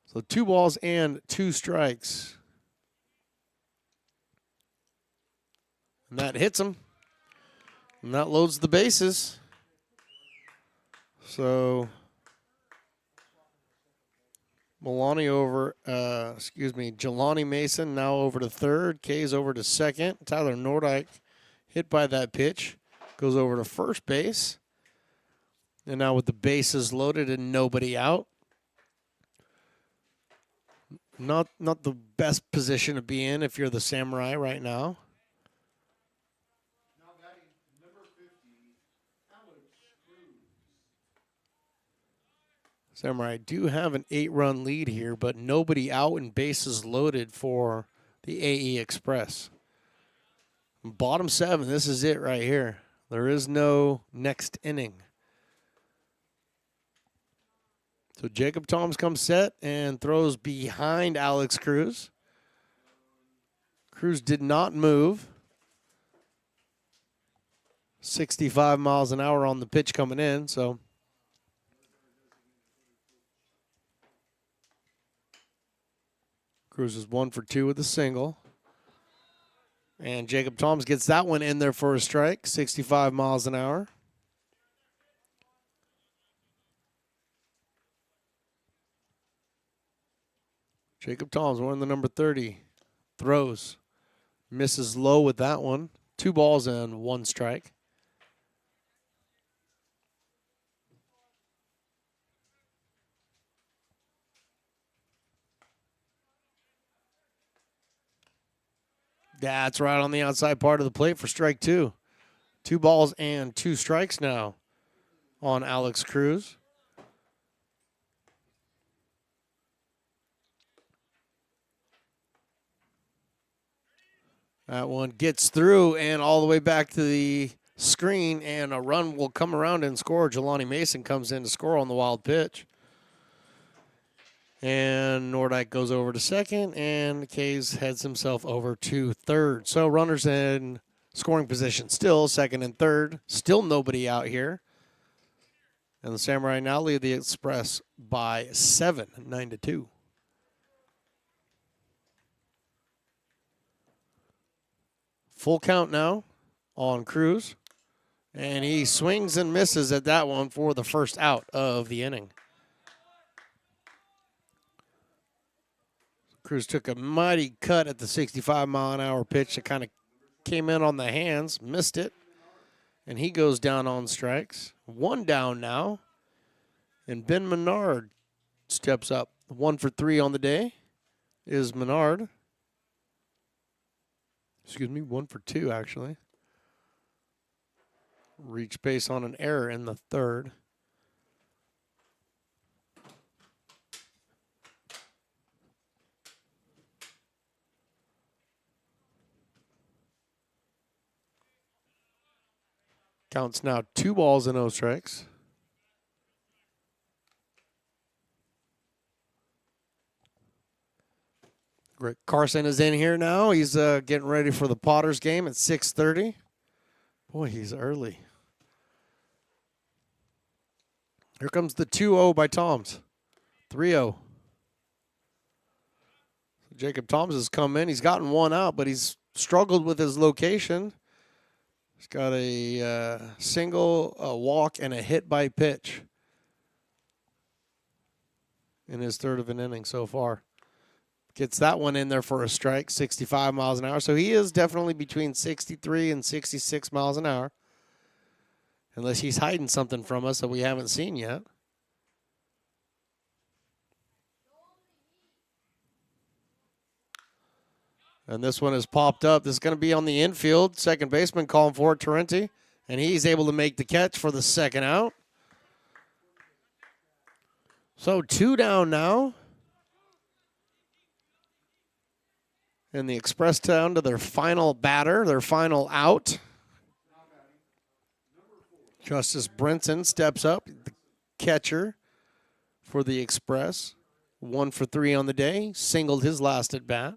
So 2 balls and 2 strikes. And that hits him. And that loads the bases. So Jelani Mason now over to third. K's over to second. Tyler Nordyke hit by that pitch. Goes over to first base. And now with the bases loaded and nobody out. Not the best position to be in if you're the Samurai right now. Samurai do have an 8-run lead here, but nobody out and bases loaded for the AE Express. Bottom 7, this is it right here. There is no next inning. So Jacob Toms comes set and throws behind Alex Cruz. Cruz did not move. 65 miles an hour on the pitch coming in, so Cruz is 1 for 2 with a single. And Jacob Toms gets that one in there for a strike, 65 miles an hour. Jacob Toms wearing the number 30. Throws. Misses low with that one. 2 balls and 1 strike. That's right on the outside part of the plate for strike 2. 2 balls and 2 strikes now on Alex Cruz. That one gets through and all the way back to the screen, and a run will come around and score. Jelani Mason comes in to score on the wild pitch. And Nordyke goes over to second, and Kays heads himself over to third. So runners in scoring position still, second and third. Still nobody out here. And the Samurai now lead the Express by 7, 9-2. Full count now on Cruz. And he swings and misses at that one for the first out of the inning. Cruz took a mighty cut at the 65-mile-an-hour pitch that kind of came in on the hands, missed it, and he goes down on strikes. 1 down now, and Ben Menard steps up. 1 for 3 on the day is Menard. 1 for 2, actually. Reach base on an error in the third. Counts now 2 balls and no strikes. Rick Carson is in here now. He's getting ready for the Potters game at 6:30. Boy, he's early. Here comes the 2-0 by Toms. 3-0. Jacob Toms has come in. He's gotten one out, but he's struggled with his location. He's got a single, a walk, and a hit by pitch in his third of an inning so far. Gets that one in there for a strike, 65 miles an hour. So he is definitely between 63 and 66 miles an hour. Unless he's hiding something from us that we haven't seen yet. And this one has popped up. This is going to be on the infield. Second baseman calling for it, Tarenti. And he's able to make the catch for the second out. So 2 down now. And the Express down to their final batter, their final out. Justice Brinson steps up, the catcher for the Express. 1 for 3 on the day, singled his last at bat.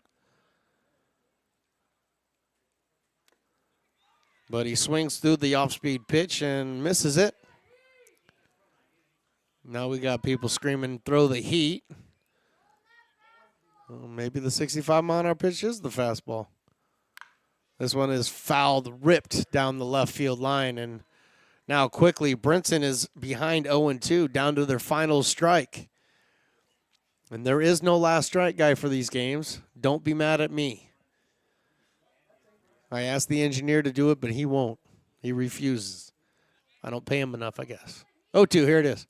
But he swings through the off-speed pitch and misses it. Now we got people screaming, throw the heat. Well, maybe the 65-mile-an-hour pitch is the fastball. This one is fouled, ripped down the left field line. And now quickly, Brinson is behind 0-2, down to their final strike. And there is no last strike guy for these games. Don't be mad at me. I asked the engineer to do it, but he won't. He refuses. I don't pay him enough, I guess. 0-2, here it is.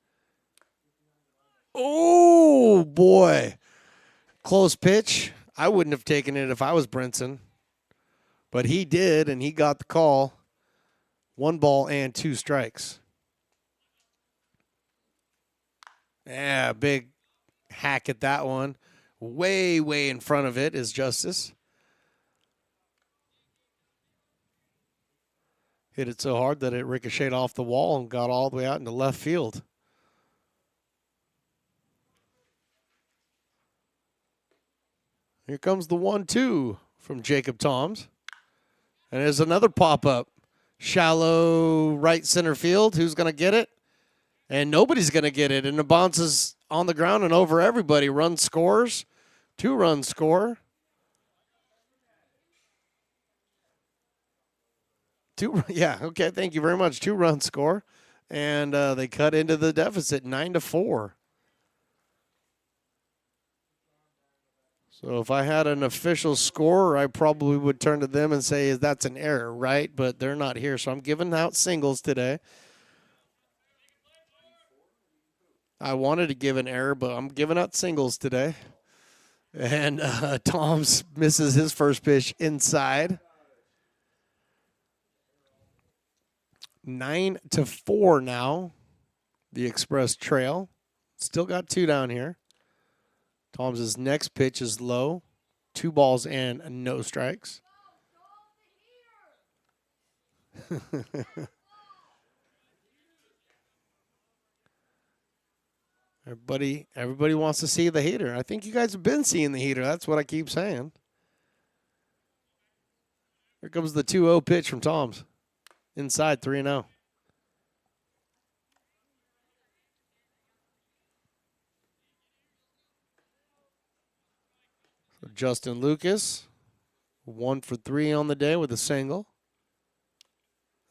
Oh, boy. Close pitch. I wouldn't have taken it if I was Brinson. But he did, and he got the call. 1 ball and 2 strikes. Yeah, big hack at that one. Way, way in front of it is Justice. Hit it so hard that it ricocheted off the wall and got all the way out into left field. Here comes the 1-2 from Jacob Toms. And there's another pop-up. Shallow right center field. Who's going to get it? And nobody's going to get it. And the bounce is on the ground and over everybody. Run scores. 2-run score. 2, yeah, okay, thank you very much. 2-run score. And they cut into the deficit 9-4. So if I had an official score, I probably would turn to them and say that's an error, right? But they're not here, so I'm giving out singles today. I wanted to give an error, but I'm giving out singles today. And Toms misses his first pitch inside. 9-4 now. The Express trail. Still got 2 down here. Toms' next pitch is low. 2 balls and no strikes. Everybody wants to see the heater. I think you guys have been seeing the heater. That's what I keep saying. Here comes the 2-0 pitch from Toms. Inside, 3-0. So Justin Lucas, 1 for 3 on the day with a single.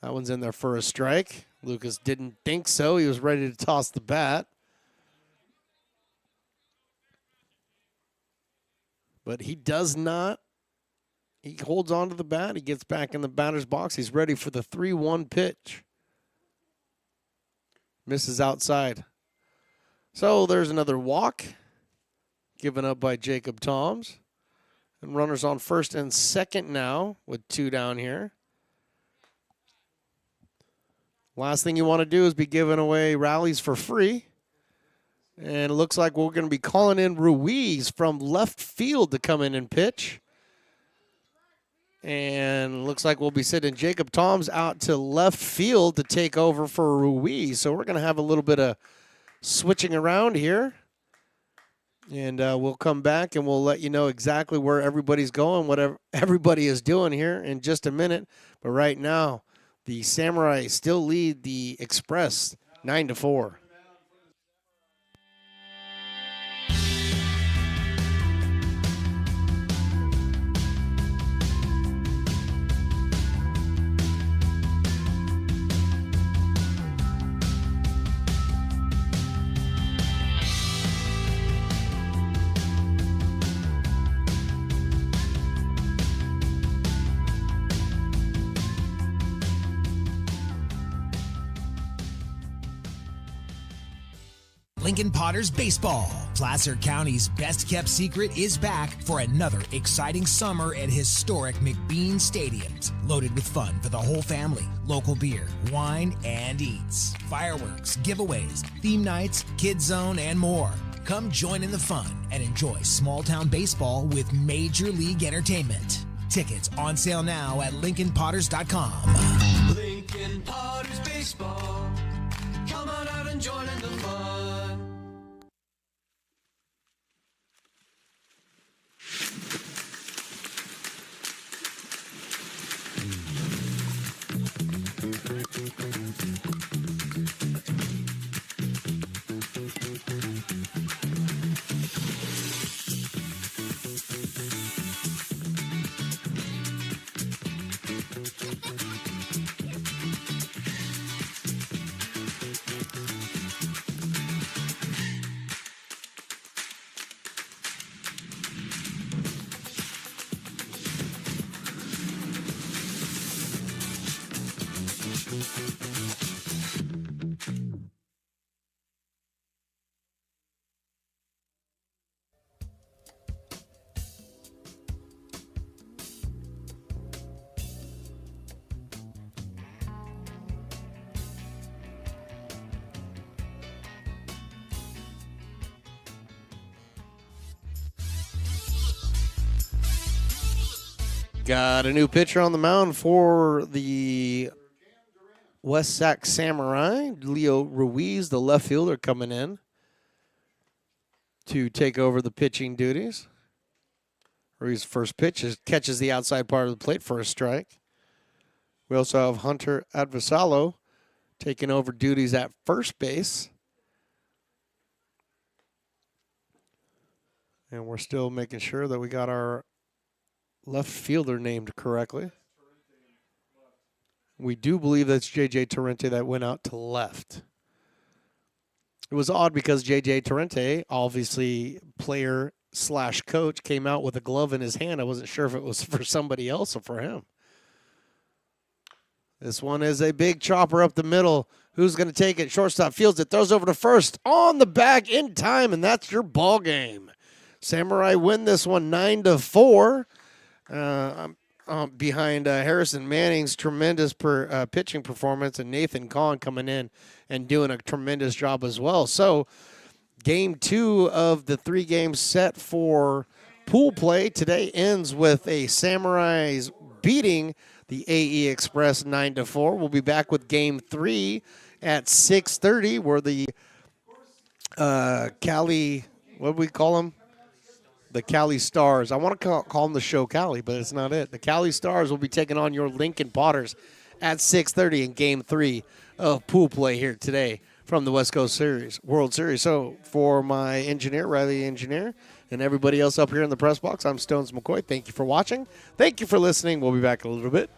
That one's in there for a strike. Lucas didn't think so. He was ready to toss the bat. But he does not. He holds on to the bat. He gets back in the batter's box. He's ready for the 3-1 pitch. Misses outside. So there's another walk given up by Jacob Toms. And runners on first and second now with 2 down here. Last thing you want to do is be giving away rallies for free. And it looks like we're going to be calling in Ruiz from left field to come in and pitch. And looks like we'll be sitting Jacob Toms out to left field to take over for Ruiz. So we're going to have a little bit of switching around here. And we'll come back and we'll let you know exactly where everybody's going, whatever everybody is doing here in just a minute. But right now, the Samurai still lead the Express 9-4. Lincoln Potters Baseball. Placer County's best-kept secret is back for another exciting summer at historic McBean Stadiums. Loaded with fun for the whole family, local beer, wine, and eats. Fireworks, giveaways, theme nights, kids zone, and more. Come join in the fun and enjoy small-town baseball with Major League Entertainment. Tickets on sale now at LincolnPotters.com. Lincoln Potters Baseball. Come on out and join in the fun. Got a new pitcher on the mound for the West Sac Samurai. Leo Ruiz, the left fielder, coming in to take over the pitching duties. Ruiz's first pitch catches the outside part of the plate for a strike. We also have Hunter Adversalo taking over duties at first base. And we're still making sure that we got our left fielder named correctly. We do believe that's J.J. Torrente that went out to left. It was odd because J.J. Torrente, obviously player/coach, came out with a glove in his hand. I wasn't sure if it was for somebody else or for him. This one is a big chopper up the middle. Who's going to take it? Shortstop fields it, throws over to first, on the back in time, and that's your ball game. Samurai win this one 9-4. Behind Harrison Manning's tremendous pitching performance and Nathan Kahn coming in and doing a tremendous job as well. So game 2 of the 3 games set for pool play today ends with a Samurais beating the AE Express 9-4. We'll be back with game 3 at 6:30 where the Cali, what do we call them? The Cali Stars. I want to call them the Show Cali, but it's not it. The Cali Stars will be taking on your Lincoln Potters at 6:30 in Game 3 of pool play here today from the West Coast World Series. So for my engineer, Riley Engineer, and everybody else up here in the press box, I'm Stones McCoy. Thank you for watching. Thank you for listening. We'll be back in a little bit.